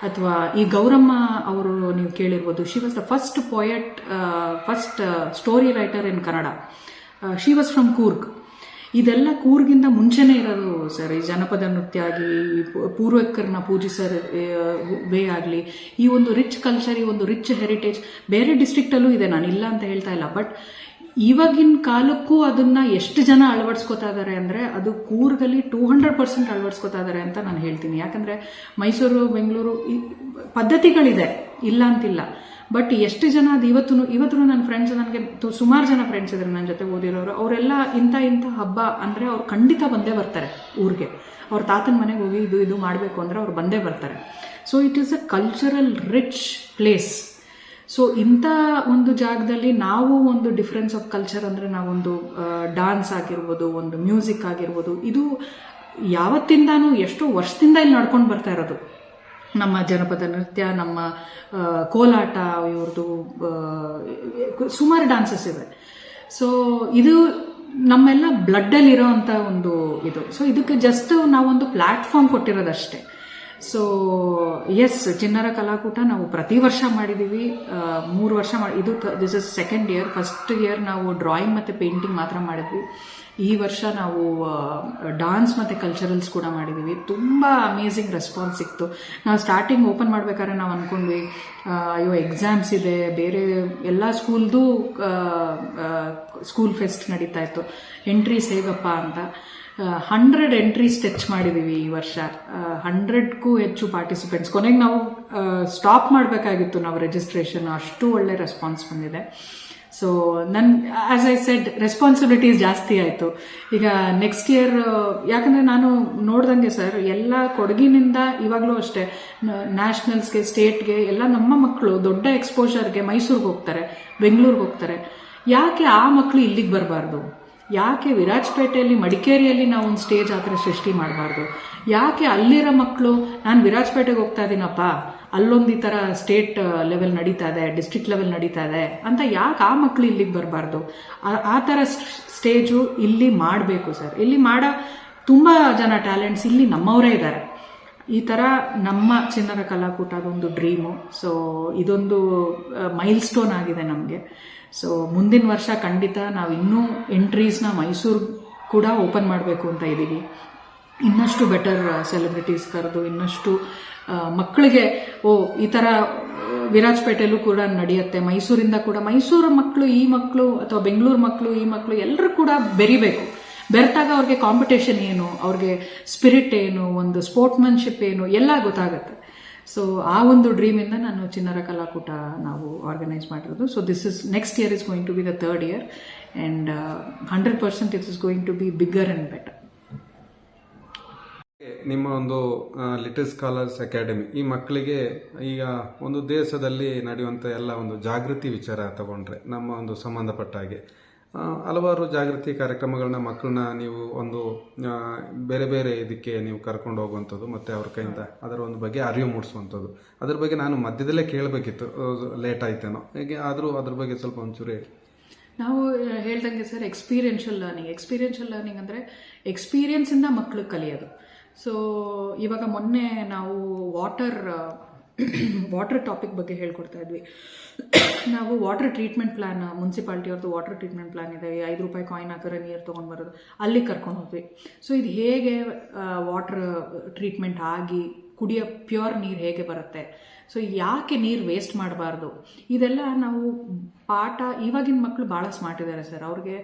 ಅಥವಾ ಈ ಗೌರಮ್ಮ ಅವರು ನೀವು ಕೇಳಿರ್ಬೋದು, she was the first poet, first story writer in Kannada. She was from Coorg. ಇದೆಲ್ಲ ಕೂರ್ಗಿಂತ ಮುಂಚೆನೇ ಇರೋದು ಸರ್. ಈ ಜನಪದ ನೃತ್ಯ ಆಗಲಿ, ಪೂರ್ವಿಕರನ್ನ ಪೂಜಿಸೋ ವೇ ಆಗಲಿ, ಈ ಒಂದು ರಿಚ್ ಕಲ್ಚರ್, ಈ ಒಂದು ರಿಚ್ ಹೆರಿಟೇಜ್ ಬೇರೆ ಡಿಸ್ಟ್ರಿಕ್ಟಲ್ಲೂ ಇದೆ, ನಾನು ಇಲ್ಲ ಅಂತ ಹೇಳ್ತಾ ಇಲ್ಲ. ಬಟ್ ಇವಾಗಿನ ಕಾಲಕ್ಕೂ ಅದನ್ನು ಎಷ್ಟು ಜನ ಅಳವಡಿಸ್ಕೋತಾ ಇದ್ದಾರೆ ಅಂದರೆ, ಅದು ಕೂರ್ಗಲ್ಲಿ 200% ಅಳವಡಿಸ್ಕೋತಾ ಇದ್ದಾರೆ ಅಂತ ನಾನು ಹೇಳ್ತೀನಿ. ಯಾಕಂದರೆ ಮೈಸೂರು, ಬೆಂಗಳೂರು ಪದ್ಧತಿಗಳಿದೆ, ಇಲ್ಲ ಅಂತಿಲ್ಲ. ಬಟ್ ಎಷ್ಟು ಜನ ಅದು ಇವತ್ತು ನನ್ನ ಫ್ರೆಂಡ್ಸ್, ನನಗೆ ಸುಮಾರು ಜನ ಫ್ರೆಂಡ್ಸ್ ಇದ್ದಾರೆ ನನ್ನ ಜೊತೆ ಓದಿರೋರು, ಅವರೆಲ್ಲ ಇಂಥ ಹಬ್ಬ ಅಂದರೆ ಅವ್ರು ಖಂಡಿತ ಬಂದೇ ಬರ್ತಾರೆ ಊರಿಗೆ. ಅವ್ರ ತಾತನ ಮನೆಗೆ ಹೋಗಿ ಇದು ಮಾಡಬೇಕು ಅಂದರೆ ಅವ್ರು ಬಂದೇ ಬರ್ತಾರೆ. So it is a cultural rich place. So ಇಂಥ ಒಂದು ಜಾಗದಲ್ಲಿ ನಾವು ಒಂದು ಡಿಫ್ರೆನ್ಸ್ ಆಫ್ ಕಲ್ಚರ್ ಅಂದರೆ ನಾವೊಂದು ಡಾನ್ಸ್ ಆಗಿರ್ಬೋದು, ಒಂದು ಮ್ಯೂಸಿಕ್ ಆಗಿರ್ಬೋದು, ಇದು ಯಾವತ್ತಿಂದಾನು ಎಷ್ಟೋ ವರ್ಷದಿಂದ ಇಲ್ಲಿ ನಡ್ಕೊಂಡು ಬರ್ತಾ ಇರೋದು. ನಮ್ಮ ಜನಪದ ನೃತ್ಯ, ನಮ್ಮ ಕೋಲಾಟ, ಇವ್ರದ್ದು ಸುಮಾರು ಡಾನ್ಸಸ್ ಇವೆ. ಸೊ ಇದು ನಮ್ಮೆಲ್ಲ ಬ್ಲಡ್ಡಲ್ಲಿ ಇರೋವಂಥ ಒಂದು ಇದು. ಸೊ ಇದಕ್ಕೆ ಜಸ್ಟ್ ನಾವೊಂದು ಪ್ಲಾಟ್ಫಾರ್ಮ್ ಕೊಟ್ಟಿರೋದಷ್ಟೇ. ಸೊ ಎಸ್, ಚಿಣ್ಣರ ಕಲಾಕೂಟ ನಾವು ಪ್ರತಿ ವರ್ಷ ಮಾಡಿದ್ದೀವಿ. 3 ವರ್ಷ ಇದು this is second year. First year ನಾವು ಡ್ರಾಯಿಂಗ್ ಮತ್ತು ಪೇಂಟಿಂಗ್ ಮಾತ್ರ ಮಾಡಿದ್ವಿ. ಈ ವರ್ಷ ನಾವು ಡಾನ್ಸ್ ಮತ್ತು ಕಲ್ಚರಲ್ಸ್ ಕೂಡ ಮಾಡಿದ್ದೀವಿ. ತುಂಬ ಅಮೇಝಿಂಗ್ ರೆಸ್ಪಾನ್ಸ್ ಸಿಕ್ತು. ನಾವು ಸ್ಟಾರ್ಟಿಂಗ್ ಓಪನ್ ಮಾಡ್ಬೇಕಾದ್ರೆ ನಾವು ಅಂದ್ಕೊಂಡ್ವಿ, ಅಯ್ಯೋ ಎಕ್ಸಾಮ್ಸ್ ಇದೆ, ಬೇರೆ ಎಲ್ಲ ಸ್ಕೂಲ್ದು ಸ್ಕೂಲ್ ಫೆಸ್ಟ್ ನಡೀತಾ ಇತ್ತು, ಎಂಟ್ರೀಸ್ ಹೇಗಪ್ಪ ಅಂತ. 100 ಎಂಟ್ರೀಸ್ ಟಚ್ ಮಾಡಿದ್ದೀವಿ ಈ ವರ್ಷ. 100ಕ್ಕೂ ಹೆಚ್ಚು ಪಾರ್ಟಿಸಿಪೆಂಟ್ಸ್. ಕೊನೆಗೆ ನಾವು ಸ್ಟಾಪ್ ಮಾಡಬೇಕಾಗಿತ್ತು ನಾವು ರಿಜಿಸ್ಟ್ರೇಷನ್, ಅಷ್ಟು ಒಳ್ಳೆ ರೆಸ್ಪಾನ್ಸ್ ಬಂದಿದೆ. So as I said, responsibilities ಜಾಸ್ತಿ ಆಯಿತು. ಈಗ ನೆಕ್ಸ್ಟ್ ಇಯರ್, ಯಾಕಂದರೆ ನಾನು ನೋಡ್ದಂಗೆ ಸರ್, ಎಲ್ಲ ಕೊಡಗಿನಿಂದ ಇವಾಗಲೂ ಅಷ್ಟೇ ನ್ಯಾಷನಲ್ಸ್ಗೆ, ಸ್ಟೇಟ್ಗೆ ಎಲ್ಲ ನಮ್ಮ ಮಕ್ಕಳು ದೊಡ್ಡ ಎಕ್ಸ್ಪೋಜರ್ಗೆ ಮೈಸೂರಿಗೆ ಹೋಗ್ತಾರೆ, ಬೆಂಗಳೂರಿಗೆ ಹೋಗ್ತಾರೆ. ಯಾಕೆ ಆ ಮಕ್ಕಳು ಇಲ್ಲಿಗೆ ಬರಬಾರ್ದು? ಯಾಕೆ ವಿರಾಜಪೇಟೆಯಲ್ಲಿ, ಮಡಿಕೇರಿಯಲ್ಲಿ ನಾವು ಒಂದು ಸ್ಟೇಜ್ ಆ ಥರ ಸೃಷ್ಟಿ ಮಾಡಬಾರ್ದು? ಯಾಕೆ ಅಲ್ಲಿರೋ ಮಕ್ಕಳು, ನಾನು ವಿರಾಜಪೇಟೆಗೆ ಹೋಗ್ತಾ ಇದ್ದೀನಪ್ಪ, ಅಲ್ಲೊಂದು ಈ ಥರ ಸ್ಟೇಟ್ ಲೆವೆಲ್ ನಡೀತಾ ಇದೆ, ಡಿಸ್ಟ್ರಿಕ್ಟ್ ಲೆವೆಲ್ ನಡೀತಾ ಇದೆ ಅಂತ ಯಾಕೆ ಆ ಮಕ್ಕಳು ಇಲ್ಲಿಗೆ ಬರಬಾರ್ದು? ಆ ಥರ ಸ್ಟೇಜು ಇಲ್ಲಿ ಮಾಡಬೇಕು ಸರ್. ಇಲ್ಲಿ ಮಾಡೋ ತುಂಬ ಜನ ಟ್ಯಾಲೆಂಟ್ಸ್ ಇಲ್ಲಿ ನಮ್ಮವರೇ ಇದ್ದಾರೆ. ಈ ಥರ ನಮ್ಮ ಚಿಣ್ಣರ ಕಲಾಕೂಟ ಅದೊಂದು ಡ್ರೀಮು. ಸೊ ಇದೊಂದು ಮೈಲ್ ಸ್ಟೋನ್ ಆಗಿದೆ ನಮಗೆ. ಸೊ ಮುಂದಿನ ವರ್ಷ ಖಂಡಿತ ನಾವು ಇನ್ನೂ ಎಂಟ್ರೀಸ್ನ ಮೈಸೂರು ಕೂಡ ಓಪನ್ ಮಾಡಬೇಕು ಅಂತ ಇದ್ದೀವಿ. ಇನ್ನಷ್ಟು ಬೆಟರ್ ಸೆಲೆಬ್ರಿಟೀಸ್ ಕರೆದು ಇನ್ನಷ್ಟು ಮಕ್ಕಳಿಗೆ ಈ ಥರ ವಿರಾಜಪೇಟೆಯಲ್ಲೂ ಕೂಡ ನಡೆಯುತ್ತೆ, ಮೈಸೂರಿಂದ ಕೂಡ, ಮೈಸೂರು ಮಕ್ಕಳು ಈ ಮಕ್ಕಳು ಅಥವಾ ಬೆಂಗಳೂರು ಮಕ್ಕಳು ಈ ಮಕ್ಕಳು ಎಲ್ಲರೂ ಕೂಡ ಬೆರಿಬೇಕು. ಬೆರೆತಾಗ ಅವ್ರಿಗೆ ಕಾಂಪಿಟೇಷನ್ ಏನು, ಅವ್ರಿಗೆ ಸ್ಪಿರಿಟ್ ಏನು, ಒಂದು ಸ್ಪೋರ್ಟ್ಮನ್ಶಿಪ್ ಏನು ಎಲ್ಲ ಗೊತ್ತಾಗುತ್ತೆ. ಸೊ ಆ ಒಂದು ಡ್ರೀಮಿಂದ ನಾನು ಚಿಣ್ಣರ ಕಲಾಕೂಟ ನಾವು ಆರ್ಗನೈಸ್ ಮಾಡಿರೋದು. So this is next year is going to be the 3rd year and 100% it is going to be bigger and better. ನಿಮ್ಮ ಒಂದು ಲಿಟಲ್ ಸ್ಕಾಲರ್ಸ್ ಅಕಾಡೆಮಿ ಈ ಮಕ್ಕಳಿಗೆ ಈಗ ಒಂದು ದೇಶದಲ್ಲಿ ನಡೆಯುವಂಥ ಎಲ್ಲ ಒಂದು ಜಾಗೃತಿ ವಿಚಾರ ತಗೊಂಡ್ರೆ, ನಮ್ಮ ಒಂದು ಸಂಬಂಧಪಟ್ಟ ಹಾಗೆ ಹಲವಾರು ಜಾಗೃತಿ ಕಾರ್ಯಕ್ರಮಗಳನ್ನ ಮಕ್ಕಳನ್ನ ನೀವು ಒಂದು ಬೇರೆ ಬೇರೆ ಇದಕ್ಕೆ ನೀವು ಕರ್ಕೊಂಡು ಹೋಗುವಂಥದ್ದು ಮತ್ತು ಅವ್ರ ಕೈಯಿಂದ ಅದರ ಒಂದು ಬಗ್ಗೆ ಅರಿವು ಮೂಡಿಸುವಂಥದ್ದು. ಅದ್ರ ಬಗ್ಗೆ ನಾನು ಮಧ್ಯದಲ್ಲೇ ಕೇಳಬೇಕಿತ್ತು, ಲೇಟ್ ಆಯ್ತೇನೋ, ಹೇಗೆ ಆದರೂ ಅದ್ರ ಬಗ್ಗೆ ಸ್ವಲ್ಪ ಒಂಚೂರು ಹೇಳಿ. ನಾವು ಹೇಳ್ದಂಗೆ ಸರ್, ಎಕ್ಸ್ಪೀರಿಯನ್ಷಿಯಲ್ ಲರ್ನಿಂಗ್ ಅಂದರೆ ಎಕ್ಸ್ಪೀರಿಯನ್ಸಿಂದ ಮಕ್ಕಳು ಕಲಿಯೋದು. ಸೊ ಇವಾಗ ಮೊನ್ನೆ ನಾವು ವಾಟರ್ ಟಾಪಿಕ್ ಬಗ್ಗೆ ಹೇಳ್ಕೊಡ್ತಾ ಇದ್ವಿ. ನಾವು ವಾಟರ್ ಟ್ರೀಟ್ಮೆಂಟ್ ಪ್ಲಾನ್, ಮುನ್ಸಿಪಾಲ್ಟಿಯವ್ರದ್ದು ವಾಟರ್ ಟ್ರೀಟ್ಮೆಂಟ್ ಪ್ಲಾನ್ ಇದೆ, ₹5 ಕಾಯಿನ್ ಹಾಕಿದ್ರೆ ನೀರು ತೊಗೊಂಡು ಬರೋದು, ಅಲ್ಲಿ ಕರ್ಕೊಂಡು ಹೋದ್ವಿ. ಸೊ ಇದು ಹೇಗೆ ವಾಟರ್ ಟ್ರೀಟ್ಮೆಂಟ್ ಆಗಿ ಕುಡಿಯೋ ಪ್ಯೂರ್ ನೀರು ಹೇಗೆ ಬರುತ್ತೆ, ಸೊ ಯಾಕೆ ನೀರು ವೇಸ್ಟ್ ಮಾಡಬಾರ್ದು, ಇದೆಲ್ಲ ನಾವು ಪಾಠ. ಇವಾಗಿನ ಮಕ್ಕಳು ಭಾಳ ಸ್ಮಾರ್ಟ್ ಇದ್ದಾರೆ ಸರ್. ಅವ್ರಿಗೆ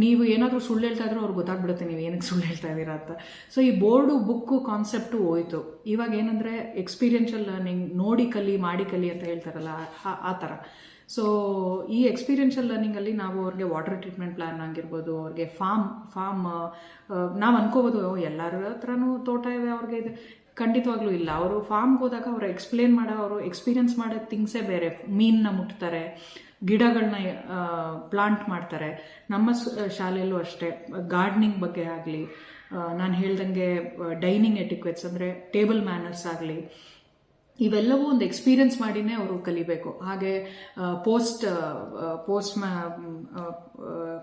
ನೀವು ಏನಾದರೂ ಸುಳ್ಳು ಹೇಳ್ತಾ ಇದ್ರೂ ಅವ್ರಿಗೆ ಗೊತ್ತಾಗ್ಬಿಡುತ್ತೆ ನೀವು ಏನಕ್ಕೆ ಸುಳ್ಳು ಹೇಳ್ತಾ ಇದ್ದೀರಾ ಅಂತ. ಸೊ ಈ ಬೋರ್ಡು ಬುಕ್ಕು ಕಾನ್ಸೆಪ್ಟು ಹೋಯ್ತು. ಇವಾಗ ಏನಂದರೆ ಎಕ್ಸ್ಪೀರಿಯನ್ಷಿಯಲ್ ಲರ್ನಿಂಗ್, ನೋಡಿ ಕಲಿ ಮಾಡಿ ಕಲಿ ಅಂತ ಹೇಳ್ತಾರಲ್ಲ, ಆ ಥರ. ಸೊ ಈ ಎಕ್ಸ್ಪೀರಿಯನ್ಷಿಯಲ್ ಲರ್ನಿಂಗಲ್ಲಿ ನಾವು ಅವ್ರಿಗೆ ವಾಟರ್ ಟ್ರೀಟ್ಮೆಂಟ್ ಪ್ಲಾನ್ ಆಗಿರ್ಬೋದು, ಅವ್ರಿಗೆ ಫಾರ್ಮ್ ನಾವು ಅನ್ಕೋಬೋದು ಎಲ್ಲರ ಹತ್ರನೂ ತೋಟ ಇದೆ ಅವ್ರಿಗೆ ಇದೆ, ಖಂಡಿತವಾಗ್ಲೂ ಇಲ್ಲ. ಅವರು ಫಾರ್ಮ್ಗೆ ಹೋದಾಗ ಅವರು ಎಕ್ಸ್ಪ್ಲೇನ್ ಮಾಡೋ, ಅವರು ಎಕ್ಸ್ಪೀರಿಯನ್ಸ್ ಮಾಡೋ ಥಿಂಗ್ಸೇ ಬೇರೆ. ಮೀನನ್ನ ಮುಟ್ತಾರೆ, ಗಿಡಗಳನ್ನ ಪ್ಲಾಂಟ್ ಮಾಡ್ತಾರೆ. ನಮ್ಮ ಶಾಲೆಯಲ್ಲೂ ಅಷ್ಟೇ ಗಾರ್ಡನಿಂಗ್ ಬಗ್ಗೆ ಆಗಲಿ, ನಾನು ಹೇಳ್ದಂಗೆ ಡೈನಿಂಗ್ ಎಟಿಕ್ವೆಟ್ಸ್ ಅಂದರೆ ಟೇಬಲ್ ಮ್ಯಾನರ್ಸ್ ಆಗಲಿ, ಇವೆಲ್ಲವೂ ಒಂದು ಎಕ್ಸ್ಪೀರಿಯನ್ಸ್ ಮಾಡಿನೇ ಅವರು ಕಲಿಬೇಕು. ಹಾಗೆ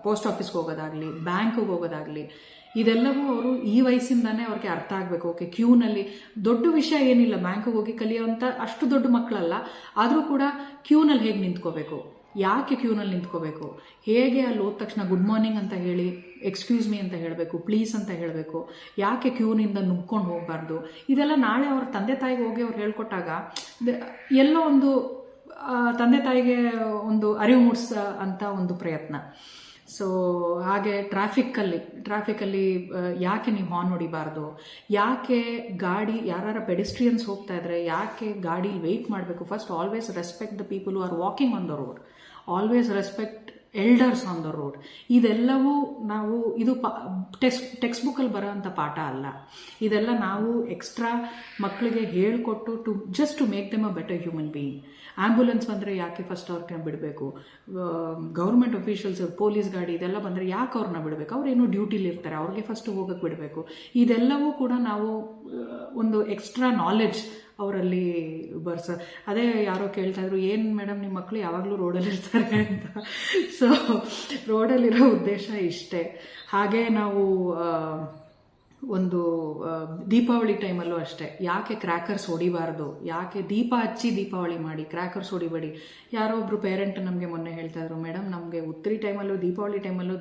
ಪೋಸ್ಟ್ ಆಫೀಸ್ಗೆ ಹೋಗೋದಾಗಲಿ, ಬ್ಯಾಂಕ್ಗೆ ಹೋಗೋದಾಗಲಿ, ಇದೆಲ್ಲವೂ ಅವರು ಈ ವಯಸ್ಸಿಂದಾನೇ ಅವ್ರಿಗೆ ಅರ್ಥ ಆಗಬೇಕು. ಓಕೆ, ಕ್ಯೂನಲ್ಲಿ ದೊಡ್ಡ ವಿಷಯ ಏನಿಲ್ಲ, ಬ್ಯಾಂಕಿಗೆ ಹೋಗಿ ಕಲಿಯೋವಂಥ ಅಷ್ಟು ದೊಡ್ಡ ಮಕ್ಕಳಲ್ಲ, ಆದರೂ ಕೂಡ ಕ್ಯೂನಲ್ಲಿ ಹೇಗೆ ನಿಂತ್ಕೋಬೇಕು, ಯಾಕೆ ಕ್ಯೂನಲ್ಲಿ ನಿಂತ್ಕೋಬೇಕು, ಹೇಗೆ ಅಲ್ಲಿ ಹೋದ ತಕ್ಷಣ ಗುಡ್ ಮಾರ್ನಿಂಗ್ ಅಂತ ಹೇಳಿ ಎಕ್ಸ್ಕ್ಯೂಸ್ ಮೀ ಅಂತ ಹೇಳಬೇಕು, ಪ್ಲೀಸ್ ಅಂತ ಹೇಳಬೇಕು, ಯಾಕೆ ಕ್ಯೂನಿಂದ ನುಗ್ಕೊಂಡು ಹೋಗಬಾರ್ದು, ಇದೆಲ್ಲ ನಾಳೆ ಅವ್ರ ತಂದೆ ತಾಯಿಗೆ ಹೋಗಿ ಅವ್ರು ಹೇಳ್ಕೊಟ್ಟಾಗ ಎಲ್ಲೋ ಒಂದು ತಂದೆ ತಾಯಿಗೆ ಒಂದು ಅರಿವು ಮೂಡಿಸೋ ಅಂತ ಒಂದು ಪ್ರಯತ್ನ. ಸೊ ಹಾಗೆ ಟ್ರಾಫಿಕಲ್ಲಿ ಯಾಕೆ ನೀವು ಹಾರ್ನ್ ಹೊಡಿಬಾರ್ದು, ಯಾಕೆ ಗಾಡಿ ಯಾರು ಪೆಡಿಸ್ಟ್ರಿಯನ್ಸ್ ಹೋಗ್ತಾ ಇದ್ರೆ ಯಾಕೆ ಗಾಡೀಲಿ ವೆಯ್ಟ್ ಮಾಡಬೇಕು, first always respect the people who are walking on the road, always respect elders on the road. ಇದೆಲ್ಲವೂ ನಾವು ಇದು ಟೆಕ್ಸ್ಟ್ ಬುಕ್ಕಲ್ಲಿ ಬರೋವಂಥ ಪಾಠ ಅಲ್ಲ. ಇದೆಲ್ಲ ನಾವು ಎಕ್ಸ್ಟ್ರಾ ಮಕ್ಕಳಿಗೆ ಹೇಳಿಕೊಟ್ಟು to make them a better human being. Ambulance ಬಂದರೆ ಯಾಕೆ ಫಸ್ಟ್ ಅವ್ರನ್ನ ಬಿಡಬೇಕು, ಗೌರ್ಮೆಂಟ್ ಅಫಿಷಿಯಲ್ಸ್ ಪೊಲೀಸ್ ಗಾಡಿ ಇದೆಲ್ಲ ಬಂದರೆ ಯಾಕೆ ಅವ್ರನ್ನ ಬಿಡಬೇಕು, ಅವ್ರೇನೋ ಡ್ಯೂಟಿಲಿ ಇರ್ತಾರೆ, ಅವ್ರಿಗೆ ಫಸ್ಟ್ ಹೋಗಕ್ಕೆ ಬಿಡಬೇಕು. ಇದೆಲ್ಲವೂ ಕೂಡ ನಾವು ಒಂದು ಎಕ್ಸ್ಟ್ರಾ ನಾಲೆಡ್ಜ್ ಅವರಲ್ಲಿ ಅದೇ ಯಾರೋ ಕೇಳ್ತಾ ಇದ್ರು, ಏನು ಮೇಡಮ್ ನಿಮ್ಮ ಮಕ್ಕಳು ಯಾವಾಗಲೂ ರೋಡಲ್ಲಿ ಇರ್ತಾರೆ ಅಂತ. ಸೊ ರೋಡಲ್ಲಿರೋ ಉದ್ದೇಶ ಇಷ್ಟೇ. ಹಾಗೆ ನಾವು ಒಂದು ದೀಪಾವಳಿ ಟೈಮಲ್ಲೂ ಅಷ್ಟೇ, ಯಾಕೆ ಕ್ರ್ಯಾಕರ್ಸ್ ಹೊಡಿಬಾರ್ದು, ಯಾಕೆ ದೀಪ ಹಚ್ಚಿ ದೀಪಾವಳಿ ಮಾಡಿ, ಕ್ರ್ಯಾಕರ್ಸ್ ಹೊಡಿಬೇಡಿ. ಯಾರೋ ಒಬ್ರು ಪೇರೆಂಟ್ ನಮಗೆ ಮೊನ್ನೆ ಹೇಳ್ತಾ ಇದ್ರು, ಮೇಡಮ್ ನಮಗೆ ಉತ್ತರಿ ಟೈಮಲ್ಲೂ ದೀಪಾವಳಿ ಟೈಮಲ್ಲೂ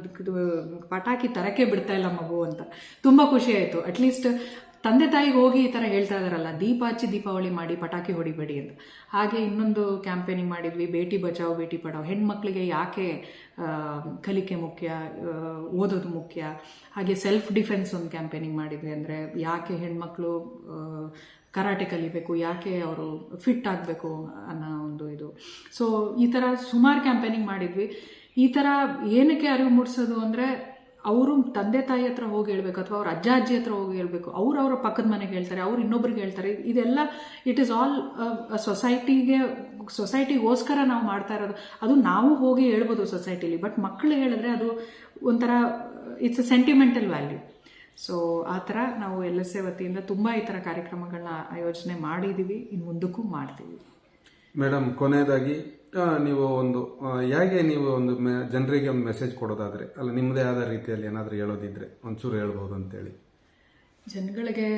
ಪಟಾಕಿ ತರಕ್ಕೆ ಬಿಡ್ತಾ ಇಲ್ಲ ಮಗು ಅಂತ. ತುಂಬ ಖುಷಿ ಆಯಿತು. ಅಟ್ಲೀಸ್ಟ್ ತಂದೆ ತಾಯಿಗೆ ಹೋಗಿ ಈ ಥರ ಹೇಳ್ತಾ ಇದಾರಲ್ಲ, ದೀಪ ಹಚ್ಚಿ ದೀಪಾವಳಿ ಮಾಡಿ, ಪಟಾಕಿ ಹೊಡಿಬೇಡಿ ಅಂತ. ಹಾಗೆ ಇನ್ನೊಂದು ಕ್ಯಾಂಪೇನಿಂಗ್ ಮಾಡಿದ್ವಿ, ಬೇಟಿ ಬಚಾವ್ ಬೇಟಿ ಪಡಾವ್. ಹೆಣ್ಮಕ್ಳಿಗೆ ಯಾಕೆ ಕಲಿಕೆ ಮುಖ್ಯ, ಓದೋದು ಮುಖ್ಯ. ಹಾಗೆ ಸೆಲ್ಫ್ ಡಿಫೆನ್ಸ್ ಒಂದು ಕ್ಯಾಂಪೇನಿಂಗ್ ಮಾಡಿದ್ವಿ, ಅಂದರೆ ಯಾಕೆ ಹೆಣ್ಮಕ್ಳು ಕರಾಟೆ ಕಲಿಬೇಕು, ಯಾಕೆ ಅವರು ಫಿಟ್ ಆಗಬೇಕು ಅನ್ನೋ ಒಂದು ಇದು. ಸೊ ಈ ಥರ ಸುಮಾರು ಕ್ಯಾಂಪೇನಿಂಗ್ ಮಾಡಿದ್ವಿ. ಈ ಥರ ಏನಕ್ಕೆ ಅರಿವು ಮೂಡಿಸೋದು ಅಂದರೆ, ಅವರು ತಂದೆ ತಾಯಿ ಹತ್ರ ಹೋಗಿ ಹೇಳ್ಬೇಕು, ಅಥವಾ ಅವ್ರ ಅಜ್ಜ ಅಜ್ಜಿ ಹತ್ರ ಹೋಗಿ ಹೇಳ್ಬೇಕು, ಅವ್ರು ಅವರ ಪಕ್ಕದ ಮನೆಗೆ ಹೇಳ್ತಾರೆ, ಅವ್ರು ಇನ್ನೊಬ್ರಿಗೆ ಹೇಳ್ತಾರೆ. ಇದೆಲ್ಲ ಇಟ್ ಈಸ್ ಆಲ್ ಸೊಸೈಟಿಗೋಸ್ಕರ ನಾವು ಮಾಡ್ತಾ ಇರೋದು. ಅದು ನಾವು ಹೋಗಿ ಹೇಳ್ಬೋದು ಸೊಸೈಟಿಲಿ, ಬಟ್ ಮಕ್ಕಳು ಹೇಳಿದ್ರೆ ಅದು ಒಂಥರ it's a sentimental value. So ಆ ಥರ ನಾವು LSA ವತಿಯಿಂದ ತುಂಬ ಈ ಥರ ಕಾರ್ಯಕ್ರಮಗಳನ್ನ ಆಯೋಜನೆ ಮಾಡಿದ್ದೀವಿ, ಇನ್ನು ಮುಂದಕ್ಕೂ ಮಾಡ್ತೀವಿ. ಮೇಡಮ್, ಕೊನೆಯದಾಗಿ ನೀವು ಒಂದು ಹೇಗೆ ನೀವು ಒಂದು ಜನರಿಗೆ ಒಂದು ಮೆಸೇಜ್ ಕೊಡೋದಾದ್ರೆ, ಅಲ್ಲ ನಿಮ್ಮದೇ ಆದ ರೀತಿಯಲ್ಲಿ ಏನಾದರೂ ಹೇಳೋದಿದ್ರೆ ಒಂಚೂರು ಹೇಳ್ಬೋದು ಅಂತೇಳಿ. ಜನಗಳಿಗೆ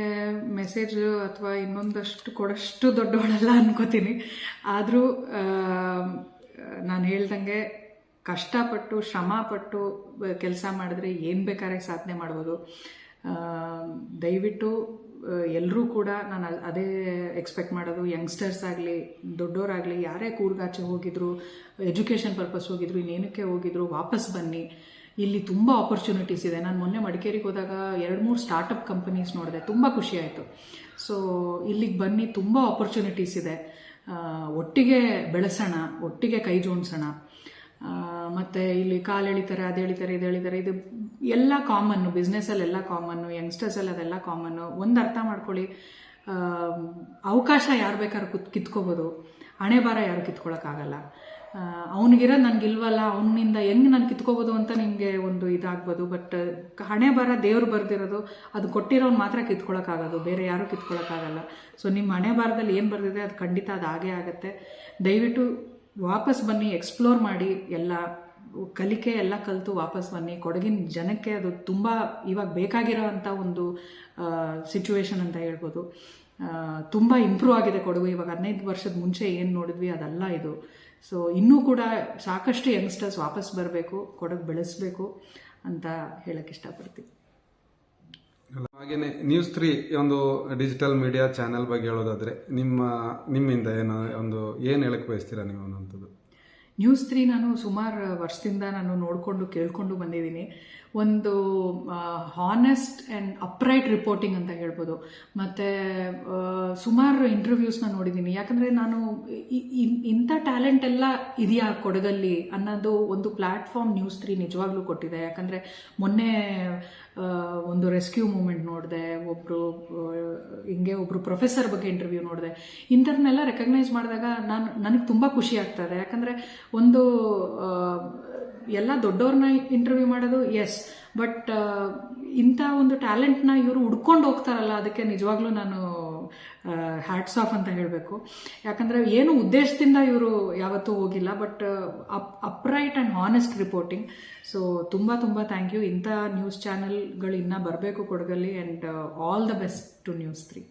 ಮೆಸೇಜ್ ಅಥವಾ ಇನ್ನೊಂದಷ್ಟು ಕೊಡೋಷ್ಟು ದೊಡ್ಡವಳಲ್ಲ ಅನ್ಕೋತೀನಿ. ಆದರೂ ನಾನು ಹೇಳ್ದಂಗೆ ಕಷ್ಟಪಟ್ಟು ಶ್ರಮಪಟ್ಟು ಕೆಲಸ ಮಾಡಿದ್ರೆ ಏನು ಬೇಕಾದ್ರೆ ಸಾಧನೆ ಮಾಡ್ಬೋದು. ದಯವಿಟ್ಟು ಎಲ್ಲರೂ ಕೂಡ ನಾನು ಅದೇ ಎಕ್ಸ್ಪೆಕ್ಟ್ ಮಾಡೋದು, ಯಂಗ್ಸ್ಟರ್ಸ್ ಆಗಲಿ ದೊಡ್ಡವರಾಗಲಿ ಯಾರೇ ಕೂರ್ಗಾಚೆ ಹೋಗಿದ್ರು, ಎಜುಕೇಷನ್ ಪರ್ಪಸ್ ಹೋಗಿದ್ರು, ಇನ್ನೇನಕ್ಕೆ ಹೋಗಿದ್ರು, ವಾಪಸ್ ಬನ್ನಿ. ಇಲ್ಲಿ ತುಂಬ ಆಪರ್ಚುನಿಟೀಸ್ ಇದೆ. ನಾನು ಮೊನ್ನೆ ಮಡಿಕೇರಿಗೆ ಹೋದಾಗ 2-3 ಸ್ಟಾರ್ಟಪ್ ಕಂಪನೀಸ್ ನೋಡಿದೆ, ತುಂಬ ಖುಷಿ ಆಯಿತು. ಸೊ ಇಲ್ಲಿಗೆ ಬನ್ನಿ, ತುಂಬ ಆಪರ್ಚುನಿಟೀಸ್ ಇದೆ. ಒಟ್ಟಿಗೆ ಬೆಳೆಸೋಣ, ಒಟ್ಟಿಗೆ ಕೈ ಜೋಡಿಸೋಣ. ಮತ್ತು ಇಲ್ಲಿ ಕಾಲು ಎಳಿತಾರೆ, ಅದು ಎಳಿತಾರೆ, ಇದು ಎಳಿತಾರೆ, ಇದು ಎಲ್ಲ ಕಾಮನ್ನು, ಬಿಸ್ನೆಸ್ಸಲ್ಲಿ ಎಲ್ಲ ಕಾಮನ್ನು, ಯಂಗ್ಸ್ಟರ್ಸಲ್ಲಿ ಅದೆಲ್ಲ ಕಾಮನ್ನು. ಒಂದು ಅರ್ಥ ಮಾಡ್ಕೊಳ್ಳಿ, ಅವಕಾಶ ಯಾರು ಬೇಕಾದ್ರೂ ಕಿತ್ಕೋಬೋದು, ಹಣೆ ಭಾರ ಯಾರು ಕಿತ್ಕೊಳ್ಳೋಕ್ಕಾಗಲ್ಲ. ಅವನಿಗಿರೋದು ನನಗಿಲ್ವಲ್ಲ, ಅವನಿಂದ ಹೆಂಗೆ ನಾನು ಕಿತ್ಕೋಬೋದು ಅಂತ ನಿಮಗೆ ಒಂದು ಇದಾಗ್ಬೋದು. ಬಟ್ ಹಣೆ ಭಾರ ದೇವ್ರು ಬರೆದಿರೋದು, ಅದು ಕೊಟ್ಟಿರೋನು ಮಾತ್ರ ಕಿತ್ಕೊಳ್ಳೋಕ್ಕಾಗೋದು, ಬೇರೆ ಯಾರೂ ಕಿತ್ಕೊಳ್ಳೋಕ್ಕಾಗಲ್ಲ. ಸೊ ನಿಮ್ಮ ಹಣೆ ಭಾರದಲ್ಲಿ ಏನು ಬರೆದಿದೆ ಅದು ಖಂಡಿತ ಅದು ಆಗೇ ಆಗುತ್ತೆ. ದಯವಿಟ್ಟು ವಾಪಸ್ ಬನ್ನಿ, ಎಕ್ಸ್ಪ್ಲೋರ್ ಮಾಡಿ, ಎಲ್ಲ ಕಲಿಕೆ ಎಲ್ಲ ಕಲಿತು ವಾಪಸ್ ಬನ್ನಿ. ಕೊಡಗಿನ ಜನಕ್ಕೆ ಅದು ತುಂಬ ಇವಾಗ ಬೇಕಾಗಿರೋ ಅಂಥ ಒಂದು ಸಿಚುವೇಶನ್ ಅಂತ ಹೇಳ್ಬೋದು. ತುಂಬ ಇಂಪ್ರೂವ್ ಆಗಿದೆ ಕೊಡಗು. ಇವಾಗ 15 ವರ್ಷದ ಮುಂಚೆ ಏನು ನೋಡಿದ್ವಿ ಅದಲ್ಲ ಇದು. ಸೊ ಇನ್ನೂ ಕೂಡ ಸಾಕಷ್ಟು ಯಂಗ್ಸ್ಟರ್ಸ್ ವಾಪಸ್ ಬರಬೇಕು, ಕೊಡಗು ಬೆಳೆಸಬೇಕು ಅಂತ ಹೇಳಕ್ಕೆ ಇಷ್ಟಪಡ್ತೀನಿ. ಹಾಗೆಯೇ News3 ಒಂದು ಡಿಜಿಟಲ್ ಮೀಡಿಯಾ ಚಾನೆಲ್ ಬಗ್ಗೆ ಹೇಳೋದಾದ್ರೆ ನಿಮ್ಮಿಂದ ಏನು ಹೇಳಕ್ಕೆ ಬಯಸ್ತೀರಾ ನೀವು ಅನ್ನೋಂಥದ್ದು? News3 ನಾನು ಸುಮಾರು ವರ್ಷದಿಂದ ನಾನು ನೋಡಿಕೊಂಡು ಕೇಳ್ಕೊಂಡು ಬಂದಿದ್ದೀನಿ. ಒಂದು ಹಾನೆಸ್ಟ್ ಆ್ಯಂಡ್ ಅಪ್ರೈಟ್ ರಿಪೋರ್ಟಿಂಗ್ ಅಂತ ಹೇಳ್ಬೋದು. ಮತ್ತು ಸುಮಾರು ಇಂಟರ್ವ್ಯೂಸ್ನ ನೋಡಿದ್ದೀನಿ. ಯಾಕಂದರೆ ನಾನು ಇಂಥ ಟ್ಯಾಲೆಂಟ್ ಎಲ್ಲ ಇದೆಯಾ ಕೊಡಗಲ್ಲಿ ಅನ್ನೋದು ಒಂದು ಪ್ಲ್ಯಾಟ್ಫಾರ್ಮ್ News3 ನಿಜವಾಗ್ಲೂ ಕೊಟ್ಟಿದೆ. ಯಾಕಂದರೆ ಮೊನ್ನೆ ಒಂದು ರೆಸ್ಕ್ಯೂ ಮೂಮೆಂಟ್ ನೋಡಿದೆ, ಒಬ್ಬರು ಪ್ರೊಫೆಸರ್ ಬಗ್ಗೆ ಇಂಟರ್ವ್ಯೂ ನೋಡಿದೆ. ಇಂಥವ್ರನ್ನೆಲ್ಲ ರೆಕಗ್ನೈಸ್ ಮಾಡಿದಾಗ ನನಗೆ ತುಂಬ ಖುಷಿ ಆಗ್ತದೆ. ಯಾಕಂದರೆ ಒಂದು ಎಲ್ಲ ದೊಡ್ಡವ್ರನ್ನ ಇಂಟರ್ವ್ಯೂ ಮಾಡೋದು ಎಸ್, ಬಟ್ ಇಂಥ ಒಂದು ಟ್ಯಾಲೆಂಟ್ನ ಇವರು ಹುಡ್ಕೊಂಡು ಹೋಗ್ತಾರಲ್ಲ, ಅದಕ್ಕೆ ನಿಜವಾಗ್ಲೂ ನಾನು ಹ್ಯಾಟ್ಸ್ ಆಫ್ ಅಂತ ಹೇಳಬೇಕು. ಯಾಕಂದರೆ ಏನು ಉದ್ದೇಶದಿಂದ ಇವರು ಯಾವತ್ತೂ ಹೋಗಿಲ್ಲ, but upright and honest reporting. So ತುಂಬ ತುಂಬ ಥ್ಯಾಂಕ್ ಯು. ಇಂಥ ನ್ಯೂಸ್ ಚಾನೆಲ್ಗಳು ಇನ್ನೂ ಬರಬೇಕು ಕೊಡಗಲ್ಲಿ. And all the best to News3.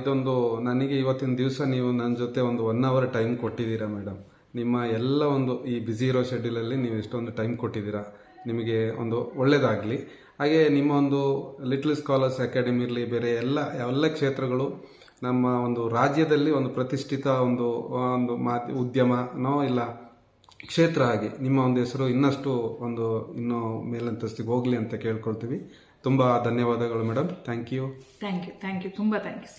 ಇದೊಂದು ನನಗೆ ಇವತ್ತಿನ ದಿವಸ ನೀವು ನನ್ನ ಜೊತೆ ಒಂದು 1 hour ಟೈಮ್ ಕೊಟ್ಟಿದ್ದೀರಾ ಮೇಡಮ್. ನಿಮ್ಮ ಎಲ್ಲ ಒಂದು ಈ ಬ್ಯುಸಿ ಇರೋ ಶೆಡ್ಯೂಲಲ್ಲಿ ನೀವು ಎಷ್ಟೊಂದು ಟೈಮ್ ಕೊಟ್ಟಿದ್ದೀರಾ. ನಿಮಗೆ ಒಂದು ಒಳ್ಳೆಯದಾಗಲಿ. ಹಾಗೆ ನಿಮ್ಮ ಒಂದು ಲಿಟ್ಲ್ ಸ್ಕಾಲರ್ಸ್ ಅಕಾಡೆಮಿ ಇರಲಿ, ಬೇರೆ ಎಲ್ಲ ಕ್ಷೇತ್ರಗಳು ನಮ್ಮ ಒಂದು ರಾಜ್ಯದಲ್ಲಿ ಒಂದು ಪ್ರತಿಷ್ಠಿತ ಒಂದು ಉದ್ಯಮನೋ ಇಲ್ಲ ಕ್ಷೇತ್ರ ಆಗಿ ನಿಮ್ಮ ಒಂದು ಹೆಸರು ಇನ್ನಷ್ಟು ಇನ್ನೂ ಮೇಲಂತಸ್ತಿಗೆ ಹೋಗಲಿ ಅಂತ ಕೇಳ್ಕೊಳ್ತೀವಿ. ತುಂಬ ಧನ್ಯವಾದಗಳು ಮೇಡಮ್. Thank you. ತುಂಬ ಥ್ಯಾಂಕ್ಸ್.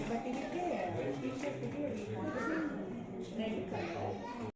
ಬಟ್ ಇದಕ್ಕೆ ಟಿ ಶರ್ಟಿಗೆ ರೆಡ್ ಕಲರ್